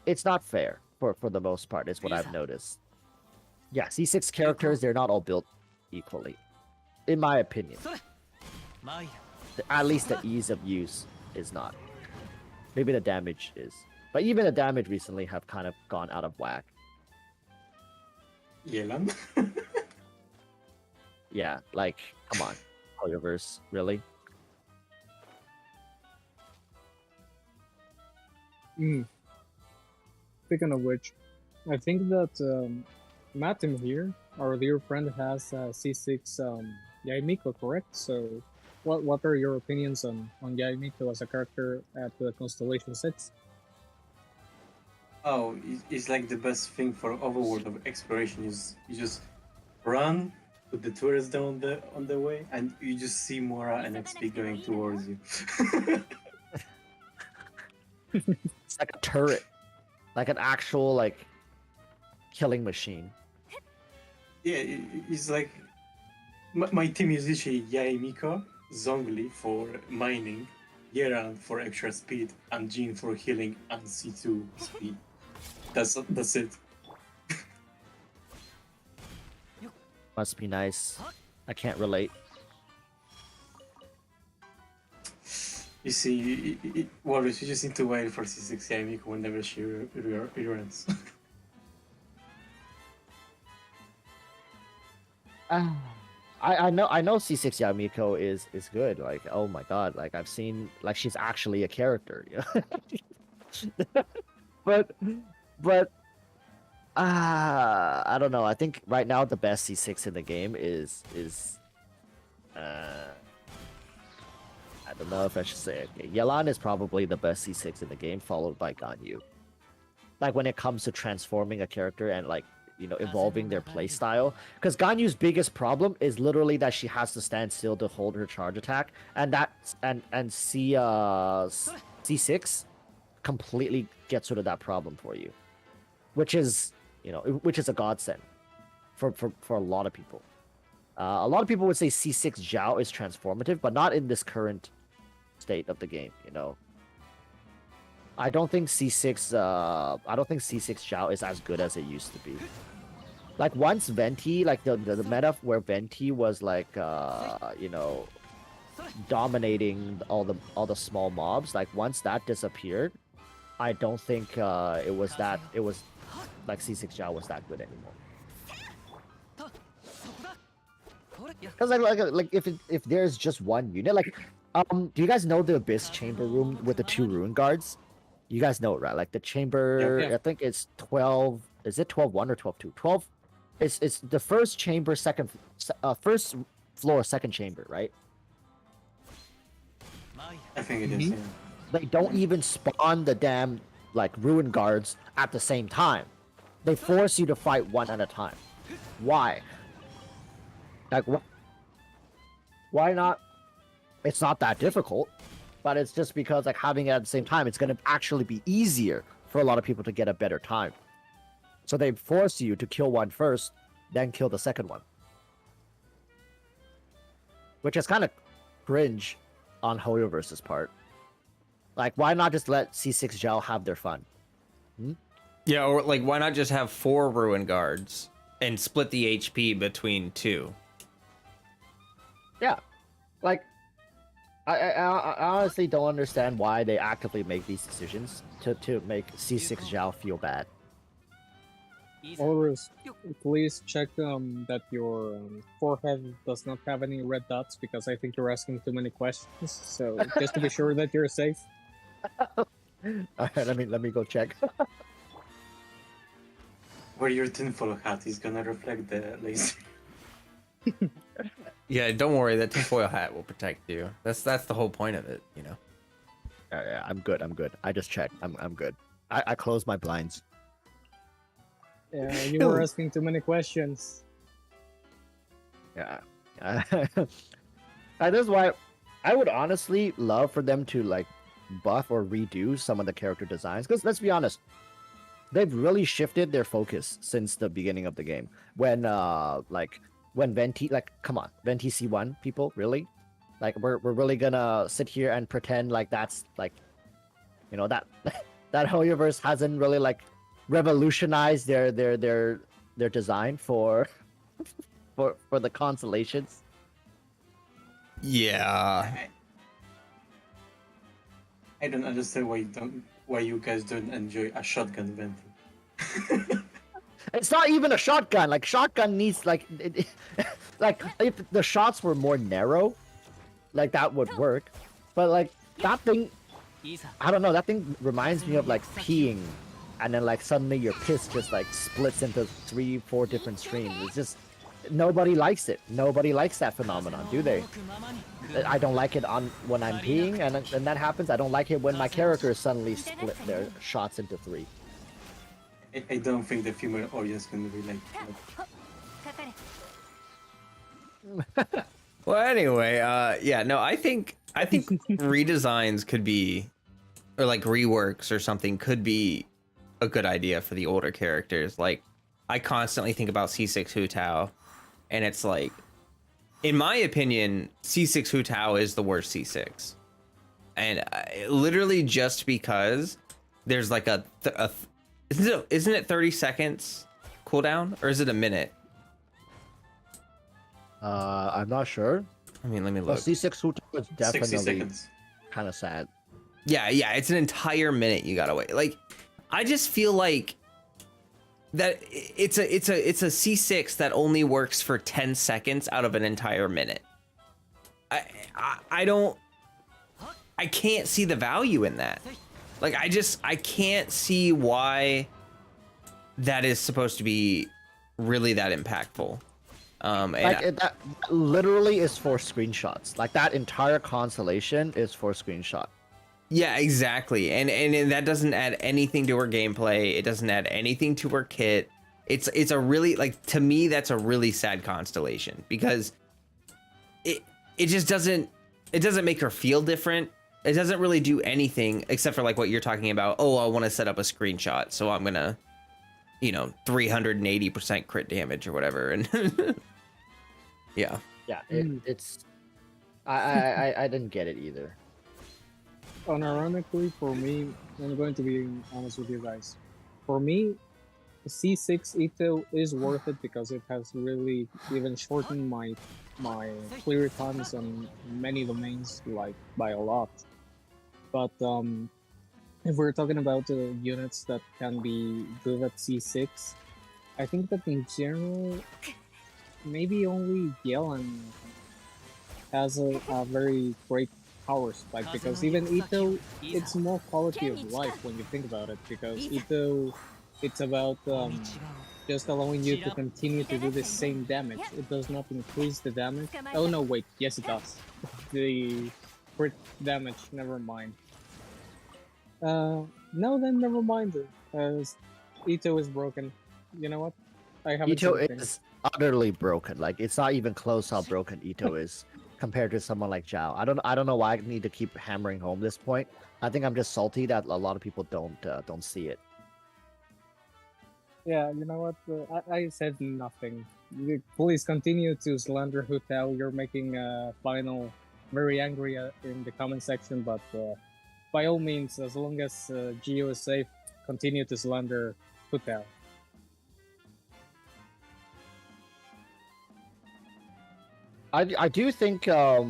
it's not fair for the most part, is what I've noticed. Yeah, C6 characters, they're not all built equally, in my opinion. At least the ease of use is not. Maybe the damage is. But even the damage recently have kind of gone out of whack. Yelan? Yeah, like, come on. Hoyoverse, really? Speaking of which, I think that Matim here, our dear friend, has C6 Yaimiko, correct? So, what are your opinions on Yaimiko as a character at the Constellation 6? Oh, it's like the best thing for overworld of exploration is you just run, put the tourists down on the way, and you just see Mora and XP going towards you. It's like a turret. Like an actual, like, killing machine. Yeah, it's like my team is literally Yaimiko, Zhongli for mining, Yeran for extra speed, and Jin for healing and C2 speed. That's it. Must be nice. I can't relate. You see, Walrus, you just need to wait for C6 Yamiko whenever she reruns. I know C6 Yamiko is good. Like, oh my god, like I've seen like she's actually a character. You know? but I don't know. I think right now the best C6 in the game is I don't know if I should say it. Okay, Yelan is probably the best C6 in the game, followed by Ganyu. Like when it comes to transforming a character and like, you know, evolving their playstyle. Because Ganyu's biggest problem is literally that she has to stand still to hold her charge attack, and C6 completely gets rid of that problem for you, which is, you know, which is a godsend for a lot of people. A lot of people would say C6 Zhao is transformative, but not in this current state of the game, you know. I don't think C6 Zhao is as good as it used to be. Like once Venti, like the meta where Venti was like you know, dominating all the small mobs, like once that disappeared, I don't think it was like C6 Zhao was that good anymore. Because like if there's just one unit, like do you guys know the Abyss Chamber room with the 2 Ruin Guards? You guys know it, right? Like the chamber, Yeah. I think it's 12. Is it 12-1 or 12-2? 12. It's the first chamber, first floor, second chamber, right? I think it is. Yeah. They don't even spawn the damn like Ruin Guards at the same time. They force you to fight one at a time. Why? Like, why not? It's not that difficult, but it's just because like having it at the same time, it's gonna actually be easier for a lot of people to get a better time. So they force you to kill one first, then kill the second one, which is kind of cringe on Hoyoverse's part. Like, why not just let C6 Zhao have their fun? Yeah, or like, why not just have 4 Ruin Guards and split the HP between 2? Yeah, like, I honestly don't understand why they actively make these decisions to make C6 Zhao feel bad. Horus, please check that your forehead does not have any red dots, because I think you're asking too many questions. So just to be sure that you're safe. Alright, let me go check. Wear your tinfoil hat is gonna reflect the laser. Yeah, don't worry, that tinfoil hat will protect you. That's the whole point of it, you know. Yeah, I'm good. I just checked. I'm good. I closed my blinds. Yeah, you were asking too many questions. Yeah. That is why I would honestly love for them to like buff or redo some of the character designs, because let's be honest, they've really shifted their focus since the beginning of the game. When Venti, like, come on, Venti C1 people, really? Like, we're really gonna sit here and pretend like that's like, you know, that that Hoyoverse hasn't really like revolutionized their design for the constellations. Yeah. I don't understand why you guys don't enjoy a shotgun Venti. It's not even a shotgun. Like, shotgun needs like like if the shots were more narrow, like that would work. But like that thing, I don't know. That thing reminds me of like peeing, and then like suddenly your piss just like splits into 3-4 different streams. It's just nobody likes it. Nobody likes that phenomenon, do they? I don't like it when I'm peeing, and that happens. I don't like it when my characters suddenly split their shots into 3. I don't think the female audience can relate. Well, anyway, yeah, no, I think redesigns could be, or like reworks or something could be a good idea for the older characters. Like, I constantly think about C6 Hu Tao, and it's like, in my opinion, C6 Hu Tao is the worst C6, and literally just because there's like isn't it 30 seconds cooldown, or is it a minute? I'm not sure. I mean, let me Well, look. C6 Hu Tao is 60 definitely seconds. kind of sad. Yeah, it's an entire minute you gotta wait. Like, I just feel like that it's a C6 that only works for 10 seconds out of an entire minute. I can't see the value in that. Like, I can't see why that is supposed to be really that impactful. That literally is for screenshots. Like, that entire constellation is for screenshot. Yeah, exactly. And that doesn't add anything to her gameplay. It doesn't add anything to her kit. It's a really, like, to me, that's a really sad constellation, because it just doesn't make her feel different. It doesn't really do anything except for like what you're talking about. Oh, I want to set up a screenshot, so I'm gonna, 380% crit damage or whatever. And yeah. It's I didn't get it either. Unironically, for me, I'm going to be honest with you guys. For me, C6 Ito is worth it because it has really even shortened my clear times on many domains, like, by a lot. But if we're talking about the units that can be good at C6, I think that in general, maybe only Yelan has a very great power spike, because even Ito, it's more quality of life when you think about it, because Ito, it's about just allowing you to continue to do the same damage. It does not increase the damage. Oh no, wait, yes it does. The crit damage, never mind. No, then never mind. Ito is broken. You know what? I haven't Ito seen anything. is utterly broken. Like, it's not even close how broken Ito is compared to someone like Zhao. I don't know why I need to keep hammering home this point. I think I'm just salty that a lot of people don't see it. Yeah, you know what? I said nothing. Please continue to slander Hu Tao. You're making Final very angry in the comment section, but by all means, as long as Geo is safe, continue to slander Hu Tao. I do think I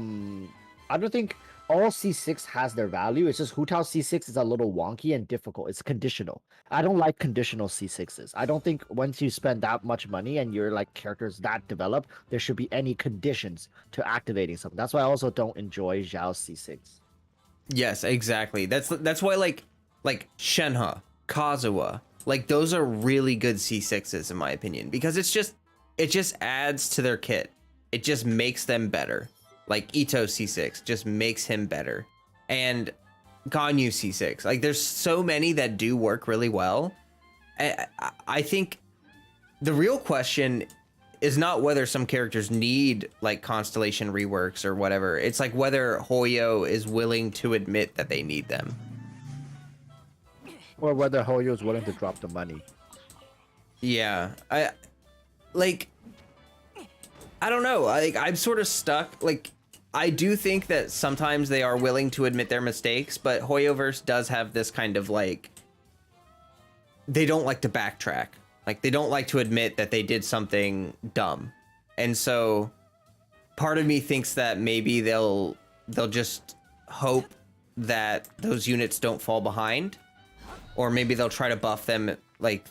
don't think all C6 has their value. It's just Hu Tao C6 is a little wonky and difficult. It's conditional. I don't like conditional C6s. I don't think once you spend that much money and your like characters that develop, there should be any conditions to activating something. That's why I also don't enjoy Zhao's C6. Yes, exactly. That's why like Shenhe, Kazuha, like those are really good C6s in my opinion, because it just adds to their kit. It just makes them better. Like Ito C6 just makes him better. And Ganyu C6. Like there's so many that do work really well. I think the real question is not whether some characters need like constellation reworks or whatever. It's like whether Hoyo is willing to admit that they need them. Or whether Hoyo is willing to drop the money. Yeah. I don't know. I'm sort of stuck. Like, I do think that sometimes they are willing to admit their mistakes, but Hoyoverse does have this kind of like, they don't like to backtrack. Like, they don't like to admit that they did something dumb. And so part of me thinks that maybe they'll just hope that those units don't fall behind, or maybe they'll try to buff them like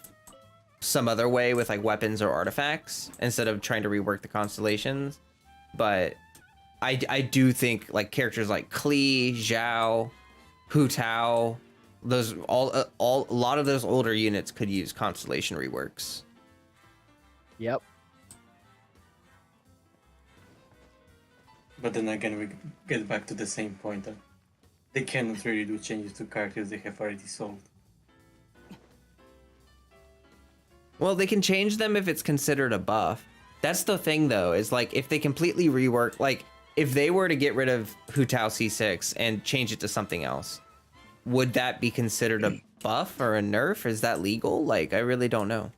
some other way with like weapons or artifacts instead of trying to rework the constellations. But I do think like characters like Klee, Zhao, Hu Tao, those a lot of those older units could use constellation reworks. Yep. But then again, we get back to the same point that they cannot really do changes to characters they have already sold. Well, they can change them if it's considered a buff. That's the thing, though, is like if they completely rework, like if they were to get rid of Hu Tao C6 and change it to something else, would that be considered a buff or a nerf? Is that legal? Like, I really don't know.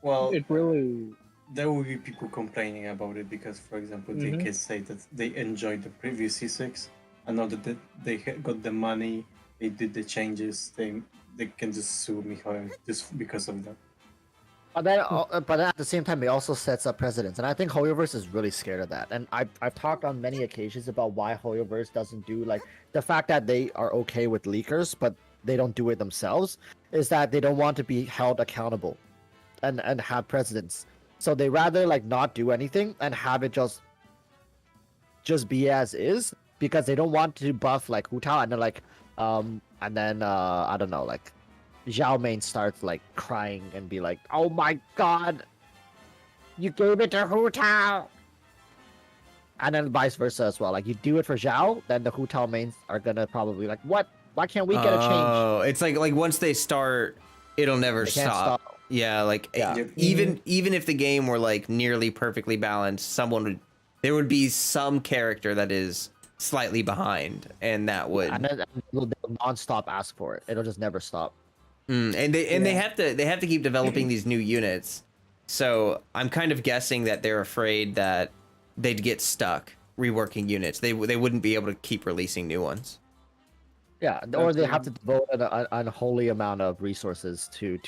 Well, It really... there will be people complaining about it because, for example, they can say that they enjoyed the previous C6, and now that they got the money, they did the changes, they can just sue Mihoyo just because of that. But then at the same time, it also sets up precedents, and I think Hoyoverse is really scared of that. And I've talked on many occasions about why Hoyoverse doesn't do like the fact that they are okay with leakers, but they don't do it themselves, is that they don't want to be held accountable, and have precedents. So they rather like not do anything and have it just be as is, because they don't want to buff like Hu Tao, and then I don't know, like Zhao Main starts like crying and be like, "Oh my god, you gave it to Hu Tao," and then vice versa as well. Like you do it for Zhao, then the Hu Tao mains are gonna probably like, "What? Why can't we get a change?" Oh, it's like once they start, it'll never They can't stop. stop. Yeah, like Yeah. even if the game were like nearly perfectly balanced, there would be some character that is slightly behind, and that would And then they'll non-stop ask for it. It'll just never stop. and they have to keep developing these new units. So I'm kind of guessing that they're afraid that they'd get stuck reworking units. They wouldn't be able to keep releasing new ones. Yeah, or they have to devote an unholy amount of resources to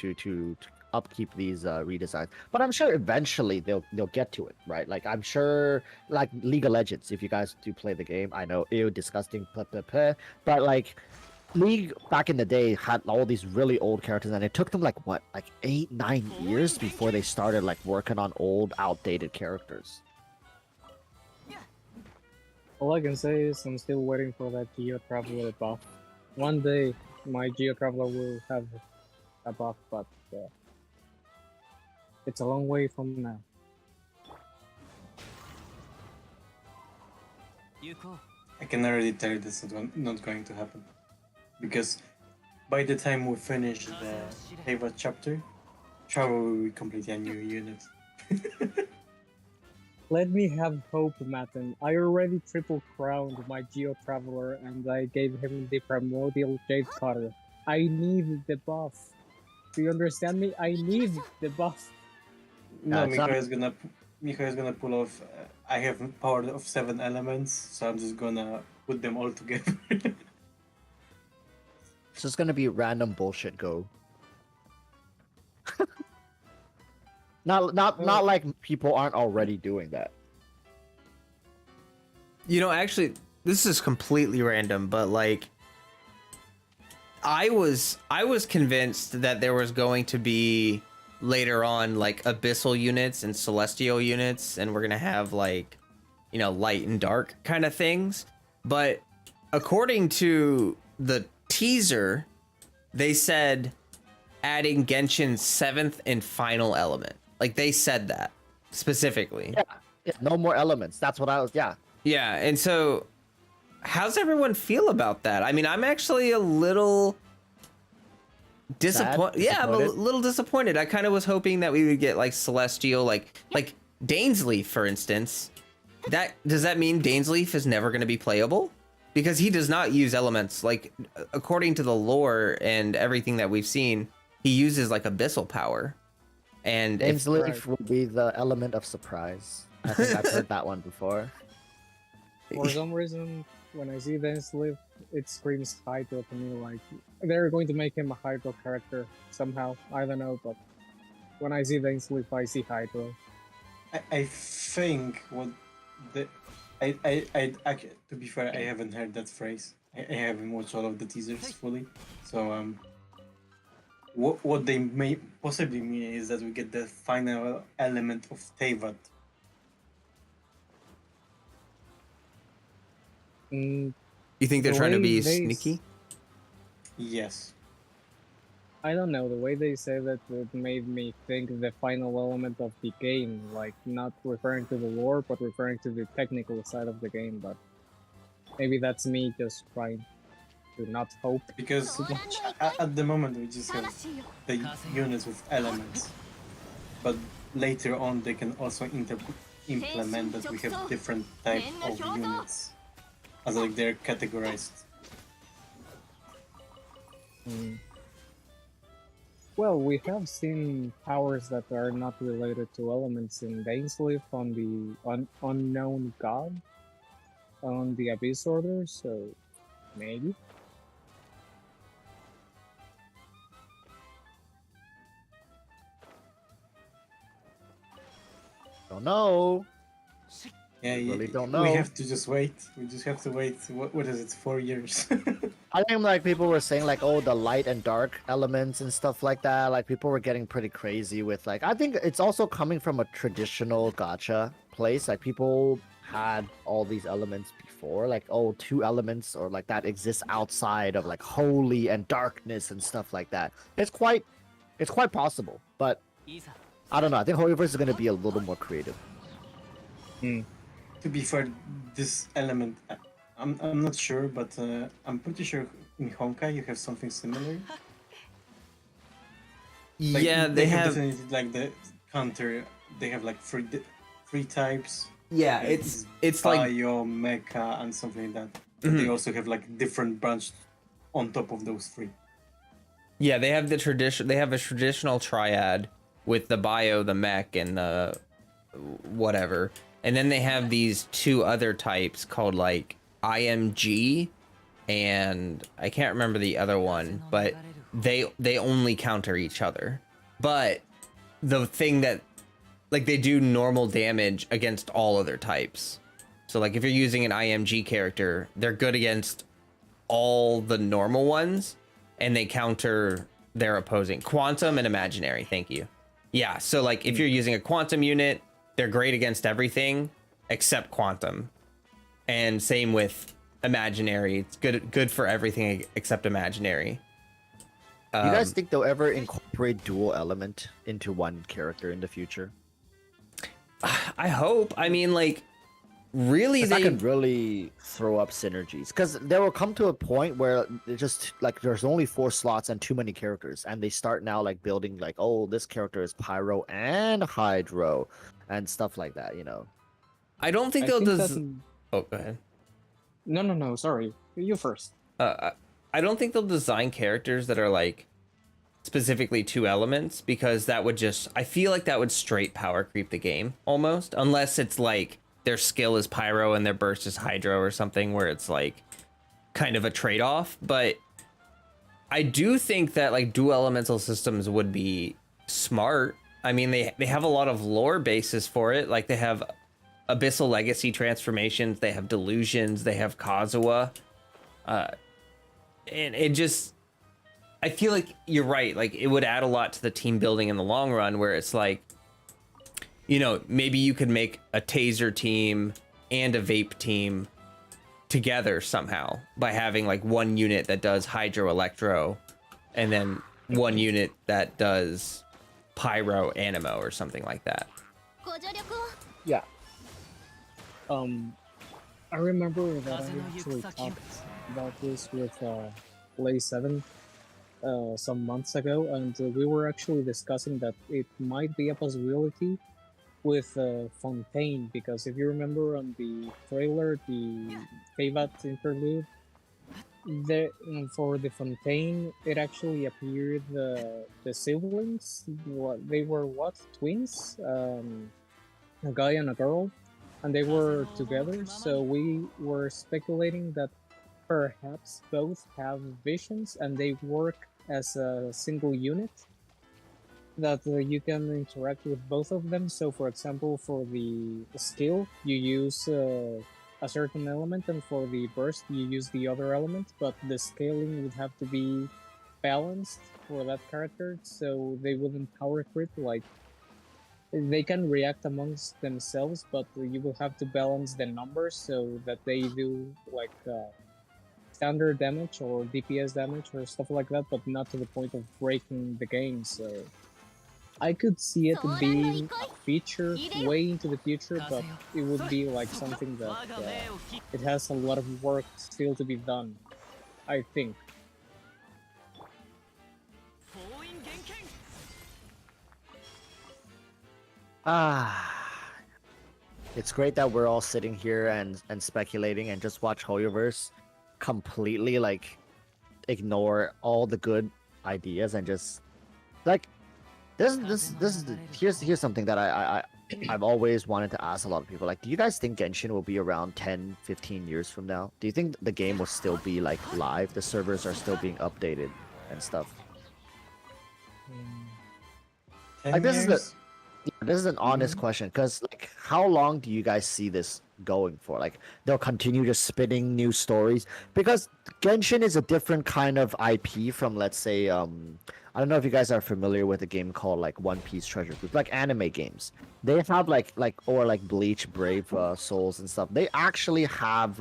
upkeep these redesigns. But I'm sure eventually they'll get to it, right? Like I'm sure, like League of Legends, if you guys do play the game, I know, ew, disgusting, blah, blah, blah, but like League back in the day had all these really old characters, and it took them like what, like 8-9 years before they started like working on old, outdated characters. All I can say is I'm still waiting for that Geo Traveler buff. One day, my Geo Traveler will have a buff, but it's a long way from now. I can already tell you this is not going to happen. Because by the time we finish the Ava chapter, Trevor will be completely a new unit. Let me have hope, Matten. I already triple crowned my Geo Traveler and I gave him the Primordial Jade Cutter. I need the buff. Do you understand me? I need the buff. No, it's Miko is gonna pull off. I have power of 7 elements, so I'm just gonna put them all together. It's just gonna be random bullshit go. Not like people aren't already doing that. You know, actually, this is completely random, but like, I was convinced that there was going to be later on like abyssal units and celestial units, and we're gonna have like, you know, light and dark kind of things. But according to the teaser, they said adding Genshin's 7th and final element. Like they said that specifically. Yeah, no more elements. That's what I was. Yeah. Yeah, and so how's everyone feel about that? I mean, I'm actually a little disappointed. Yeah, I'm a little disappointed. I kind of was hoping that we would get like celestial, like Dainsleif, for instance. Does that mean Dainsleif is never going to be playable? Because he does not use elements. Like, according to the lore and everything that we've seen, he uses like abyssal power. And Dainsleif will be the element of surprise. I think I've heard that one before. For some reason, when I see Dainsleif, it screams Hydro to me. Like they're going to make him a Hydro character somehow. I don't know, but when I see Dainsleif, I see Hydro. I think what the to be fair, I haven't heard that phrase. I haven't watched all of the teasers fully, so what they may possibly mean is that we get the final element of Teyvat. Mm, you think they're The trying to way be they sneaky? Yes. I don't know, the way they say that it made me think the final element of the game, like not referring to the lore, but referring to the technical side of the game, but maybe that's me just trying to not hope. Because at the moment we just have the units with elements, but later on they can also implement that we have different type of units, as like they're categorized. Well, we have seen powers that are not related to elements in Dainsleif on the Unknown God, on the Abyss Order, so maybe. Don't know. Yeah, Really don't know. We have to just wait. We just have to wait. What is it? 4 years. I think like people were saying like, oh, the light and dark elements and stuff like that. Like people were getting pretty crazy with like. I think it's also coming from a traditional gacha place. Like people had all these elements before, like oh, 2 elements or like that exists outside of like holy and darkness and stuff like that. It's quite possible, but I don't know. I think Hoyoverse is gonna be a little more creative. To be fair, this element, I'm not sure, but I'm pretty sure in Honkai you have something similar. Like, Yeah, they have. definitely like the counter. They have like three types. Yeah, it's like Bio, Mecha, and something like that. But they also have like different branch on top of those 3. yeah, they have the tradition. They have a traditional triad with the bio, the mech, and the whatever. And then they have these 2 other types called like IMG, and I can't remember the other one, but they only counter each other. But the thing that like they do normal damage against all other types. So like if you're using an IMG character, they're good against all the normal ones, and they counter their opposing quantum and imaginary. Thank you. Yeah, so like if you're using a quantum unit, they're great against everything except quantum, and same with imaginary. It's good for everything except imaginary. Do you guys think they'll ever incorporate dual element into one character in the future? I hope. I mean, like, really, That they could really throw up synergies, because there will come to a point where it just like there's only 4 slots and too many characters, and they start now like building like, oh, this character is Pyro and Hydro and stuff like that, you know. I don't think I they'll think just. that- Oh, go ahead. No. Sorry, you first. I don't think they'll design characters that are like specifically 2 elements, because that would just, I feel like that would straight power creep the game almost, unless it's like their skill is Pyro and their burst is Hydro or something where it's like kind of a trade-off. But I do think that like dual elemental systems would be smart. I mean, they have a lot of lore basis for it. Like they have Abyssal Legacy transformations, they have delusions, they have Kazuha. And it just, I feel like you're right. Like it would add a lot to the team building in the long run, where it's like, you know, maybe you could make a taser team and a vape team together somehow by having like one unit that does Hydro Electro and then one unit that does Pyro Animo or something like that. Yeah. I remember that I actually talked about this with Lay 7 some months ago, and we were actually discussing that it might be a possibility with Fontaine, because if you remember on the trailer, the Feyvat interlude, for the Fontaine, it actually appeared the siblings. They were twins, a guy and a girl, and they were together. So we were speculating that perhaps both have visions and they work as a single unit, that you can interact with both of them. So for example, for the skill you use a certain element, and for the burst you use the other element, but the scaling would have to be balanced for that character, so they wouldn't power creep. Like, they can react amongst themselves, but you will have to balance the numbers so that they do like standard damage or DPS damage or stuff like that, but not to the point of breaking the game. So I could see it being a feature way into the future, but it would be like something that it has a lot of work still to be done, I think. It's great that we're all sitting here and speculating and just watch Hoyoverse completely like ignore all the good ideas and just like here's something that I've always wanted to ask a lot of people. Like, do you guys think Genshin will be around 10-15 years from now? Do you think the game will still be like live? The servers are still being updated and stuff? 10 Like, this is years? This is an honest question, because like, how long do you guys see this going for? Like, they'll continue just spinning new stories, because Genshin is a different kind of IP from, let's say, I don't know if you guys are familiar with a game called like One Piece Treasure Cruise, like anime games. They have like Bleach, Brave Souls and stuff. They actually have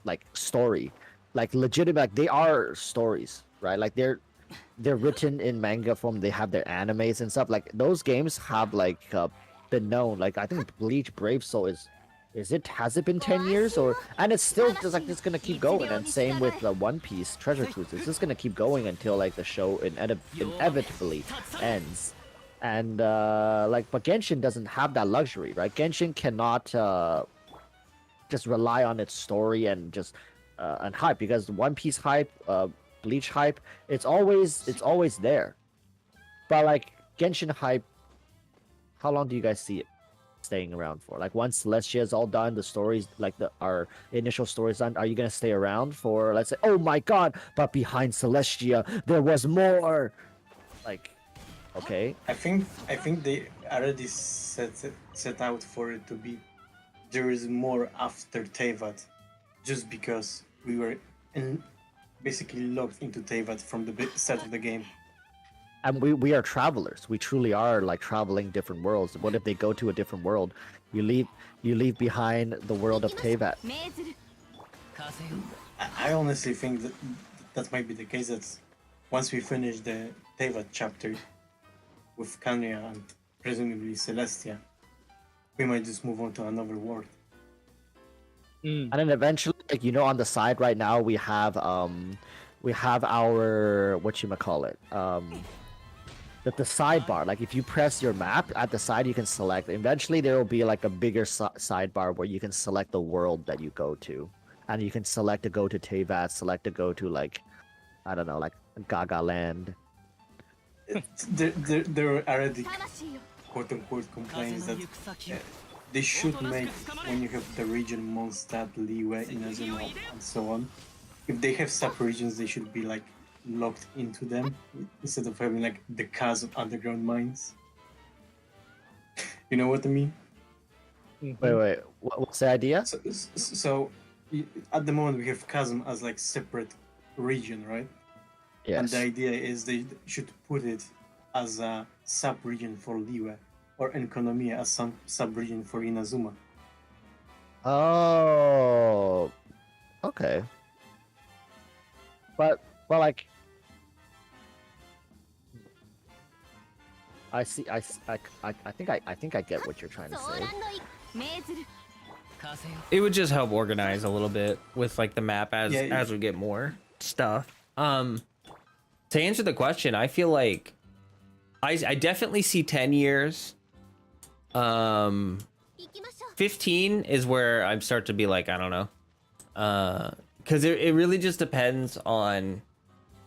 like story, like legitimate. Like, they are stories, right? Like they're written in manga form. They have their animes and stuff. Like, those games have like been known. Like, I think Bleach Brave Soul has it been 10 years, or and it's still just like it's gonna keep going. And same with the One Piece Treasure Cruise. It's just gonna keep going until like the show inevitably ends. And like, but Genshin doesn't have that luxury, right? Genshin cannot just rely on its story and just and hype, because One Piece hype, Bleach hype, it's always there. But like, Genshin hype, how long do you guys see it staying around for? Like, once Celestia is all done, the stories, like our initial stories done, are you gonna stay around for, let's say, oh my god, but behind Celestia there was more? Like, okay. I think they already set out for it to be there is more after Teyvat, just because we were basically locked into Teyvat from the start of the game. And we are travelers. We truly are like traveling different worlds. What if they go to a different world? You leave behind the world of Teyvat. I honestly think that might be the case. That once we finish the Teyvat chapter with Kanya and presumably Celestia, we might just move on to another world. And then eventually, like, on the side right now we have our whatchamacallit, the sidebar. Like, if you press your map at the side, you can select. Eventually there will be like a bigger sidebar where you can select the world that you go to, and you can select to go to Teyvat, select to go to, like, I don't know, like Gaga Land. There are already quote-unquote complaints that they should make, when you have the region Mondstadt, Liyue, Inazuma, and so on, if they have sub-regions, they should be like locked into them instead of having like the chasm underground mines. You know what I mean? Wait, what's the idea? So at the moment we have chasm as like separate region, right? Yes. And the idea is they should put it as a sub-region for Liyue, or Enkonomiya as some sub-region for Inazuma. Oh, okay. But like, I see. I think I get what you're trying to say. It would just help organize a little bit with like the map as we get more stuff. To answer the question, I feel like I definitely see 10 years. 15 is where I start to be like, I don't know. Because it really just depends on,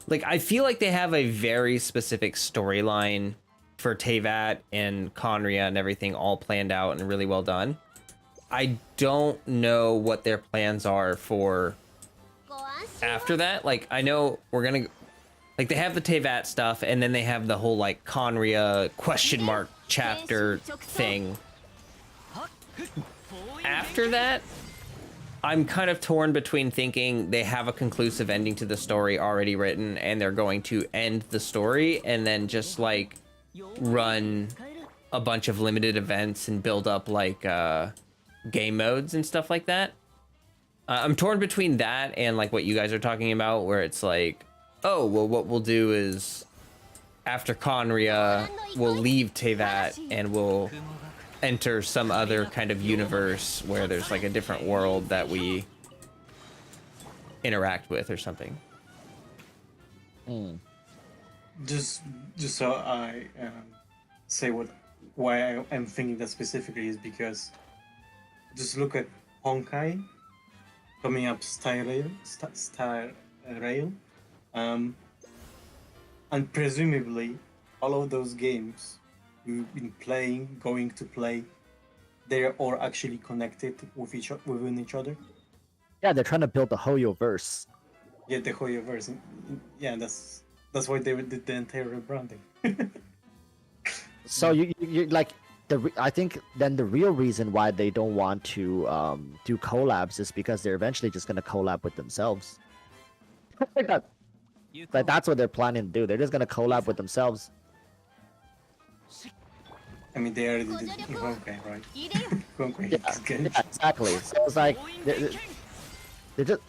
like, I feel like they have a very specific storyline for Teyvat and Conria and everything all planned out and really well done. I don't know what their plans are for after that. Like, I know we're gonna, like, they have the Teyvat stuff, and then they have the whole like Conria question mark chapter thing. After that, I'm kind of torn between thinking they have a conclusive ending to the story already written and they're going to end the story and then just like run a bunch of limited events and build up like game modes and stuff like that. I'm torn between that and like what you guys are talking about, where it's like, oh, well, what we'll do is after Conria, we'll leave Teyvat and we'll enter some other kind of universe where there's like a different world that we interact with or something. Just so I say why I'm thinking that specifically is because just look at Honkai coming up Star Rail, and presumably all of those games we've been playing, going to play, they're all actually connected within each other. Yeah, they're trying to build the Hoyoverse. Yeah, the Hoyoverse. Yeah, that's why they did the entire rebranding. So you like, I think then the real reason why they don't want to do collabs is because they're eventually just gonna collab with themselves. Like that's what they're planning to do. They're just gonna collab with themselves. I mean, they already did it in Honkai, right? Honkai Yeah, is good. yeah, exactly. So it's like they just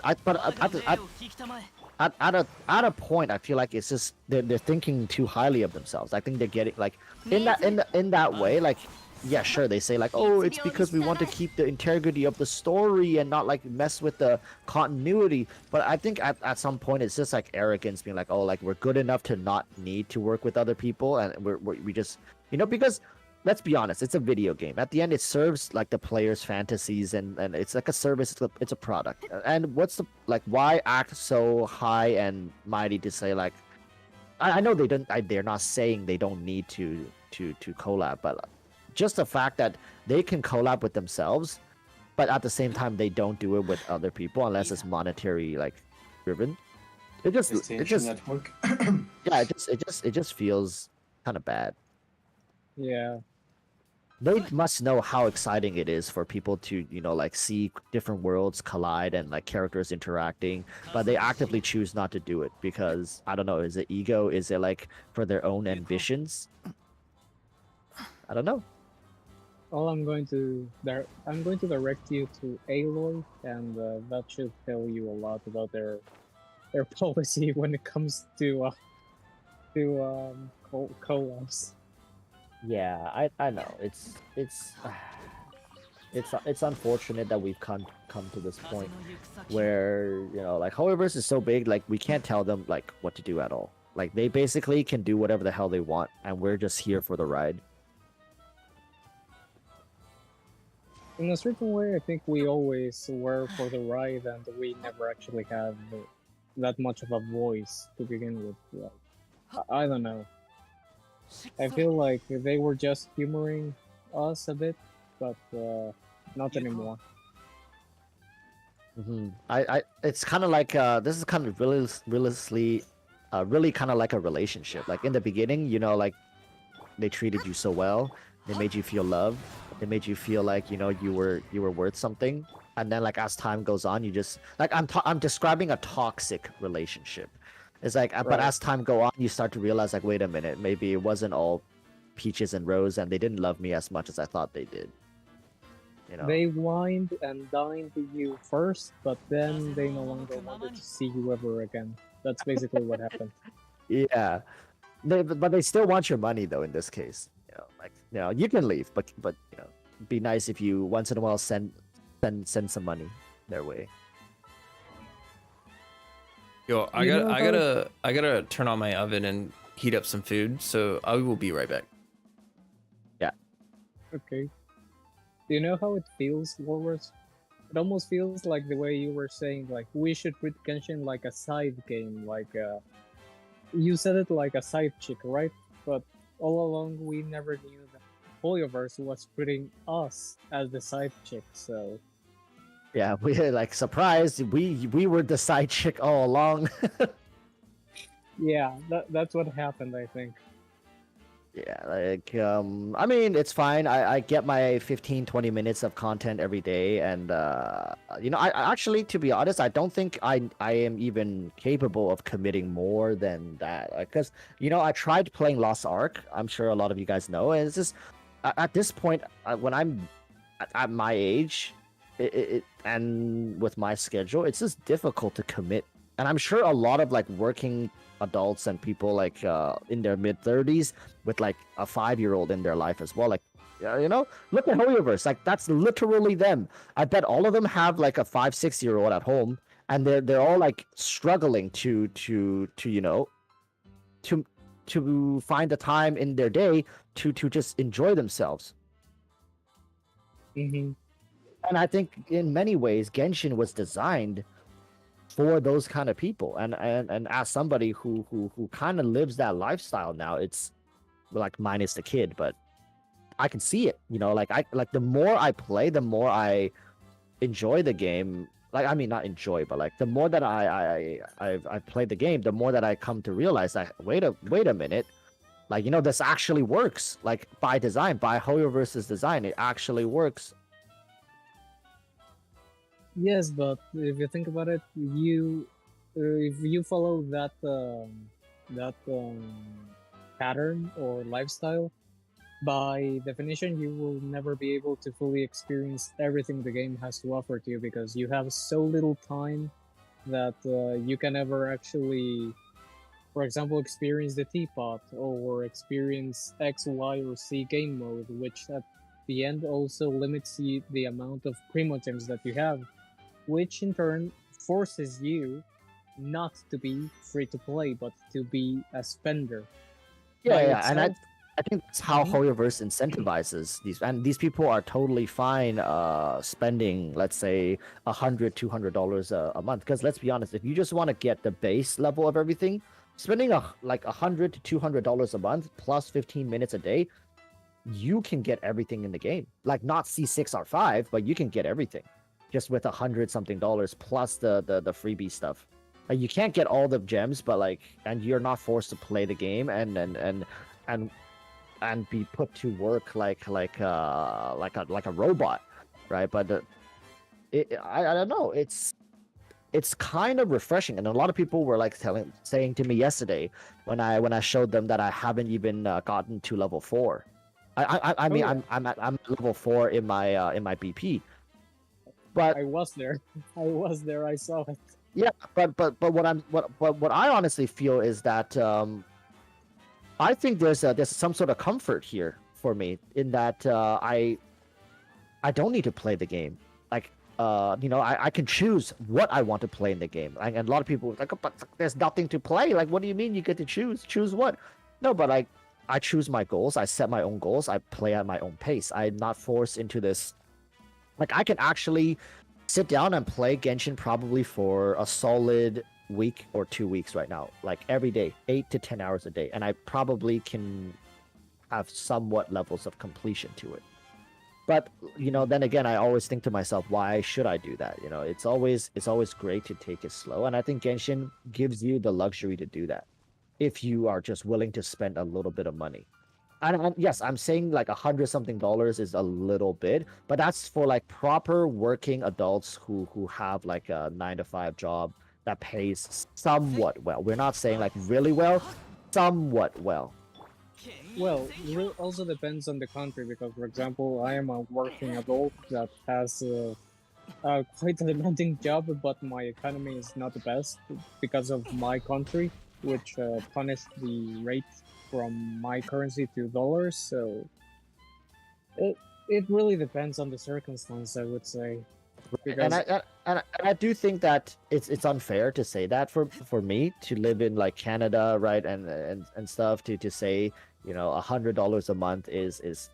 at a point, I feel like it's just they're thinking too highly of themselves. I think they're getting like in that way, like yeah, sure, they say like, oh, it's because we want to keep the integrity of the story and not like mess with the continuity. But I think at some point it's just like arrogance, being like, oh, like we're good enough to not need to work with other people, and we just because let's be honest, it's a video game. At the end, it serves like the players' fantasies, and it's like a service. It's a product. And what's the like? Why act so high and mighty to say like? I know they don't. They're not saying they don't need to collab, but just the fact that they can collab with themselves, but at the same time they don't do it with other people unless it's monetary like driven. It just Network. yeah, it just feels kind of bad. Yeah. They must know how exciting it is for people to, like see different worlds collide and like characters interacting, but they actively choose not to do it because I don't know, is it ego? Is it like for their own ambitions? I don't know. Well, I'm going to direct you to Aloy, and that should tell you a lot about their policy when it comes to collabs. Yeah, I know. It's unfortunate that we've come to this point where, like Hoyoverse is so big, like we can't tell them like what to do at all. Like they basically can do whatever the hell they want, and we're just here for the ride. In a certain way, I think we always were for the ride, and we never actually had that much of a voice to begin with. Like, I don't know. I feel like they were just humoring us a bit, but not anymore. It's kind of like this is kind of really kind of like a relationship. Like in the beginning, like they treated you so well, they made you feel loved, they made you feel like you were worth something, and then like as time goes on, you just like I'm describing a toxic relationship. It's like, Right. But as time go on, you start to realize like, wait a minute, maybe it wasn't all peaches and rose, and they didn't love me as much as I thought they did. They wined and dined you first, but then they no longer wanted to see you ever again. That's basically what happened. Yeah, but they still want your money though. In this case, you can leave, but be nice if you once in a while send some money their way. Yo, I gotta turn on my oven and heat up some food, so I will be right back. Yeah. Okay. Do you know how it feels, Warruss? It almost feels like the way you were saying, like, we should treat Genshin like a side game, like, you said it like a side chick, right? But all along, we never knew that Hoyoverse was treating us as the side chick, so... Yeah, we like surprised. We were the side chick all along. Yeah, that's what happened, I think. Yeah, like I mean, it's fine. I get my 15-20 minutes of content every day, and I actually, to be honest, I don't think I am even capable of committing more than that. Because I tried playing Lost Ark. I'm sure a lot of you guys know, and it's just at this point when I'm at my age. And with my schedule, it's just difficult to commit. And I'm sure a lot of like working adults and people like in their mid-30s with like a 5-year-old in their life as well. Like, look at Hoyoverse. Like that's literally them. I bet all of them have like a 5-6-year-old at home, and they're all like struggling to find the time in their day to just enjoy themselves. Mm-hmm. And I think in many ways, Genshin was designed for those kind of people. And as somebody who kind of lives that lifestyle now, it's like minus the kid, but I can see it. Like the more I play, the more I enjoy the game. Like I mean, not enjoy, but like the more that I've played the game, the more that I come to realize that wait a minute, Like, this actually works. Like, by design, by Hoyoverse's design, it actually works. Yes, but if you think about it, if you follow that pattern or lifestyle, by definition, you will never be able to fully experience everything the game has to offer to you because you have so little time that you can never actually, for example, experience the teapot or experience X, Y, or C game mode, which at the end also limits the amount of primogems that you have, which in turn forces you not to be free to play, but to be a spender. Yeah, yeah, and itself, I think that's how Mhm. Hoyoverse incentivizes these, and these people are totally fine spending, let's say, $100-$200 a month. Because let's be honest, if you just want to get the base level of everything, spending like $100-$200 a month plus 15 minutes a day, you can get everything in the game. Like not C6 or 5, but you can get everything just with $100-something plus the freebie stuff. Like you can't get all the gems, but like, and you're not forced to play the game and be put to work like a robot, right? But I don't know. It's kind of refreshing, and a lot of people were like saying to me yesterday when I showed them that I haven't even gotten to level 4. I mean, Oh, yeah. I'm at level 4 in my BP, but I was there. I was there. I saw it. yeah, but what I honestly feel is that I think there's some sort of comfort here for me in that I don't need to play the game. Like I can choose what I want to play in the game. And a lot of people are like, oh, but there's nothing to play. Like, what do you mean you get to choose? Choose what? No, but I choose my goals. I set my own goals. I play at my own pace. I'm not forced into this. Like, I can actually sit down and play Genshin probably for a solid week or 2 weeks right now, like every day, 8 to 10 hours a day, and I probably can have somewhat levels of completion to it. But then again, I always think to myself, why should I do that? It's always great to take it slow, and I think Genshin gives you the luxury to do that if you are just willing to spend a little bit of money. And yes, I'm saying like $100-something is a little bit, but that's for like proper working adults who have like a 9 to 5 job that pays somewhat well. We're not saying like really well, somewhat well. Well, it also depends on the country because, for example, I am a working adult that has quite a demanding job, but my economy is not the best because of my country, which punished the rate from my currency to dollars. So it really depends on the circumstance, I would say. And I do think that it's unfair to say that for me to live in like Canada, right, and stuff to say $100 a month is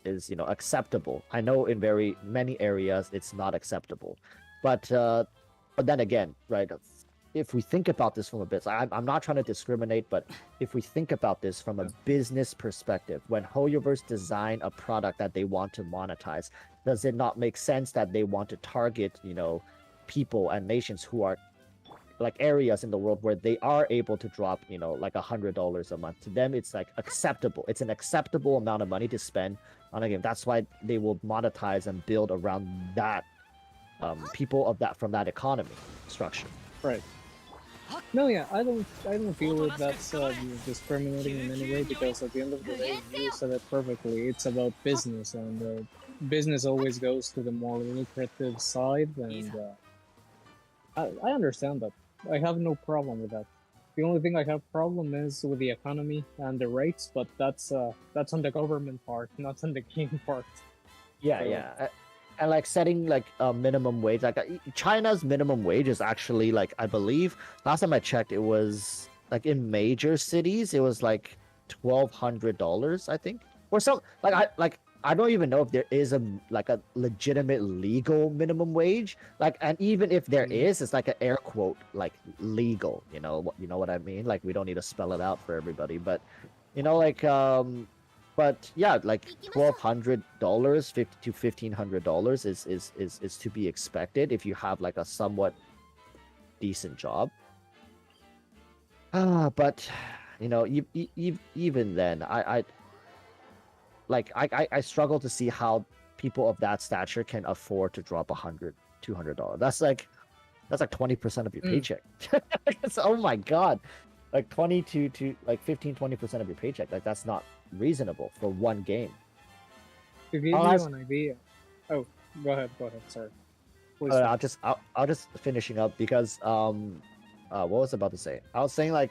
acceptable. I know in very many areas it's not acceptable, but then again, right, if we think about this from a business, I'm not trying to discriminate, but if we think about this from a business perspective, when Hoyoverse design a product that they want to monetize, does it not make sense that they want to target, people and nations who are like areas in the world where they are able to drop, like $100 a month? To them, it's like acceptable. It's an acceptable amount of money to spend on a game. That's why they will monetize and build around that people of that from that economy structure. Right. No, yeah, I don't feel that that's discriminating in any way because at the end of the day, you said it perfectly. It's about business, and business always goes to the more lucrative side, and I understand that. I have no problem with that. The only thing I have problem is with the economy and the rates, but that's on the government part, not on the game part. Yeah, So- yeah. And like setting like a minimum wage, like China's minimum wage is actually like, I believe last time I checked, it was like in major cities, it was like $1,200, I think, or so. I don't even know if there is a legitimate legal minimum wage. Like, and even if there is, it's like an air quote like legal. You know what I mean? Like, we don't need to spell it out for everybody, but but yeah, like $1,200, $1,500 to $1,500 is to be expected if you have like a somewhat decent job. But you know, even then, I struggle to see how people of that stature can afford to drop $100, $200. That's like 20% of your paycheck. Oh my god, like 20 to like 15-20% of your paycheck. Like that's not reasonable for one game. To give you an idea. Oh, go ahead. Sorry. Please I'll just finishing up because what was I about to say? I was saying like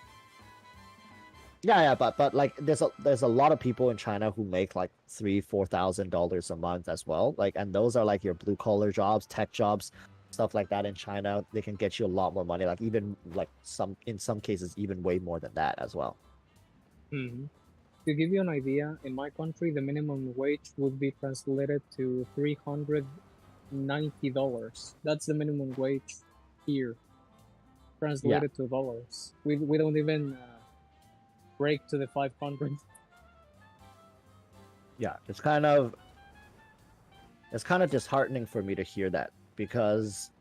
but like there's a lot of people in China who make like $3,000-$4,000 a month as well. Like, and those are like your blue collar jobs, tech jobs, stuff like that in China. They can get you a lot more money. Like even like in some cases even way more than that as well. To give you an idea, in my country, the minimum wage would be translated to $390. That's the minimum wage here, translated to dollars. We don't even break to the 500. Yeah, it's kind of disheartening for me to hear that because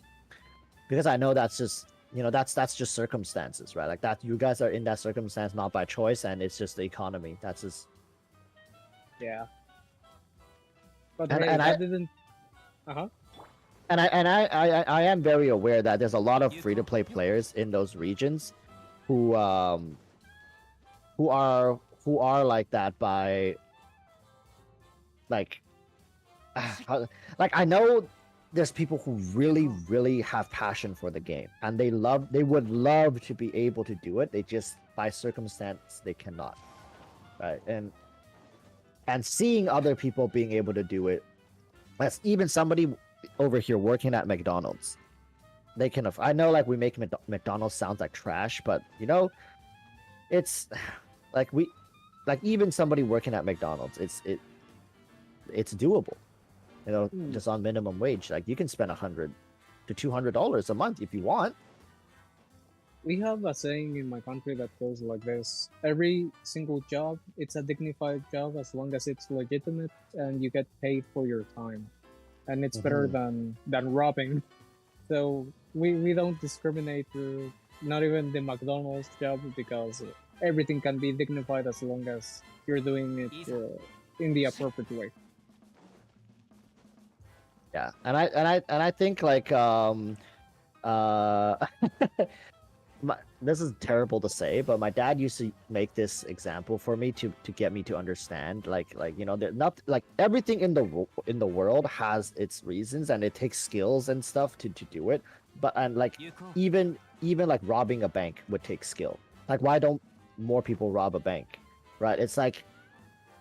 I know that's just, you know, that's just circumstances, right? Like that you guys are in that circumstance not by choice, and it's just the economy. That's just But I didn't. And I am very aware that there's a lot of free to play players in those regions who are like that by like I know there's people who really have passion for the game, and they would love to be able to do it. They just by circumstance they cannot, right? And seeing other people being able to do it, that's even somebody over here working at McDonald's. They can. I know, like we make McDonald's sounds like trash, but you know, it's like even somebody working at McDonald's, it's doable. You know, just on minimum wage, like you can spend $100 to $200 a month if you want. We have a saying in my country that goes like this: every single job, it's a dignified job as long as it's legitimate and you get paid for your time, and it's better than robbing. So we don't discriminate, not even the McDonald's job, because everything can be dignified as long as you're doing it in the appropriate way. Yeah, and I think like this is terrible to say, but my dad used to make this example for me to get me to understand like you know, not like everything in the world has its reasons, and it takes skills and stuff to do it. But and like even like robbing a bank would take skill. Like why don't more people rob a bank, right? It's like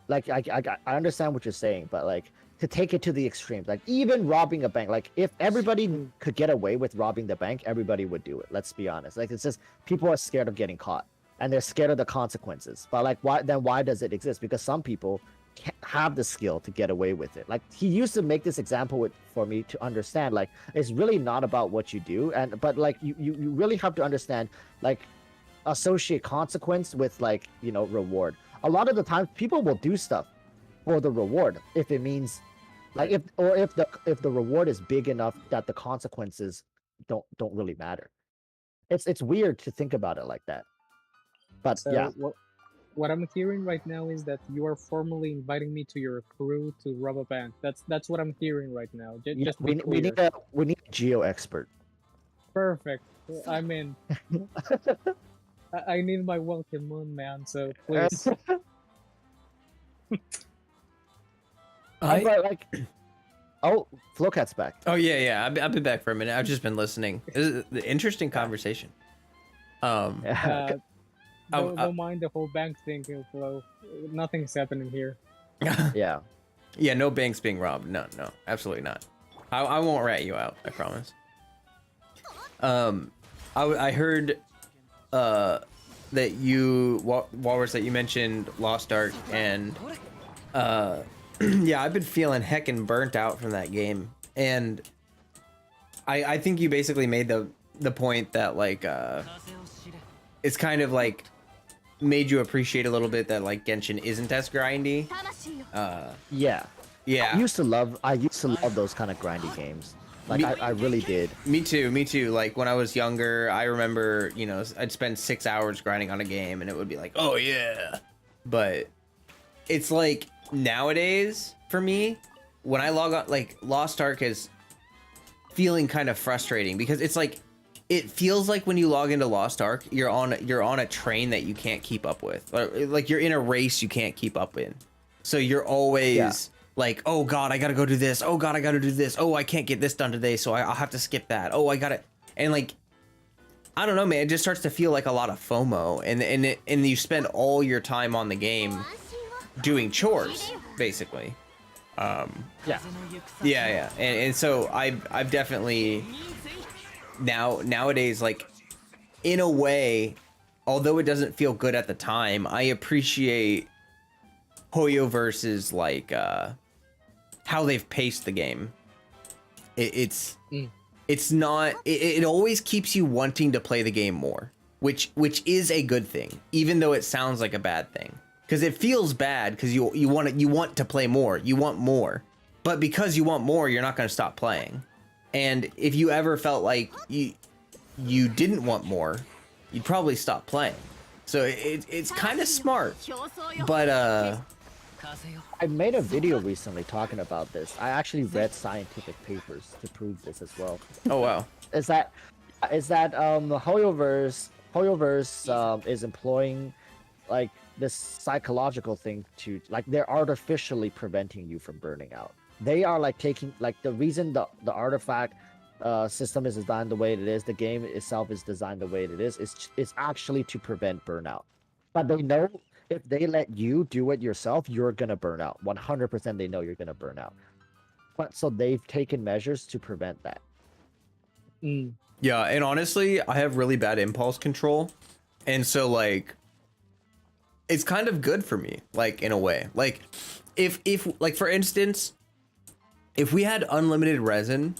I understand what you're saying, but like to take it to the extremes, like even robbing a bank, like if everybody could get away with robbing the bank, everybody would do it. Let's be honest. Like it's just people are scared of getting caught, and they're scared of the consequences. But like why does it exist? Because some people can't have the skill to get away with it. Like he used to make this example for me to understand, like it's really not about what you do, but like you really have to understand, like associate consequence with like, you know, reward. A lot of the times people will do stuff for the reward if it means like if the reward is big enough that the consequences don't really matter. It's weird to think about it like that. But so yeah. What I'm hearing right now is that you are formally inviting me to your crew to rob a bank. That's what I'm hearing right now. Just we need a geo expert. Perfect. I'm in. I need my welcome moon, man. So please. Oh, Flowcat's back. Oh yeah. I've been back for a minute. I've just been listening. This is an interesting conversation. Don't mind the whole bank thing, Flo. Nothing's happening here. Yeah. Yeah, no banks being robbed. No, absolutely not. I won't rat you out, I promise. I heard that you, Walrus, that you mentioned Lost Ark, and yeah, I've been feeling heckin' burnt out from that game, and I think you basically made the point that like it's kind of like made you appreciate a little bit that like Genshin isn't as grindy. Yeah. I used to love those kind of grindy games. Like I really did. Me too. Like when I was younger, I remember, you know, I'd spend 6 hours grinding on a game and it would be like, oh yeah. But it's like nowadays for me, when I log on, like Lost Ark is feeling kind of frustrating because it's like, it feels like when you log into Lost Ark, you're on a train that you can't keep up with. Like you're in a race you can't keep up in. So you're always like, oh God, I gotta go do this. Oh God, I gotta do this. Oh, I can't get this done today, so I'll have to skip that. Oh, I gotta, and like, I don't know, man. It just starts to feel like a lot of FOMO, and you spend all your time on the game doing chores, basically. Yeah. And so I've definitely nowadays, like, in a way, although it doesn't feel good at the time, I appreciate Hoyoverse's like how they've paced the game. It's not, it always keeps you wanting to play the game more, which is a good thing, even though it sounds like a bad thing, because it feels bad because you want to play more, you want more, but because you want more, you're not going to stop playing. And if you ever felt like you didn't want more, you'd probably stop playing. So it's kind of smart, but I made a video recently talking about this. I actually read scientific papers to prove this as well. Oh wow. Is that the Hoyoverse is employing like this psychological thing to, like, they're artificially preventing you from burning out. They are like taking, like, the reason the artifact system is designed the way it is, the game itself is designed the way it is, it's actually to prevent burnout. But they know if they let you do it yourself, you're gonna burn out. 100% they know you're gonna burn out. But so they've taken measures to prevent that. Yeah, and honestly, I have really bad impulse control, and so like, it's kind of good for me, like, in a way. Like, if like, for instance, if we had unlimited resin,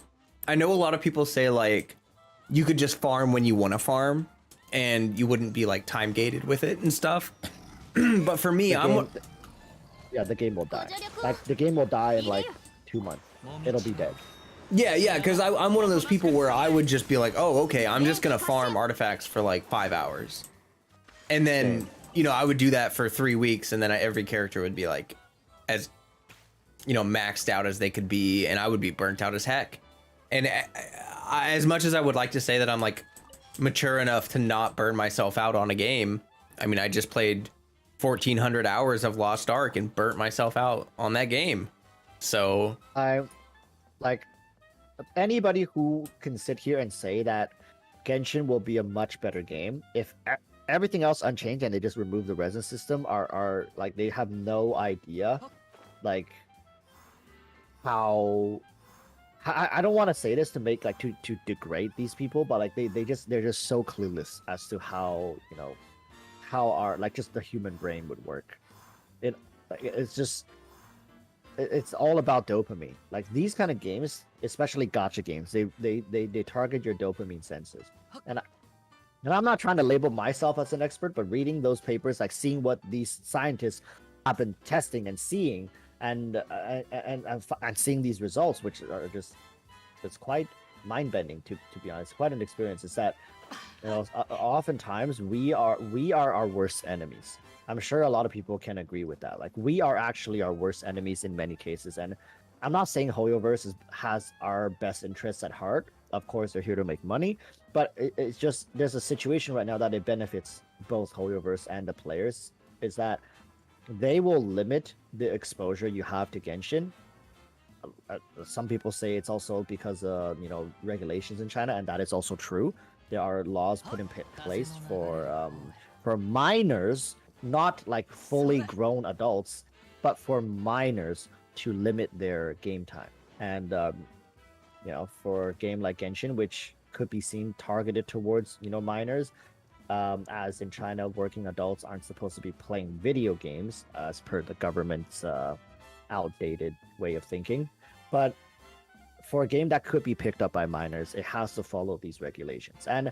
I know a lot of people say like you could just farm when you want to farm and you wouldn't be like time gated with it and stuff. But for me, the game will die. Like, the game will die in like 2 months. It'll be dead. Yeah, because I'm one of those people where I would just be like, oh, okay, I'm just gonna farm artifacts for like 5 hours, and then you know, I would do that for 3 weeks, and then every character would be like, as you know, maxed out as they could be, and I would be burnt out as heck. And as much as I would like to say that I'm like mature enough to not burn myself out on a game, I mean, I just played 1,400 hours of Lost Ark and burnt myself out on that game. So I like anybody who can sit here and say that Genshin will be a much better game if everything else unchanged and they just remove the resin system are like, they have no idea like how I don't want to say this to make like to degrade these people, but like they're just so clueless as to how, you know, how our, like, just the human brain would work. It's all about dopamine. Like, these kind of games, especially gacha games, they target your dopamine senses. And I'm not trying to label myself as an expert, but reading those papers, like seeing what these scientists have been testing and seeing, and seeing these results, which are just, it's quite mind-bending to be honest. Quite an experience. Is that, you know, oftentimes we are our worst enemies. I'm sure a lot of people can agree with that. Like, we are actually our worst enemies in many cases. And I'm not saying Hoyoverse has our best interests at heart. Of course, they're here to make money, but it's just, there's a situation right now that it benefits both Hoyoverse and the players, is that they will limit the exposure you have to Genshin. Some people say it's also because of, you know, regulations in China, and that is also true. There are laws put in place for minors, not like fully grown adults, but for minors to limit their game time. And you know, for a game like Genshin, which could be seen targeted towards, you know, minors, as in China, working adults aren't supposed to be playing video games as per the government's outdated way of thinking. But for a game that could be picked up by minors, it has to follow these regulations. And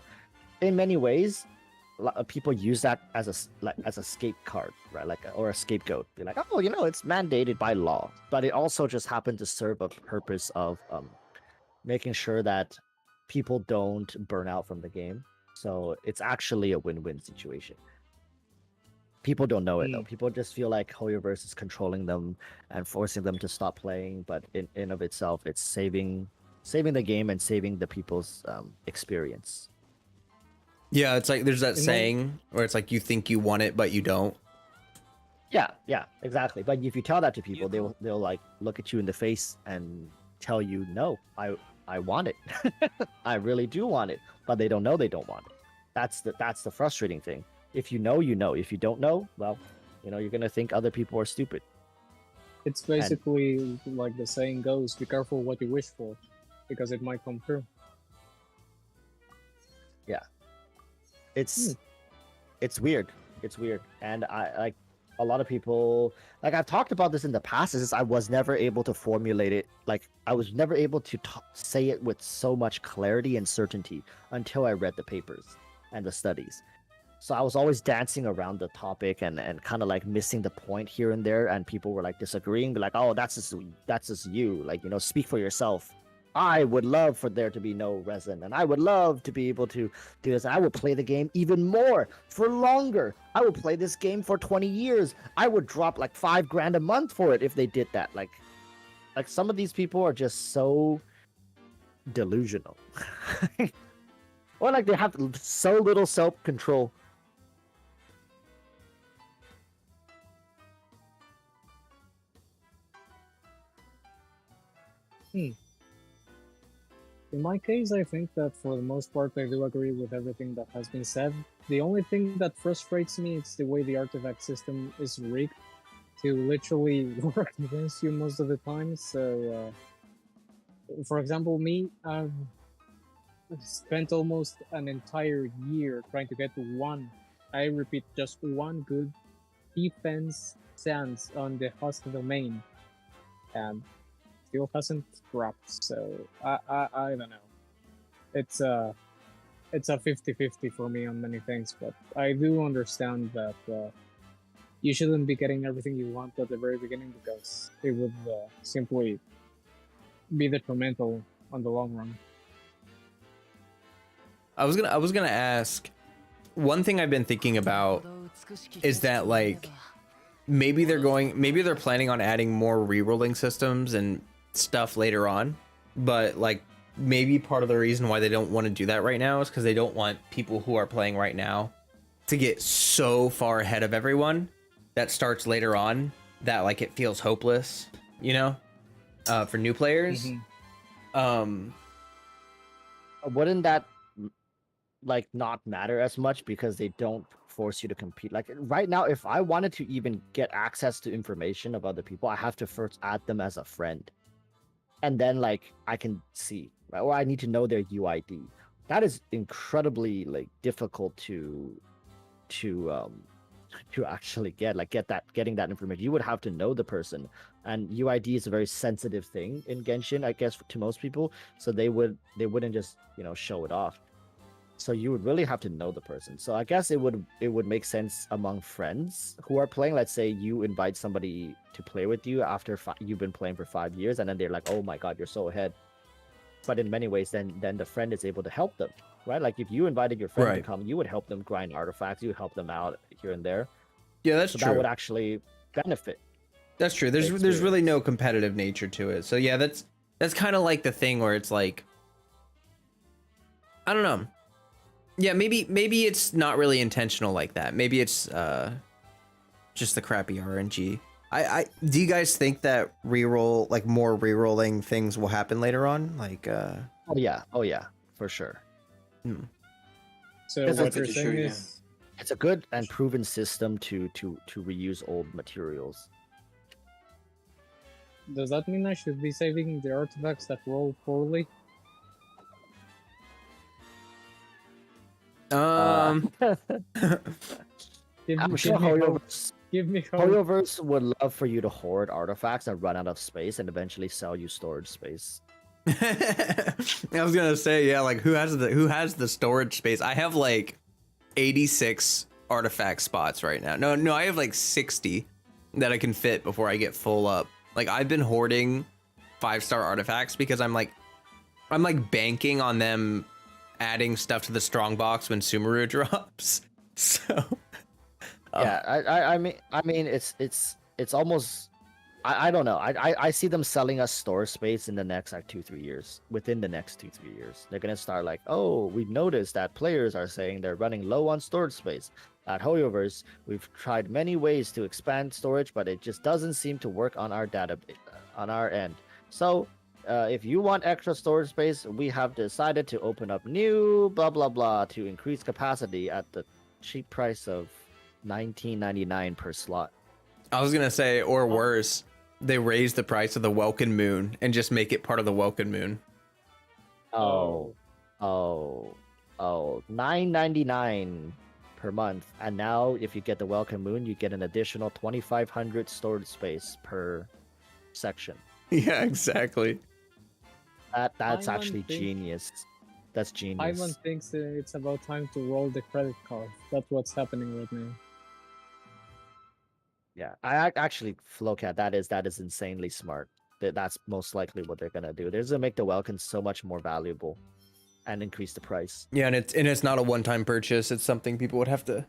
in many ways, people use that as a scapegoat, right? Like, or a scapegoat. Be like, oh, you know, it's mandated by law, but it also just happened to serve a purpose of making sure that people don't burn out from the game. So it's actually a win-win situation. People don't know it though. People just feel like Hoyoverse is controlling them and forcing them to stop playing, but in of itself, it's saving the game and saving the people's experience. Yeah, it's like there's that saying where it's like you think you want it, but you don't. Yeah, exactly. But if you tell that to people, they'll like look at you in the face and tell you, no, I want it. I really do want it, but they don't know they don't want it. That's the frustrating thing. If you know, you know. If you don't know, well, you're gonna think other people are stupid. It's basically like the saying goes: "Be careful what you wish for, because it might come true." Yeah, it's weird. It's weird, and I like a lot of people. Like I've talked about this in the past. Is I was never able to formulate it. Like I was never able to say it with so much clarity and certainty until I read the papers and the studies. So I was always dancing around the topic and kind of like missing the point here and there, and people were like disagreeing, be like, "Oh, that's just you. Like, speak for yourself. I would love for there to be no resin, and I would love to be able to do this. I would play the game even more for longer. I would play this game for 20 years. I would drop like $5,000 a month for it if they did that." Like some of these people are just so delusional, or like they have so little self-control. In my case, I think that for the most part, I do agree with everything that has been said. The only thing that frustrates me is the way the artifact system is rigged to literally work against you most of the time. So, for example, me, I've spent almost an entire year trying to get I repeat, just one good defense stance on the host domain. And still hasn't dropped, so I don't know. It's a 50-50 for me on many things, but I do understand that you shouldn't be getting everything you want at the very beginning, because it would simply be detrimental on the long run. I was gonna ask, one thing I've been thinking about is that like maybe they're planning on adding more rerolling systems and stuff later on, but like maybe part of the reason why they don't want to do that right now is because they don't want people who are playing right now to get so far ahead of everyone that starts later on that like it feels hopeless, for new players. Wouldn't that like not matter as much because they don't force you to compete? Like right now, if I wanted to even get access to information of other people, I have to first add them as a friend, and then like I can see, right? Or I need to know their UID. That is incredibly like difficult to actually getting that information. You would have to know the person, and UID is a very sensitive thing in Genshin, I guess, to most people. So they wouldn't just show it off. So you would really have to know the person. So I guess it would make sense among friends who are playing. Let's say you invite somebody to play with you after you've been playing for 5 years, and then they're like, "Oh my god, you're so ahead." But in many ways, then the friend is able to help them, right? Like if you invited your friend to come, you would help them grind artifacts. You would help them out here and there. Yeah, that's true. That would actually benefit. That's true. There's really no competitive nature to it. So yeah, that's kind of like the thing where it's like, I don't know. Yeah, maybe it's not really intentional like that. Maybe it's just the crappy RNG. Do you guys think that more rerolling things will happen later on? Like Oh yeah, for sure. So what you're saying is it's a good and proven system to reuse old materials. Does that mean I should be saving the artifacts that roll poorly? I'm sure Hoyoverse would love for you to hoard artifacts and run out of space and eventually sell you storage space. I was gonna say, yeah, like who has the storage space? I have like 86 artifact spots right now. No, I have like 60 that I can fit before I get full up. Like I've been hoarding 5-star artifacts because I'm like, I'm like banking on them adding stuff to the strong box when Sumeru drops. So Yeah, I mean, it's almost. I don't know. I see them selling us storage space in the next like 2-3 years. Within the next 2-3 years, they're gonna start like, oh, we've noticed that players are saying they're running low on storage space. At Hoyoverse, we've tried many ways to expand storage, but it just doesn't seem to work on our on our end. So, if you want extra storage space, we have decided to open up new blah blah blah to increase capacity at the cheap price of $19.99 per slot. I was gonna say, or worse, they raise the price of the Welkin Moon and just make it part of the Welkin Moon. Oh, $9.99 per month, and now if you get the Welcome Moon, you get an additional 2,500 storage space per section. Yeah, exactly. That's Paimon actually genius. That's genius. Ivan thinks it's about time to roll the credit card. That's what's happening right now. Yeah, I actually, Flowcat, that is insanely smart. That's most likely what they're gonna do. They're gonna make the Welkin so much more valuable, and increase the price. Yeah, and it's not a one-time purchase. It's something people would have to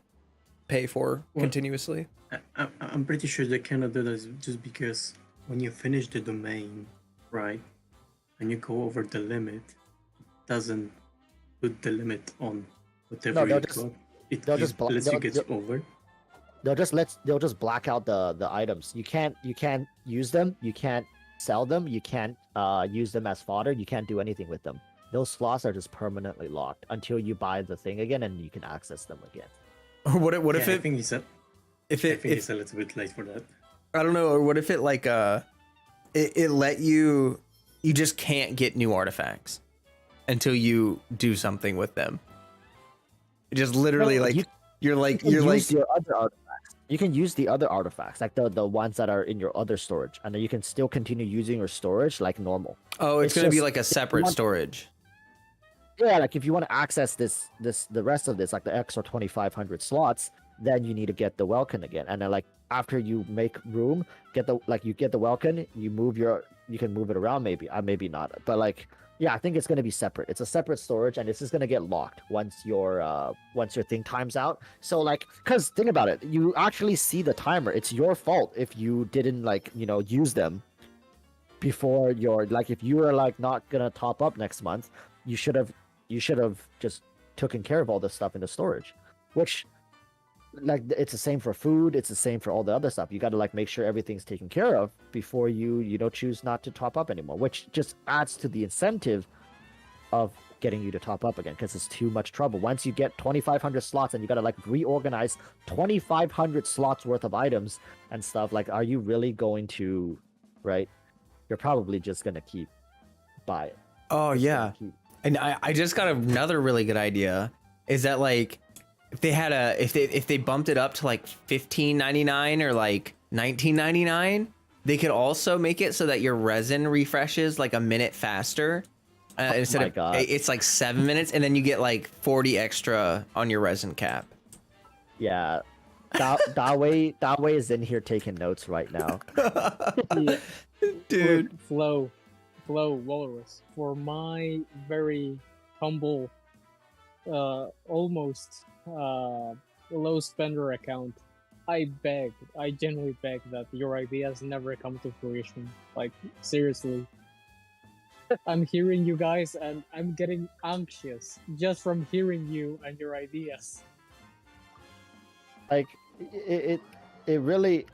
pay for continuously. I'm pretty sure they cannot do this just because when you finish the domain, right, and you go over the limit, it doesn't put the limit on whatever you got. They'll just lets you get over. They'll just black out the items. You can't use them. You can't sell them. You can't use them as fodder. You can't do anything with them. Those slots are just permanently locked until you buy the thing again and you can access them again. Or what if I it? think he's a little bit late for that. I don't know. Or what if it like it let you just can't get new artifacts until you do something with them. It just literally No, like you're like your other artifacts. You can use the other artifacts, like the ones that are in your other storage, and then you can still continue using your storage like normal. oh, it's gonna be just- like a separate storage. Yeah, like if you want to access the rest of this, like the extra 2,500 slots, then you need to get the Welkin again. And then like after you make room, you get the Welkin, you can move it around maybe, maybe not, but like yeah, I think it's gonna be separate. It's a separate storage, and this is gonna get locked once your thing times out. So like, cause think about it, you actually see the timer. It's your fault if you didn't use them before if you were like not gonna top up next month, you should have just taken care of all this stuff in the storage, which like it's the same for food, it's the same for all the other stuff. You got to like make sure everything's taken care of before you choose not to top up anymore, which just adds to the incentive of getting you to top up again, because it's too much trouble. Once you get 2,500 slots and you got to like reorganize 2,500 slots worth of items and stuff, like are you really going to, right? You're probably just gonna keep buy it. Oh yeah. And I just got another really good idea, is that like if they bumped it up to like $15.99 or like $19.99, they could also make it so that your resin refreshes like a minute faster. Instead of God. It's like 7 minutes, and then you get like 40 extra on your resin cap. Yeah. Dawei is in here taking notes right now. Yeah. Dude. Walrus, for my very humble, almost low spender account, I genuinely beg that your ideas never come to fruition. Like, seriously. I'm hearing you guys and I'm getting anxious just from hearing you and your ideas. Like it really,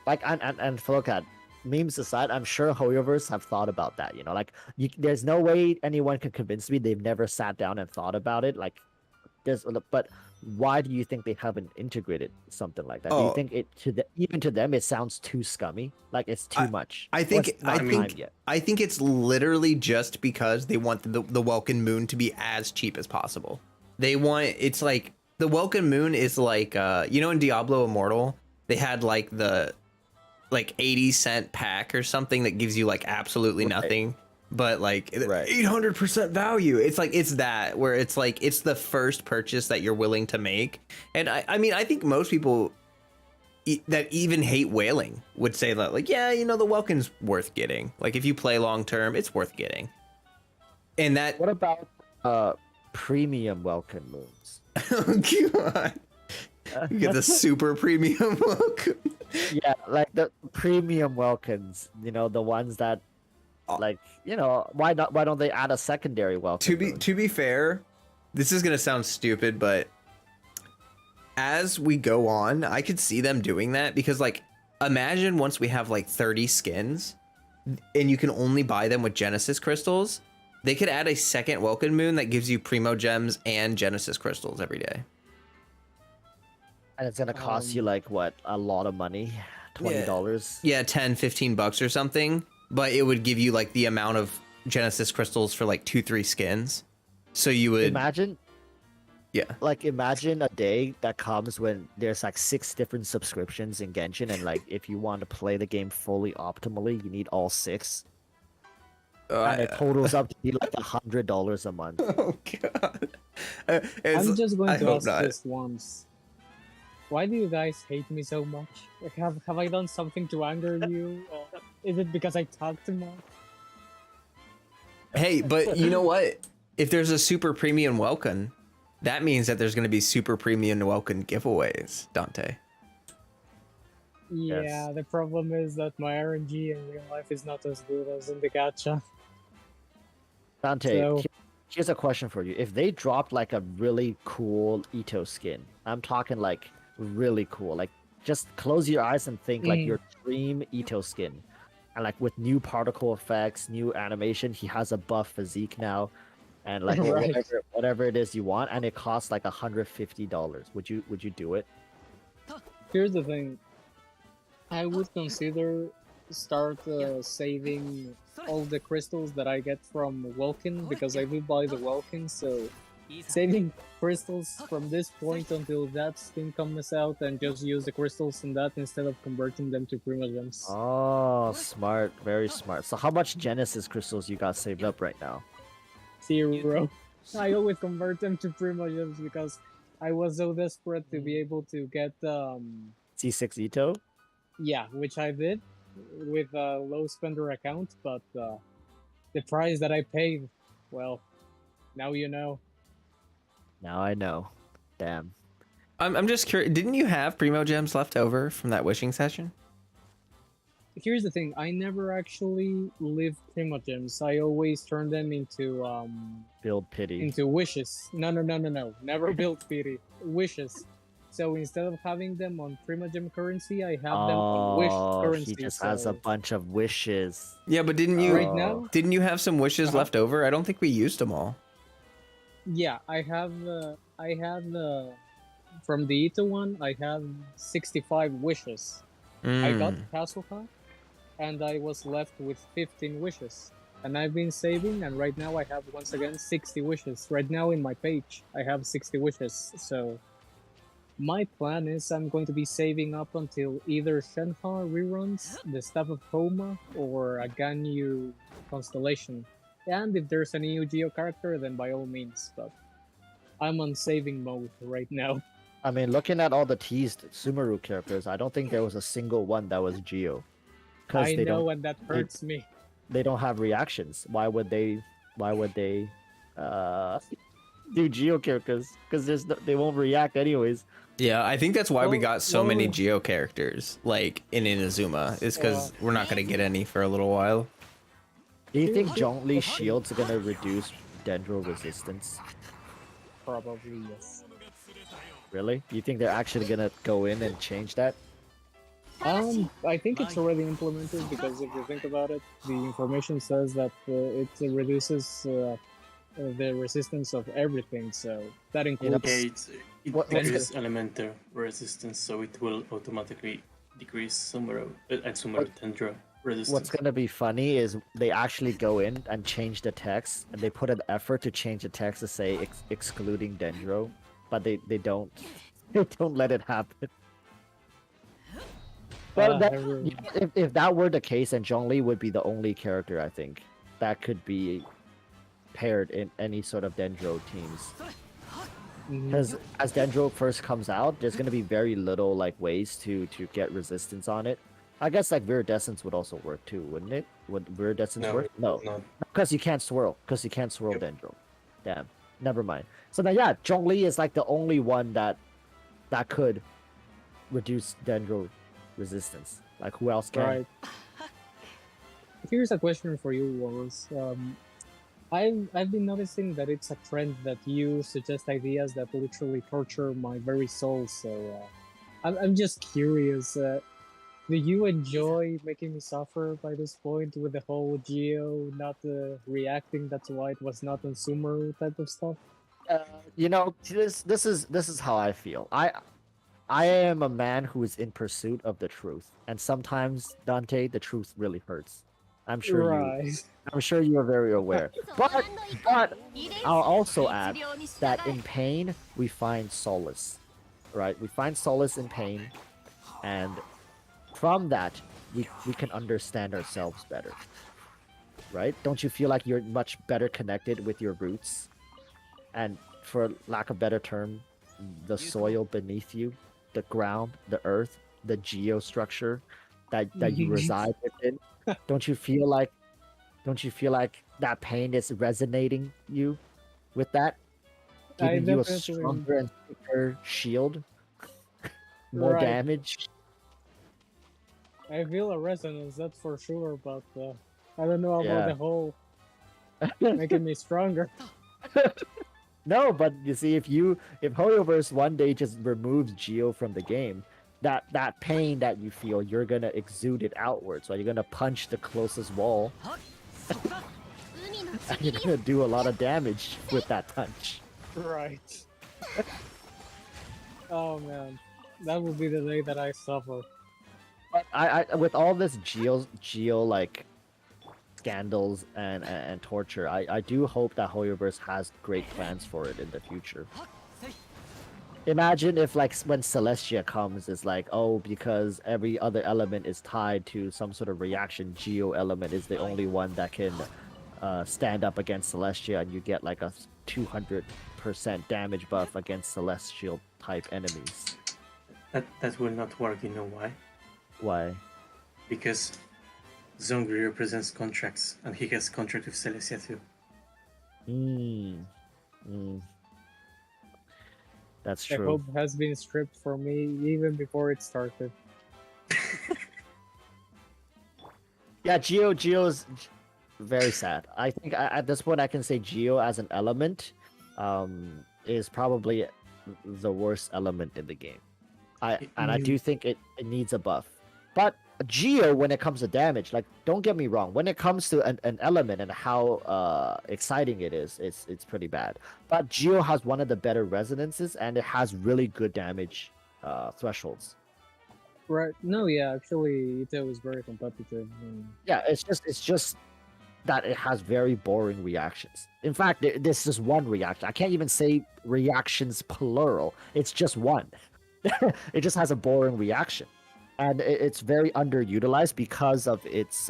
like, and Flowcat, memes aside, I'm sure Hoyoverse have thought about that. Like there's no way anyone can convince me they've never sat down and thought about it. Like but why do you think they haven't integrated something like that? Do you think even to them it sounds too scummy? Like it's too much? I think it's literally just because they want the Welkin Moon to be as cheap as possible. It's like the Welkin Moon is like in Diablo Immortal they had like the 80-cent pack or something that gives you like absolutely nothing, but like 800% value. It's like it's that where it's like it's the first purchase that you're willing to make. And I mean I think most people that even hate whaling would say that like, yeah, the Welkin's worth getting. Like if you play long term, it's worth getting. And that What about premium welcome moons? oh god. You get the super premium welcome. Yeah, like the premium welcomes, the ones that like, why don't they add a secondary welcome moon? To be fair, this is gonna sound stupid, but as we go on, I could see them doing that because like imagine once we have like 30 skins and you can only buy them with Genesis crystals, they could add a second welcome moon that gives you Primo gems and Genesis crystals every day. And it's gonna cost you like what, a lot of money? $20? Yeah, 10-15 bucks or something, but it would give you like the amount of Genesis crystals for like 2-3 skins. So you would Imagine a day that comes when there's like 6 different subscriptions in Genshin, and like if you want to play the game fully optimally, you need all 6. And it totals up to be like $100 a month. Oh god. I'm just going to ask this once. Why do you guys hate me so much? Like, have I done something to anger you? Is it because I talk too much? Hey, but you know what? If there's a super premium welcome, that means that there's going to be super premium welcome giveaways, Dante. Yeah, Yes. the problem is that my RNG in real life is not as good as in the gacha. Dante, So- here's a question for you. If they dropped like a really cool Ito skin, I'm talking like really cool, like just close your eyes and think like your dream Ito skin, and like with new particle effects, new animation, he has a buff physique now, and like Right. whatever it is you want, and it costs like $150. Would you do it? Here's the thing. I would consider start saving all the crystals that I get from Welkin, because I do buy the Welkin, so saving crystals from this point until that skin comes out and just use the crystals in that instead of converting them to Primogems. Oh, smart, very smart. So how much Genesis crystals you got saved up right now? 0. I always convert them to Primogems because I was so desperate to be able to get C6 Ito? yeah, which I did with a low spender account, but the price that I paid, well, now you know. Now I know. Damn. I'm just curious. Didn't you have Primo gems left over from that wishing session? Here's the thing, I never actually lived Primogems. I always turned them into Build pity. into wishes. No. Never built pity. Wishes. So instead of having them on Primogem currency, I have them on wish currency. He just has a bunch of wishes. Yeah, but didn't you Right now? didn't you have some wishes left over? I don't think we used them all. Yeah, I have from the Ito one, I have 65 wishes. I got Castlecock, and I was left with 15 wishes. And I've been saving, and right now I have once again 60 wishes. Right now in my page, I have 60 wishes. So my plan is I'm going to be saving up until either Shenhua reruns, the Staff of Homa, or a Ganyu Constellation. And if there's a new Geo character, then by all means, but I'm on saving mode right now. I mean, looking at all the teased Sumeru characters, I don't think there was a single one that was Geo. I know, and that hurts me. They don't have reactions. Why would they do Geo characters? Because they won't react anyways. Yeah, I think that's why we got so many well- Geo characters, like in Inazuma, is because we're not gonna get any for a little while. Do you think Zhongli shields are gonna reduce Dendro resistance? Probably yes. Really? Do you think they're actually gonna go in and change that? I think it's already implemented, because if you think about it, the information says that it reduces the resistance of everything, so that includes... It What- decreases elemental resistance, so it will automatically decrease Sumeru and Sumeru Tundra resistance. What's gonna be funny is they actually go in and change the text, and they put an effort to change the text to say excluding Dendro, but they don't they don't let it happen. Well, if that were the case, then Zhongli would be the only character I think that could be paired in any sort of Dendro teams. Because as Dendro first comes out, there's gonna be very little like ways to get resistance on it. I guess like Viridescence would also work too, wouldn't it? Would Viridescence No, work? it No, does not. because you can't swirl. Because you can't swirl Yep. Dendro. Damn. Never mind. So then, yeah, Zhongli is like the only one that could reduce Dendro resistance. Like who else can? Right. Here's a question for you, Walrus. I've been noticing that it's a trend that you suggest ideas that literally torture my very soul. So I'm just curious. Do you enjoy making me suffer by this point with the whole Geo not reacting? That's why it was not on Sumeru type of stuff. You know, this is how I feel. I am a man who is in pursuit of the truth, and sometimes Dante, the truth really hurts. I'm sure you are very aware. But I'll also add that in pain we find solace, right? We find solace in pain, and from that we can understand ourselves better, right? Don't you feel like you're much better connected with your roots, and for lack of better term, the soil beneath you, the ground, the earth, the geostructure that you reside within? Don't you feel like that pain is resonating you with that, giving you a stronger and thicker shield, more Right. damage? I feel a resonance, that's for sure, but I don't know about Yeah. the whole making me stronger. No, but you see, if Hoyoverse one day just removes Geo from the game, that pain that you feel, you're gonna exude it outwards. Right? You're gonna punch the closest wall, and you're gonna do a lot of damage with that punch. Right. Oh man, that would be the day that I suffer. But I with all this Geo like scandals and torture, I do hope that Hoyoverse has great plans for it in the future. Imagine if like when Celestia comes, it's like, oh, because every other element is tied to some sort of reaction, Geo element is the only one that can stand up against Celestia, and you get like a 200% damage buff against Celestial type enemies. That will not work. You know why? Why? Because Zongri represents contracts, and he has contract with Celestia too. That's The true. hope has been stripped from me even before it started. Yeah, Geo's very sad. I think at this point I can say Geo as an element is probably the worst element in the game. I do think it needs a buff. But Geo, when it comes to damage, like, don't get me wrong, when it comes to an element and how exciting it is, it's pretty bad. But Geo has one of the better resonances, and it has really good damage thresholds. Right? No, yeah, actually, Ito is very competitive. Yeah, it's just that it has very boring reactions. In fact, this is one reaction. I can't even say reactions plural. It's just one. It just has a boring reaction. And it's very underutilized because of its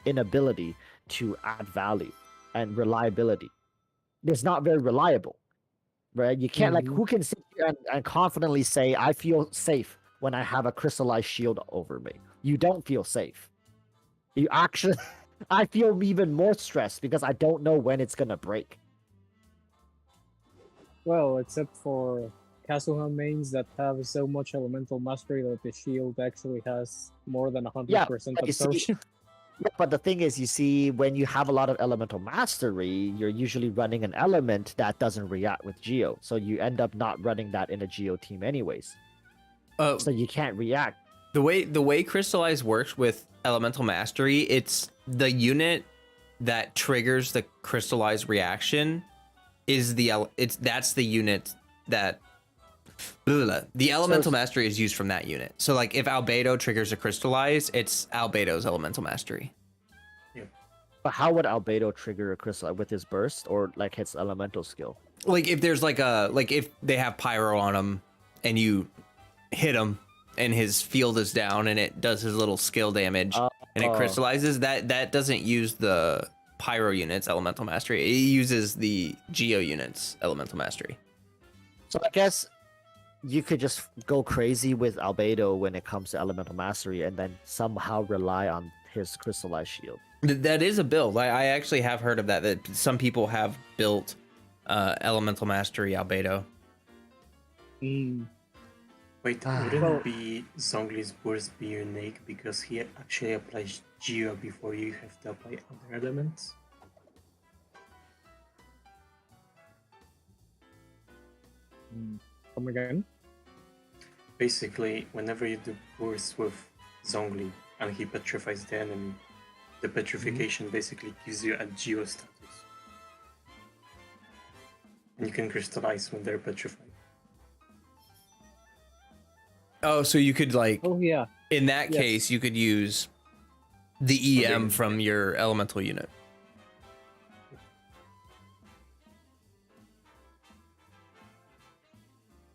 inability to add value and reliability. It's not very reliable, right? You can't, like, who can sit here and confidently say, I feel safe when I have a crystallized shield over me? You don't feel safe. You actually, I feel even more stressed because I don't know when it's gonna break. Well, except for Kazuha mains that have so much elemental mastery that the shield actually has more than 100% but you see- absorption. Yeah, but the thing is, you see, when you have a lot of elemental mastery, you're usually running an element that doesn't react with Geo. So you end up not running that in a Geo team anyways. So you can't react. The way Crystallize works with elemental mastery, it's the unit that triggers the Crystallize reaction is that's the unit that the elemental mastery is used from that unit. So like if Albedo triggers a Crystallize, it's Albedo's elemental mastery. Yeah. But how would Albedo trigger a crystal with his burst or like his elemental skill? Like if there's like if they have pyro on him and you hit him and his field is down and it does his little skill damage and it crystallizes, that doesn't use the pyro unit's elemental mastery. It uses the Geo unit's elemental mastery. So I guess you could just go crazy with Albedo when it comes to elemental mastery, and then somehow rely on his crystallized shield. That is a build. I actually have heard of that. That some people have built elemental mastery albedo. Mm. Wait, wouldn't be Zhongli's burst be unique because he actually applies Geo before you have to apply other elements? Come again? Basically, whenever you do burst with Zhongli and he petrifies the enemy, the petrification basically gives you a Geo status. And you can crystallize when they're petrified. Oh, so you could like, Oh yeah. in that Yes. case, you could use the EM Okay. from your elemental unit.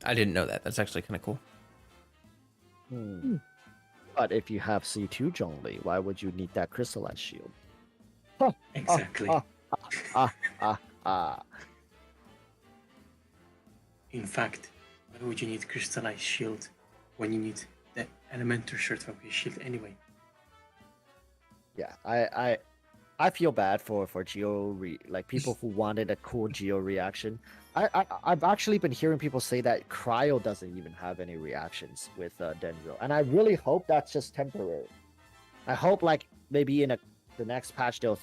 I didn't know that. That's actually kind of cool. But if you have C2 Zhongli, why would you need that crystallized shield? Exactly. Ah. In fact, why would you need crystallized shield when you need the elemental certificate shield anyway? Yeah, I feel bad for like people who wanted a cool Geo reaction. I've actually been hearing people say that Cryo doesn't even have any reactions with Dendro, and I really hope that's just temporary. I hope like maybe in the next patch they'll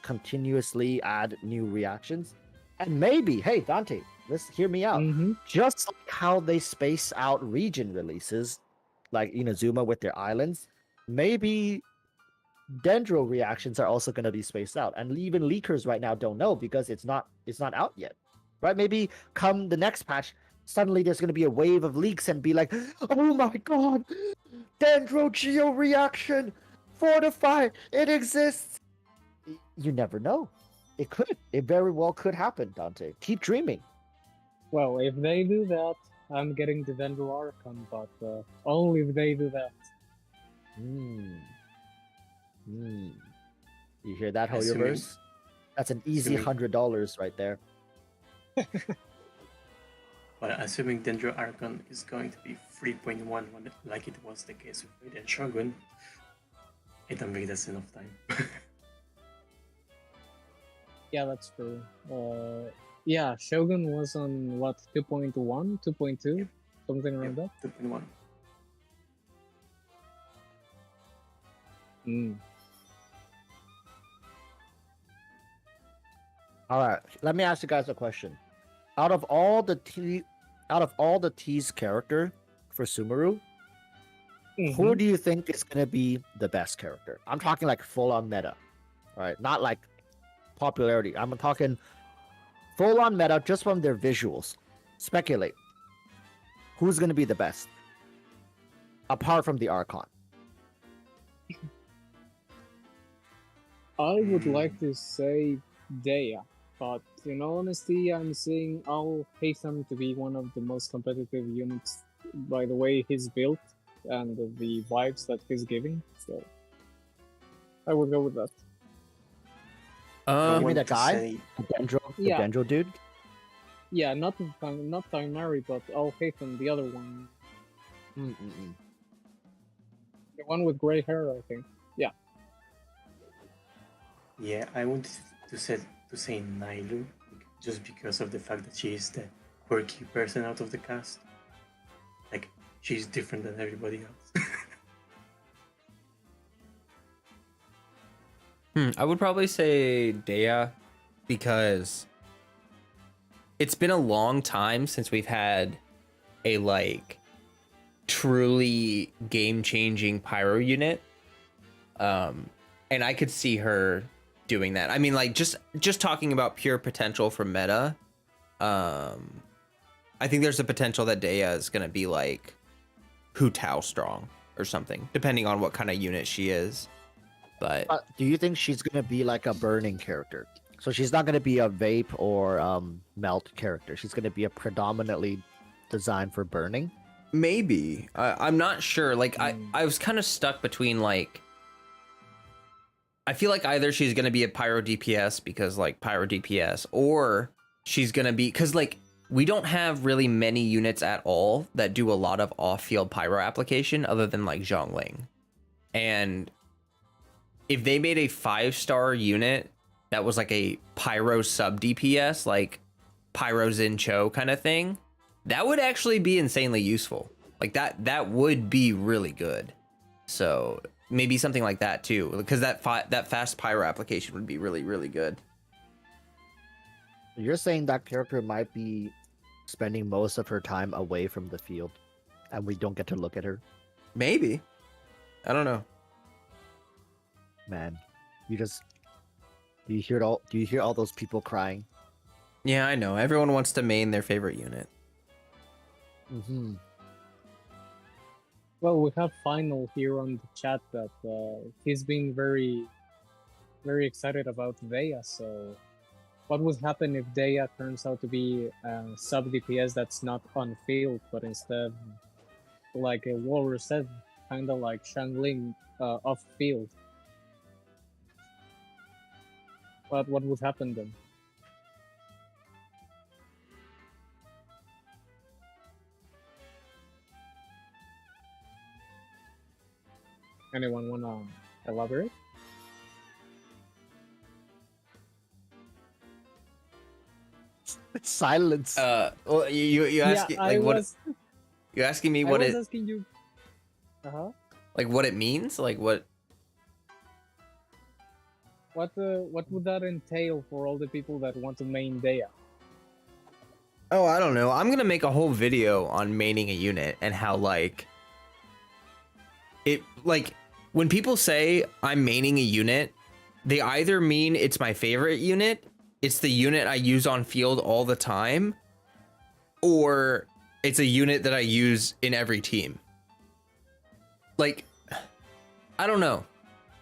continuously add new reactions, and maybe, hey Dante, let's hear me out. Mhm. Just like how they space out region releases, like Inazuma with their islands, maybe Dendro reactions are also going to be spaced out, and even leakers right now don't know because it's not out yet, right? Maybe come the next patch, suddenly there's going to be a wave of leaks and be like, oh my god, Dendro Geo reaction, fortify, it exists. You never know. It very well could happen, Dante. Keep dreaming. Well, if they do that, I'm getting the Dendro Archon, but only if they do that. You hear that, Assuming- Hoyoverse? That's an easy $100 right there. Well, assuming Dendro Archon is going to be 3.1 like it was the case with Raiden Shogun, I don't think that's enough time. Yeah, that's true. Yeah, Shogun was on what, 2.1, 2.2, something around that. 2.1. All right, let me ask you guys a question. Out of all the T's character for Sumeru, who do you think is gonna be the best character? I'm talking like full on meta, all right? Not like popularity. I'm talking full on meta just from their visuals. Speculate. Who's gonna be the best? Apart from the Archon. I would like to say Dea, but in all honesty, I'm seeing I'll Haytham to be one of the most competitive units by the way he's built and the vibes that he's giving. So I would go with that. You mean the want to guy? say- The Dendro, Yeah. the Dendro dude? Yeah, not Taimari, but Al Haytham, the other one, Mm-mm-mm. the one with gray hair, I think. Yeah. Yeah, I wanted to say Nailu, just because of the fact that she is the quirky person out of the cast. Like, she's different than everybody else. I would probably say Dea because it's been a long time since we've had a like truly game-changing pyro unit. And I could see her doing that. I mean, like just talking about pure potential for meta. I think there's a potential that Dea is gonna be like Hu Tao strong or something, depending on what kind of unit she is. But Do you think she's gonna be like a burning character? So she's not gonna be a vape or melt character. She's gonna be a predominantly designed for burning. maybe I'm not sure. Like I was kind of stuck between like I feel like either she's gonna be a pyro DPS because like pyro DPS, or she's gonna be because like we don't have really many units at all that do a lot of off-field pyro application other than like Zhongling. And if they made a 5-star unit that was like a pyro sub DPS, like Pyro Zin Cho kind of thing, that would actually be insanely useful. Like that would be really good. So maybe something like that too, because that fast pyro application would be really, really good. You're saying that character might be spending most of her time away from the field, and we don't get to look at her? Maybe. I don't know. Man, do you hear all those people crying? Yeah, I know. Everyone wants to main their favorite unit. Mm-hmm. Well, we have Final here on the chat that he's been very, very excited about Veya. So, what would happen if Deya turns out to be sub DPS that's not on field, but instead, like a Walrus said, kind of like Shangling off field? What would happen then? Anyone wanna elaborate? Silence. Well, you asking yeah, like what? Was, you asking me I what was it asking you. like what it means? Like what? What would that entail for all the people that want to main Deya? Oh, I don't know. I'm gonna make a whole video on maining a unit and how like it like when people say I'm maining a unit, they either mean it's my favorite unit, it's the unit I use on field all the time, or it's a unit that I use in every team. Like, I don't know.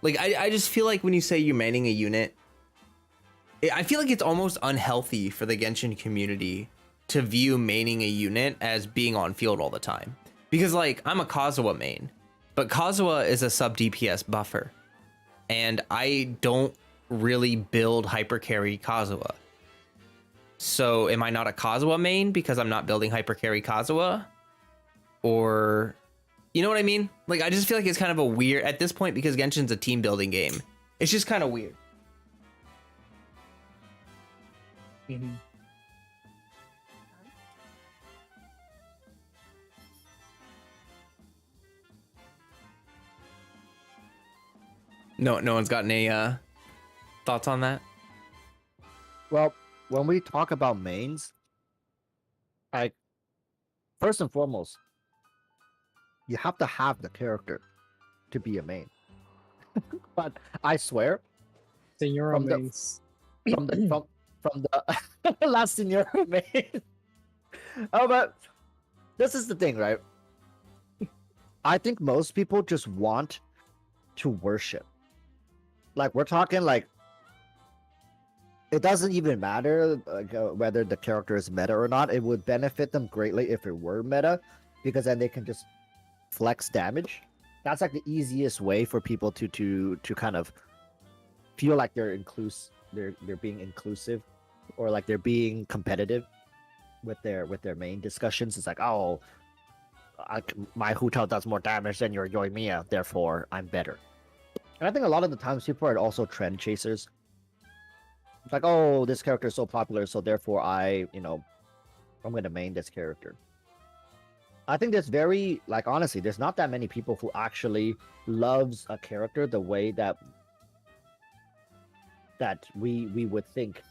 Like, I just feel like when you say you're maining a unit, I feel like it's almost unhealthy for the Genshin community to view maining a unit as being on field all the time. Because, like, I'm a Kazuha main, but Kazuha is a sub DPS buffer. And I don't really build hypercarry Kazuha. So, am I not a Kazuha main because I'm not building hypercarry Kazuha? Or... You know what I mean? Like, I just feel like it's kind of a weird at this point because Genshin's a team building game. It's just kind of weird. Mm-hmm. No one's got any thoughts on that? Well, when we talk about mains, like, first and foremost, you have to have the character to be a main. But I swear, Senora From the- mains. from the last senior main. Oh, but this is the thing, right? I think most people just want to worship. Like, we're talking like it doesn't even matter like, whether the character is meta or not. It would benefit them greatly if it were meta, because then they can just flex damage. That's like the easiest way for people to kind of feel like they're being inclusive, or like they're being competitive with their main discussions. It's like, oh, my Hu Tao does more damage than your Yoimiya, therefore I'm better. And I think a lot of the times people are also trend chasers. It's like, oh, this character is so popular, so therefore I'm going to main this character. I think there's honestly, there's not that many people who actually loves a character the way that we would think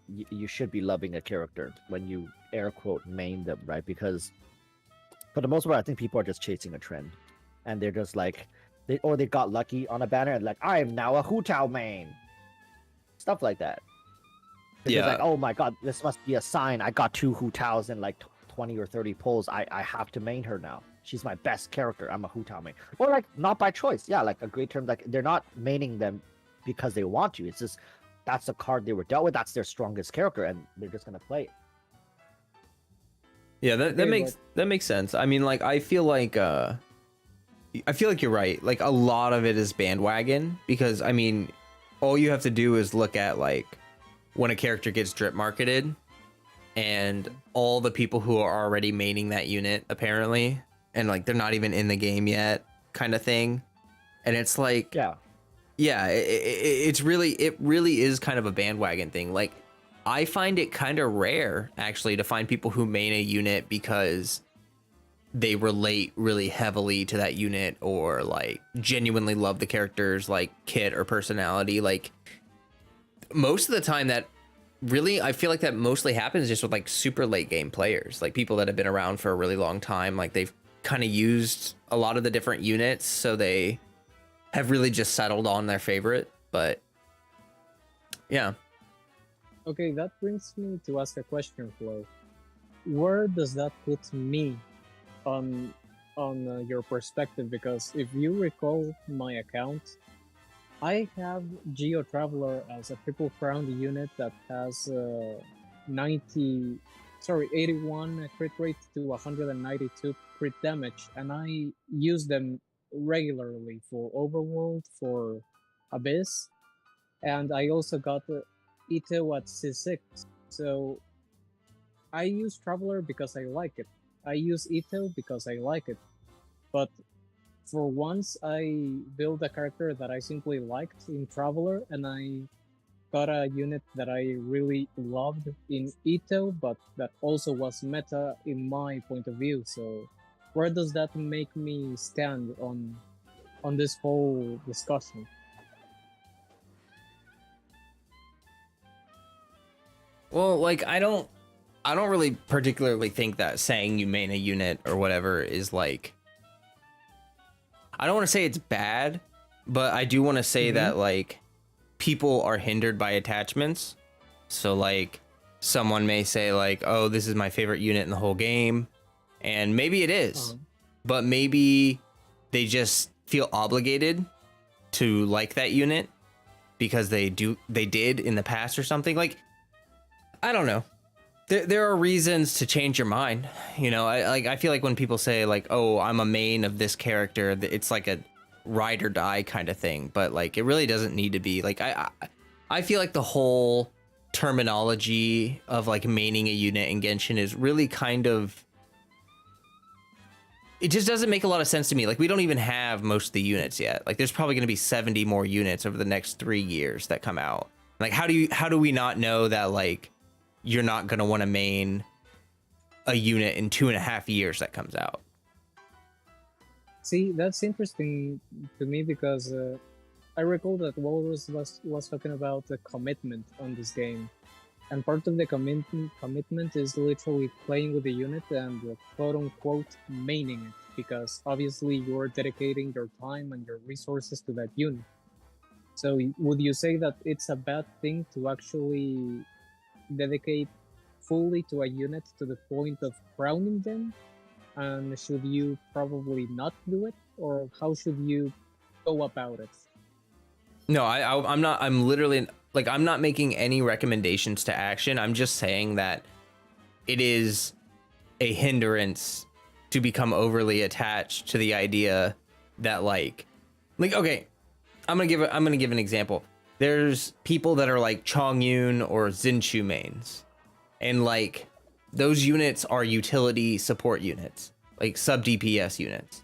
you should be loving a character when you air quote main them, right? Because for the most part, I think people are just chasing a trend, and they're just like, they got lucky on a banner and like, I am now a Hu Tao main, stuff like that. It's Yeah. like, oh my god, this must be a sign. I got 2 Hu Taos in like 20 or 30 pulls. I have to main her now. She's my best character. I'm a Hu Tao main. Or like not by choice. Yeah, like a great term. Like they're not maining them because they want to. It's just that's a card they were dealt with. That's their strongest character, and they're just gonna play it. Yeah, that makes sense. I mean, like, I feel like you're right. Like, a lot of it is bandwagon, because I mean, all you have to do is look at like when a character gets drip marketed, and all the people who are already maining that unit apparently, and like they're not even in the game yet, kind of thing. And it's like, yeah, it really is kind of a bandwagon thing. Like, I find it kind of rare actually to find people who main a unit because they relate really heavily to that unit or like genuinely love the character's like kit or personality. Like, most of the time that really, I feel like that mostly happens just with like super late game players, like people that have been around for a really long time. Like, they've kind of used a lot of the different units, so they have really just settled on their favorite. But yeah. Okay, that brings me to ask a question, Flo. Where does that put me on your perspective? Because if you recall my account, I have Geo Traveler as a triple crown unit that has 81 crit rate to 192 crit damage, and I use them regularly for Overworld, for Abyss, and I also got Ito at C6. So I use Traveler because I like it. I use Ito because I like it. But for once, I built a character that I simply liked in Traveler, and I got a unit that I really loved in Ito, but that also was meta in my point of view. So where does that make me stand on this whole discussion? Well, like, I don't really particularly think that saying you main a unit or whatever is like, I don't want to say it's bad, but I do want to say that like people are hindered by attachments. So like someone may say like, oh, this is my favorite unit in the whole game, and maybe it is, but maybe they just feel obligated to like that unit because they did in the past or something. Like, I don't know. There are reasons to change your mind. You know, I feel like when people say like, oh, I'm a main of this character, it's like a ride or die kind of thing. But like, it really doesn't need to be. Like, I feel like the whole terminology of like maining a unit in Genshin is really kind of, it just doesn't make a lot of sense to me. Like, we don't even have most of the units yet. Like, there's probably going to be 70 more units over the next 3 years that come out. Like, how do we not know that like you're not going to want to main a unit in 2.5 years that comes out? See, that's interesting to me because I recall that Walrus was talking about the commitment on this game. And part of the commitment is literally playing with the unit and quote-unquote maining it, because obviously you're dedicating your time and your resources to that unit. So would you say that it's a bad thing to actually dedicate fully to a unit to the point of crowning them? And should you probably not do it? Or how should you go about it? No, I'm not. I'm literally like, I'm not making any recommendations to action. I'm just saying that it is a hindrance to become overly attached to the idea that like okay, I'm gonna give an example. There's people that are like Chongyun or Xinchu mains, and like those units are utility support units, like sub DPS units.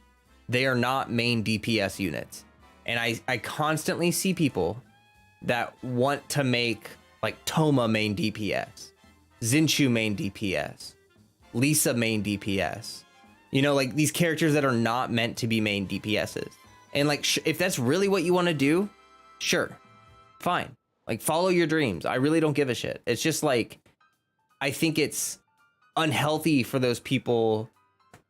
They are not main DPS units. And I constantly see people that want to make like Toma main DPS, Xinchu main DPS, Lisa main DPS. You know, like these characters that are not meant to be main DPSs. And like, if that's really what you want to do, sure, fine. Like, follow your dreams. I really don't give a shit. It's just like, I think it's unhealthy for those people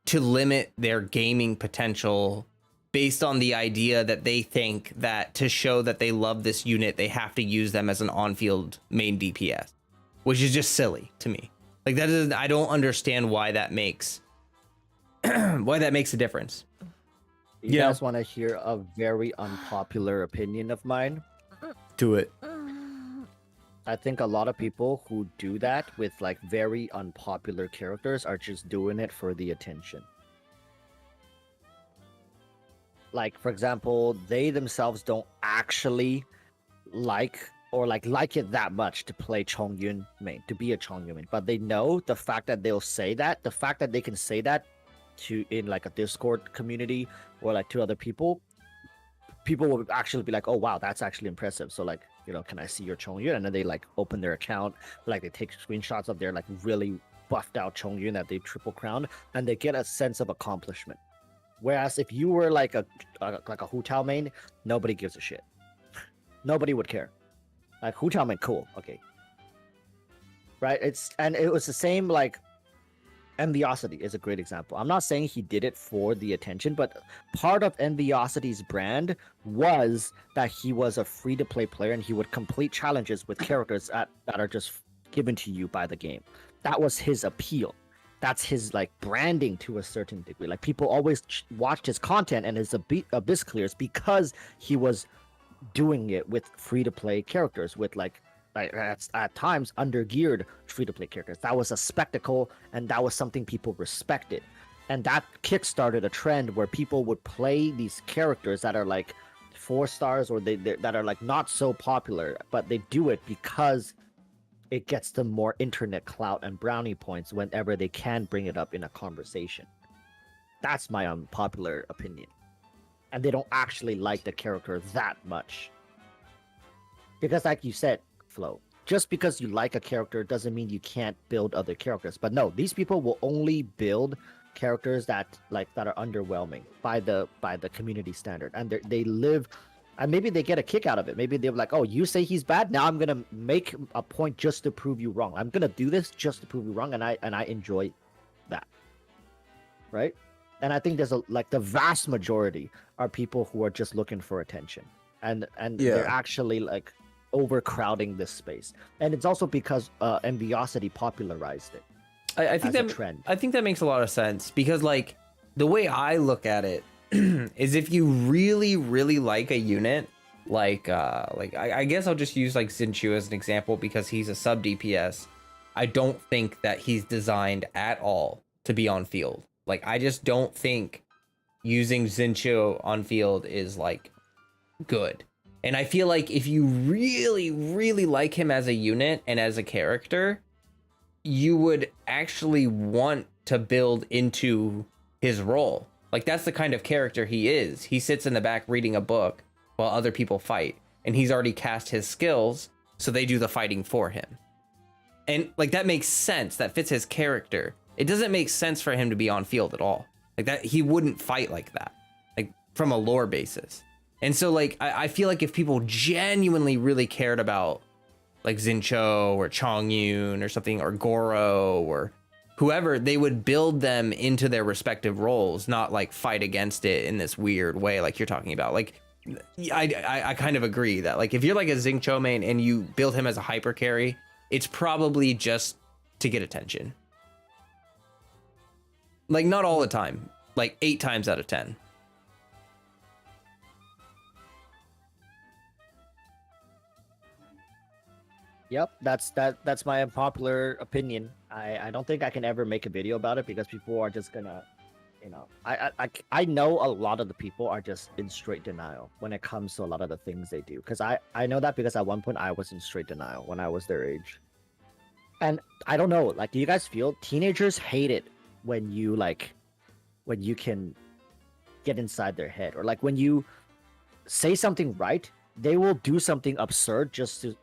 to limit their gaming potential based on the idea that they think that to show that they love this unit, they have to use them as an on-field main DPS, which is just silly to me. Like, that is, I don't understand why that makes why that makes a difference. You guys want to hear a very unpopular opinion of mine? Do it. I think a lot of people who do that with like very unpopular characters are just doing it for the attention. Like, for example, they themselves don't actually like or like it that much to play Chongyun main, to be a Chongyun main. But they know the fact that they'll say that, the fact that they can say that to in like a Discord community or like to other people will actually be like, oh wow, that's actually impressive. So like, you know, can I see your Chongyun? And then they like open their account, like they take screenshots of their like really buffed out Chongyun that they triple crowned, and they get a sense of accomplishment. Whereas if you were like a Hu Tao main, nobody gives a shit. Nobody would care. Like Hu Tao main, cool, okay. Right? It was the same like Enviosity is a great example. I'm not saying he did it for the attention, but part of Enviosity's brand was that he was a free-to-play player and he would complete challenges with characters that are just given to you by the game. That was his appeal. That's his like branding to a certain degree. Like people always watched his content and his abyss clears because he was doing it with free-to-play characters with like at times undergeared free-to-play characters. That was a spectacle, and that was something people respected. And that kickstarted a trend where people would play these characters that are like 4 stars or that are like not so popular, but they do it because it gets them more internet clout and brownie points whenever they can bring it up in a conversation. That's my unpopular opinion. And they don't actually like the character that much. Because like you said, Flo, just because you like a character doesn't mean you can't build other characters. But no, these people will only build characters that are underwhelming by the community standard, and they live, and maybe they get a kick out of it. Maybe they're like, oh, you say he's bad, now I'm gonna make a point just to prove you wrong. I'm gonna do this just to prove you wrong, and I enjoy that, right? And I think there's the vast majority are people who are just looking for attention, and they're actually like overcrowding this space. And it's also because Enviosity popularized it. I think that trend. I think that makes a lot of sense, because like the way I look at it is if you really like a unit, I guess I'll just use like Xinchu as an example because he's a sub DPS. I don't think that he's designed at all to be on field. Like I just don't think using Xinchu on field is like good. And I feel like if you really like him as a unit and as a character, you would actually want to build into his role. Like that's the kind of character he is. He sits in the back reading a book while other people fight, and he's already cast his skills, so they do the fighting for him. And like that makes sense. That fits his character. It doesn't make sense for him to be on field at all. Like that, he wouldn't fight like that, like from a lore basis. And so like I feel like if people genuinely really cared about like Xincho or Chongyun or something, or Goro or whoever, they would build them into their respective roles, not like fight against it in this weird way like you're talking about. Like I kind of agree that like if you're like a Xincho main and you build him as a hyper carry, it's probably just to get attention. Like not all the time, like 8 times out of 10. Yep, that's my unpopular opinion. I don't think I can ever make a video about it because people are just gonna, you know, I know a lot of the people are just in straight denial when it comes to a lot of the things they do. Because I know that because at one point I was in straight denial when I was their age. And I don't know, like, do you guys feel teenagers hate it when you can get inside their head, or like when you say something right, they will do something absurd just to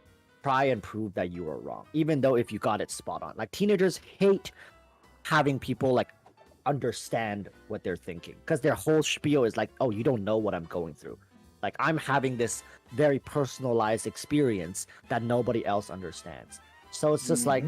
try and prove that you are wrong, even though if you got it spot on. Like teenagers hate having people like understand what they're thinking, because their whole spiel is like, oh, you don't know what I'm going through. Like I'm having this very personalized experience that nobody else understands. So it's just like,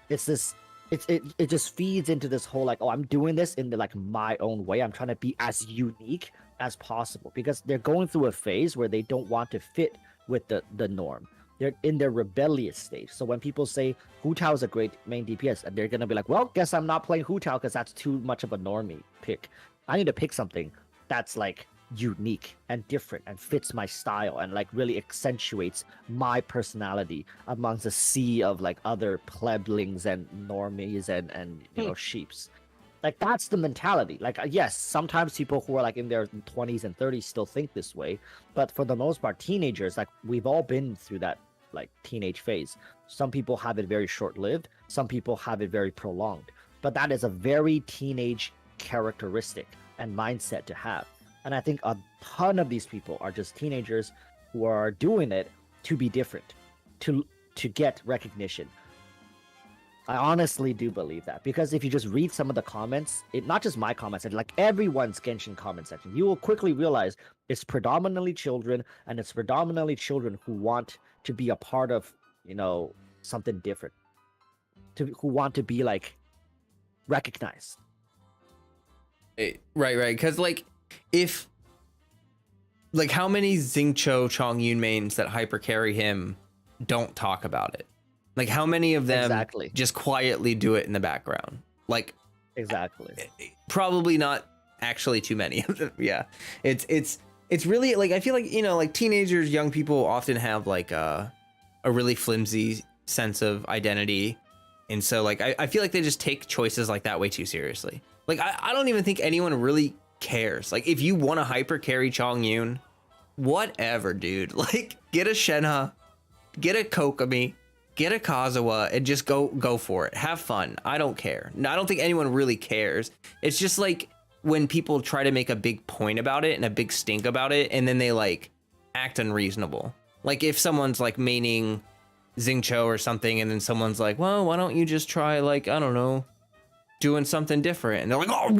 it's this, it just feeds into this whole like, oh, I'm doing this in the like my own way. I'm trying to be as unique as possible, because they're going through a phase where they don't want to fit with the norm. They're in their rebellious stage. So when people say Hu Tao is a great main DPS, and they're gonna be like, well, guess I'm not playing Hu Tao because that's too much of a normie pick. I need to pick something that's like unique and different and fits my style and like really accentuates my personality amongst a sea of like other pleblings and normies and you know sheeps. Like that's the mentality. Like yes, sometimes people who are like in their 20s and 30s still think this way, but for the most part, teenagers, like we've all been through that like teenage phase. Some people have it very short-lived. Some people have it very prolonged. But that is a very teenage characteristic and mindset to have. And I think a ton of these people are just teenagers who are doing it to be different, to get recognition. I honestly do believe that, because if you just read some of the comments, not just my comments, like everyone's Genshin comment section, you will quickly realize it's predominantly children, and it's predominantly children who want to be a part of, something different, who want to be like recognized. Right. Because if how many Xingqiu Chongyun mains that hyper carry him don't talk about it? Like, how many of them just quietly do it in the background? Exactly. Probably not actually too many of them. Yeah. It's really I feel like, teenagers, young people often have a really flimsy sense of identity. And so I feel like they just take choices like that way too seriously. I don't even think anyone really cares. If you want to hyper carry Chongyun, whatever, dude. Get a Shenhe, get a Kokomi, get a Kazuha, and just go for it. Have fun. I don't care. No, I don't think anyone really cares. It's just when people try to make a big point about it and a big stink about it, and then they act unreasonable. If someone's maining Xingqiu or something, and then someone's like, well, why don't you just try I don't know, doing something different? And they're like, oh,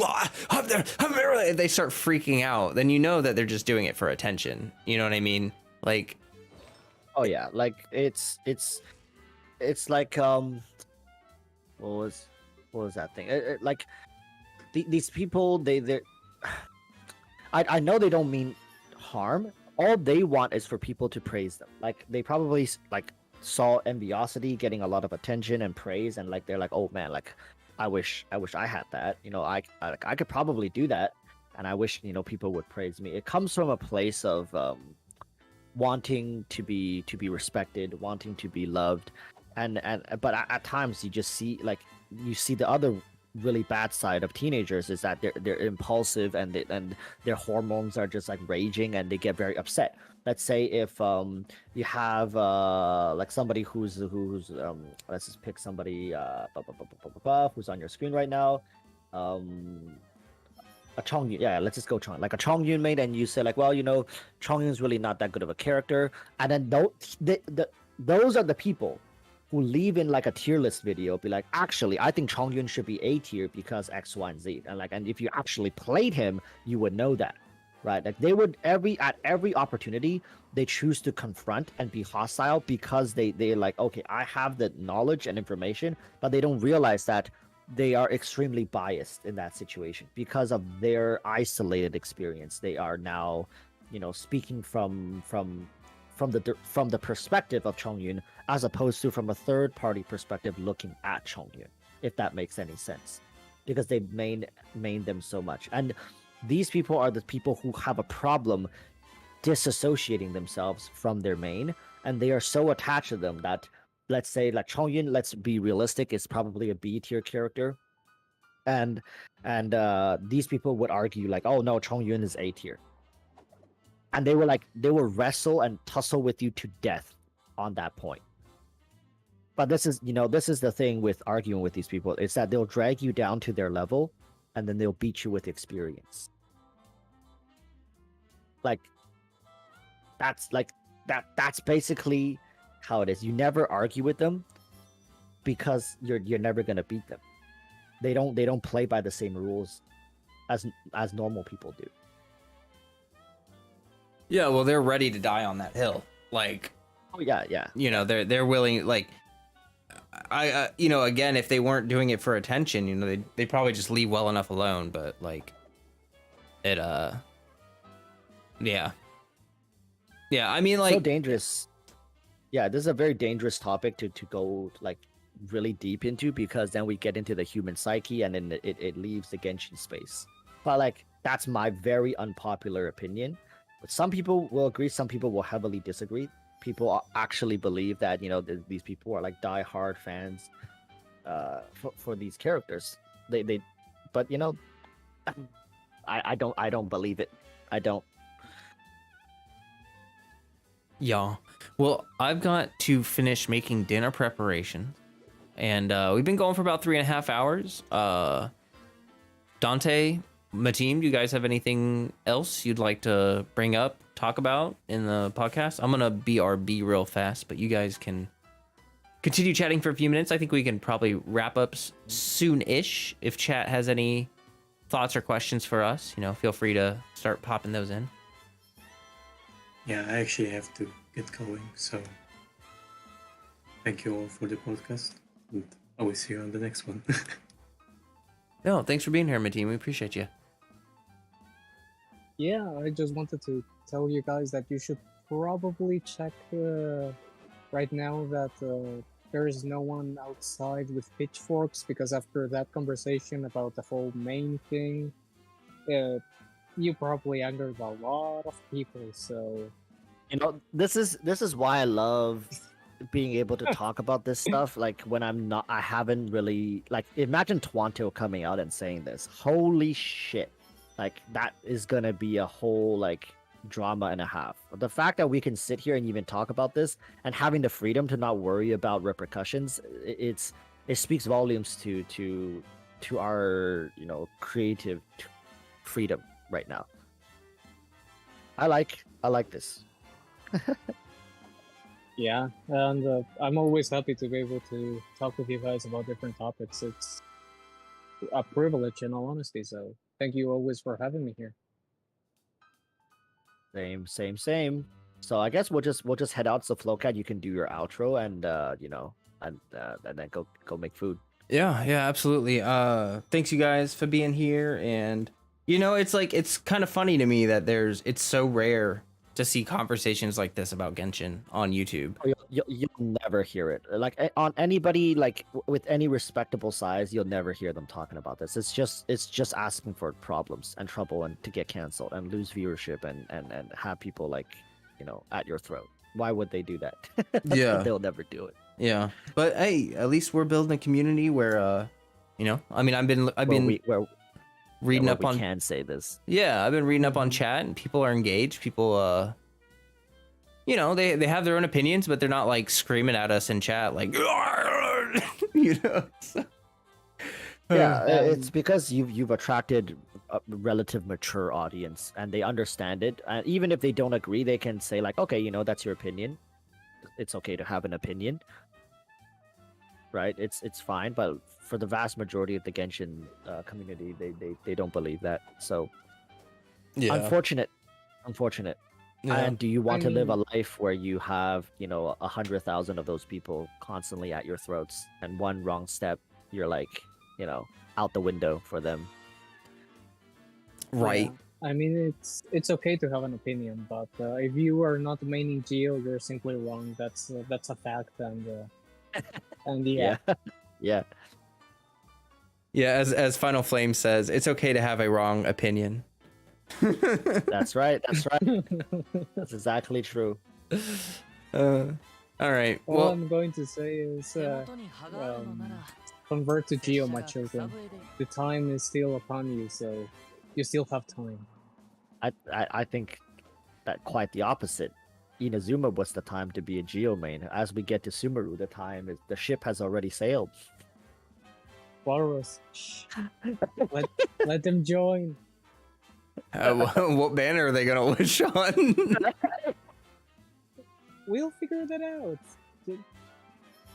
if they start freaking out, then you know that they're just doing it for attention. You know what I mean? Oh yeah, it's like what was that thing? These people, they I know they don't mean harm. All they want is for people to praise them. They probably saw Enviosity getting a lot of attention and praise, and they're like, oh man, I wish I had that. I could probably do that, and I wish people would praise me. It comes from a place of wanting to be respected, wanting to be loved, but at times you just see you see the other really bad side of teenagers is that they're impulsive, and their hormones are just raging, and they get very upset. Let's say if you have somebody who's let's just pick somebody who's on your screen right now, a Chongyun, yeah, let's just go Chongyun, a Chongyun mate, and you say well, Chongyun's really not that good of a character, and then those are the people who leave in a tier list video, be actually, I think Chongyun should be A tier because X, Y, and Z, and if you actually played him, you would know that, right? They would at every opportunity they choose to confront and be hostile, because they're okay, I have the knowledge and information, but they don't realize that they are extremely biased in that situation because of their isolated experience. They are now, speaking from the perspective of Chongyun, as opposed to from a third-party perspective looking at Chongyun, if that makes any sense, because they main them so much. And these people are the people who have a problem disassociating themselves from their main, and they are so attached to them that, let's say, Chongyun, let's be realistic, is probably a B tier character, and these people would argue oh no, Chongyun is A tier. And they will wrestle and tussle with you to death on that point. But this is the thing with arguing with these people, is that they'll drag you down to their level, and then they'll beat you with experience. That's basically how it is. You never argue with them, because you're never gonna beat them. They don't play by the same rules as normal people do. Yeah, well, they're ready to die on that hill. Oh yeah. They're willing. Again, if they weren't doing it for attention, they probably just leave well enough alone. But yeah. I mean, so dangerous. Yeah, this is a very dangerous topic to go really deep into, because then we get into the human psyche, and then it leaves the Genshin space. But that's my very unpopular opinion. But some people will agree, some people will heavily disagree. People actually believe that these people are die-hard fans for these characters. But I don't believe it. I don't. Yeah. Well, I've got to finish making dinner preparation, and we've been going for about 3.5 hours. Dante, Mateen, do you guys have anything else you'd like to bring up, talk about in the podcast? I'm gonna BRB real fast, but you guys can continue chatting for a few minutes. I think we can probably wrap up soon-ish. If chat has any thoughts or questions for us, feel free to start popping those in. Yeah, I actually have to get going, so thank you all for the podcast, and I will see you on the next one. No, thanks for being here, Mateen. We appreciate you. Yeah, I just wanted to tell you guys that you should probably check right now that there is no one outside with pitchforks, because after that conversation about the whole main thing, you probably angered a lot of people, so... This is why I love being able to talk about this stuff, like when I haven't really, like, imagine Twanto coming out and saying this. Holy shit. Like, that is gonna be a whole, like, drama and a half. The fact that we can sit here and even talk about this and having the freedom to not worry about repercussions, it speaks volumes to our, creative freedom right now. I like this. Yeah, and I'm always happy to be able to talk with you guys about different topics. It's a privilege, in all honesty, so thank you always for having me here. Same. So I guess we'll just head out. So Flowcat, you can do your outro and and then go make food. Yeah, absolutely. Thanks you guys for being here, and it's kind of funny to me that it's so rare to see conversations like this about Genshin on YouTube. You'll never hear it. Like on anybody, like with any respectable size, you'll never hear them talking about this. It's just asking for problems and trouble and to get canceled and lose viewership and have people at your throat. Why would they do that? Yeah, they'll never do it. Yeah, but hey, at least we're building a community where I've been reading up on. We can say this. Yeah, I've been reading up on chat, and people are engaged. People, they have their own opinions, but they're not like screaming at us in chat, like, so. Yeah, it's because you've attracted a relative mature audience, and they understand it. And even if they don't agree, they can say like, okay, that's your opinion. It's okay to have an opinion, right? It's fine, but for the vast majority of the Genshin community, they don't believe that. So, yeah, unfortunate. Yeah. And do you want to live a life where you have 100,000 of those people constantly at your throats, and one wrong step, you're like, out the window for them? Right. Yeah. I mean, it's okay to have an opinion, but if you are not maining Geo, you're simply wrong. That's a fact, and yeah. Yeah. Yeah, as Final Flame says, it's okay to have a wrong opinion. That's right. That's exactly true. All right. All I'm going to say is convert to Geo, my children. The time is still upon you, so you still have time. I think that quite the opposite. Inazuma was the time to be a Geo main. As we get to Sumeru, the ship has already sailed. Walrus, let them join. What banner are they gonna wish on? We'll figure that out.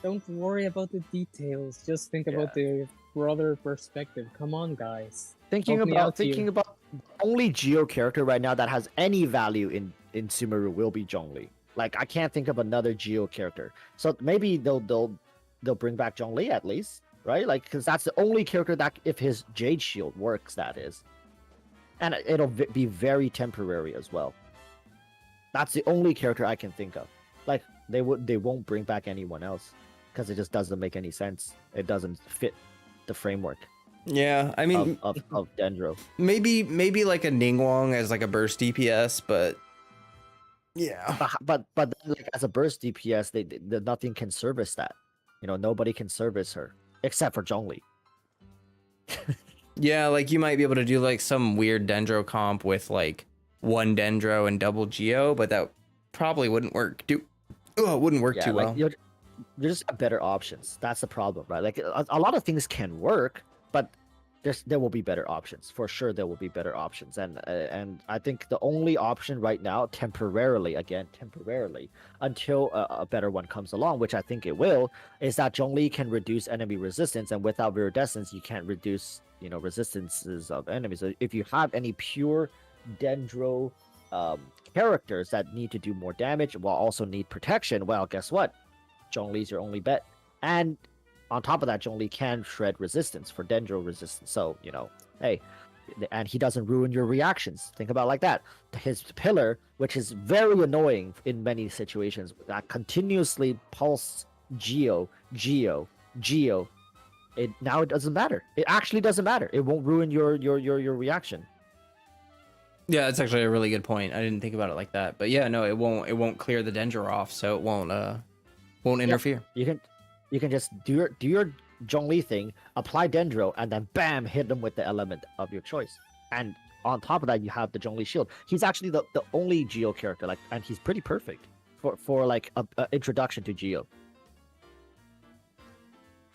Don't worry about the details. Just think about the broader perspective. Come on, guys. Thinking about the only Geo character right now that has any value in Sumeru will be Zhongli. Like, I can't think of another Geo character. So maybe they'll bring back Zhongli at least, right? Like, because that's the only character that, if his Jade Shield works, that is. And it'll be very temporary as well. That's the only character I can think of. Like, they won't bring back anyone else because it just doesn't make any sense. It doesn't fit the framework. Yeah, I mean, of Dendro. Maybe like a Ningguang as like a burst DPS, but yeah. But like as a burst DPS, they nothing can service that. Nobody can service her except for Zhongli. Yeah, like you might be able to do like some weird Dendro comp with like one Dendro and double Geo, but that probably wouldn't work Oh, it wouldn't work Yeah, too like well. you just have better options. That's the problem, right? Like a lot of things can work, but there will be better options for sure. There will be better options, and I think the only option right now, temporarily, until a better one comes along, which I think it will, is that Zhongli can reduce enemy resistance, and without viridescence, you can't reduce resistances of enemies. So if you have any pure Dendro characters that need to do more damage while also need protection, well, guess what? Zhongli's your only bet. And on top of that, Zhongli can shred resistance for Dendro resistance. So, hey, and he doesn't ruin your reactions. Think about it like that. His pillar, which is very annoying in many situations, that continuously pulse Geo. It doesn't matter. It actually doesn't matter. It won't ruin your reaction. Yeah, that's actually a really good point. I didn't think about it like that. But yeah, no, it won't clear the Dendro off, so it won't interfere. Yeah, you can just do your Zhongli thing, apply Dendro, and then bam, hit them with the element of your choice. And on top of that, you have the Zhongli shield. He's actually the only Geo character, and he's pretty perfect for like a introduction to Geo.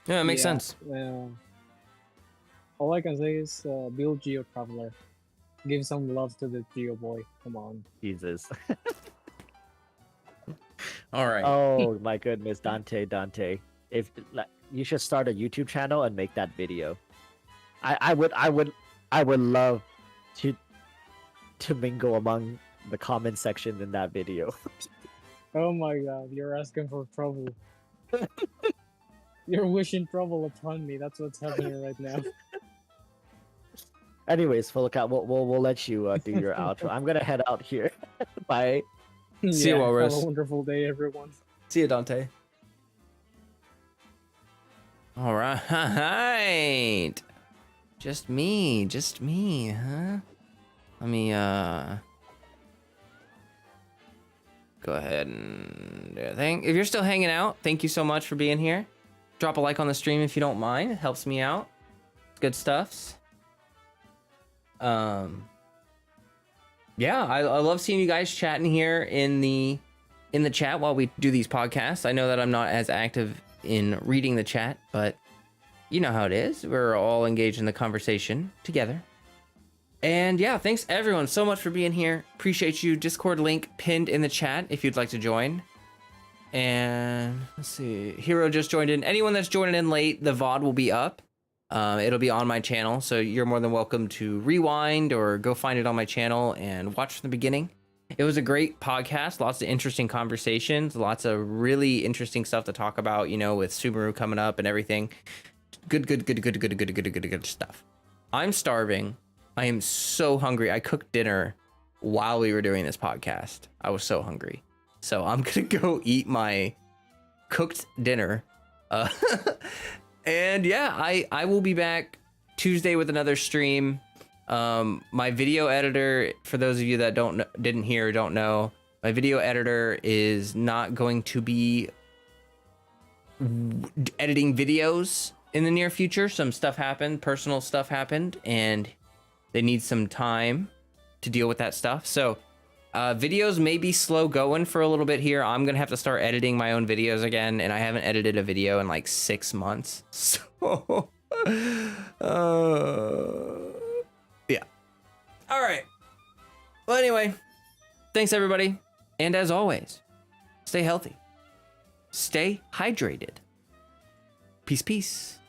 Yeah, it makes sense. All I can say is build Geo Traveler. Give some love to the Geo boy. Come on. Jesus. All right. Oh my goodness, Dante. If you should start a YouTube channel and make that video. I would love to mingle among the comment section in that video. Oh my god, you're asking for trouble. You're wishing trouble upon me. That's what's happening right now. Anyways, Fullcat, we'll let you do your outro. I'm gonna head out here. Bye. See you, Walrus. Have a wonderful day, everyone. See you, Dante. All right. Just me, huh? Let me go ahead and do a thing. If you're still hanging out, thank you so much for being here. Drop a like on the stream if you don't mind. It helps me out. Good stuffs. Yeah, I love seeing you guys chatting here in the chat while we do these podcasts. I know that I'm not as active in reading the chat, but you know how it is. We're all engaged in the conversation together. And yeah, thanks everyone so much for being here. Appreciate you. Discord link pinned in the chat if you'd like to join. And let's see, Hero just joined in. Anyone that's joining in late, the VOD will be up. It'll be on my channel, so you're more than welcome to rewind or go find it on my channel and watch from the beginning. It was a great podcast, lots of interesting conversations, lots of really interesting stuff to talk about, with Subaru coming up and everything. Good stuff. I'm starving. I am so hungry. I cooked dinner while we were doing this podcast. I was so hungry. So I'm gonna go eat my cooked dinner. And yeah, I will be back Tuesday with another stream. My video editor, for those of you that didn't hear or don't know, my video editor is not going to be editing videos in the near future. Some stuff happened, personal stuff happened, and they need some time to deal with that stuff. So videos may be slow going for a little bit here. I'm gonna have to start editing my own videos again, and I haven't edited a video in like 6 months. So yeah. All right. Well, anyway, thanks everybody, and as always, stay healthy, stay hydrated. Peace.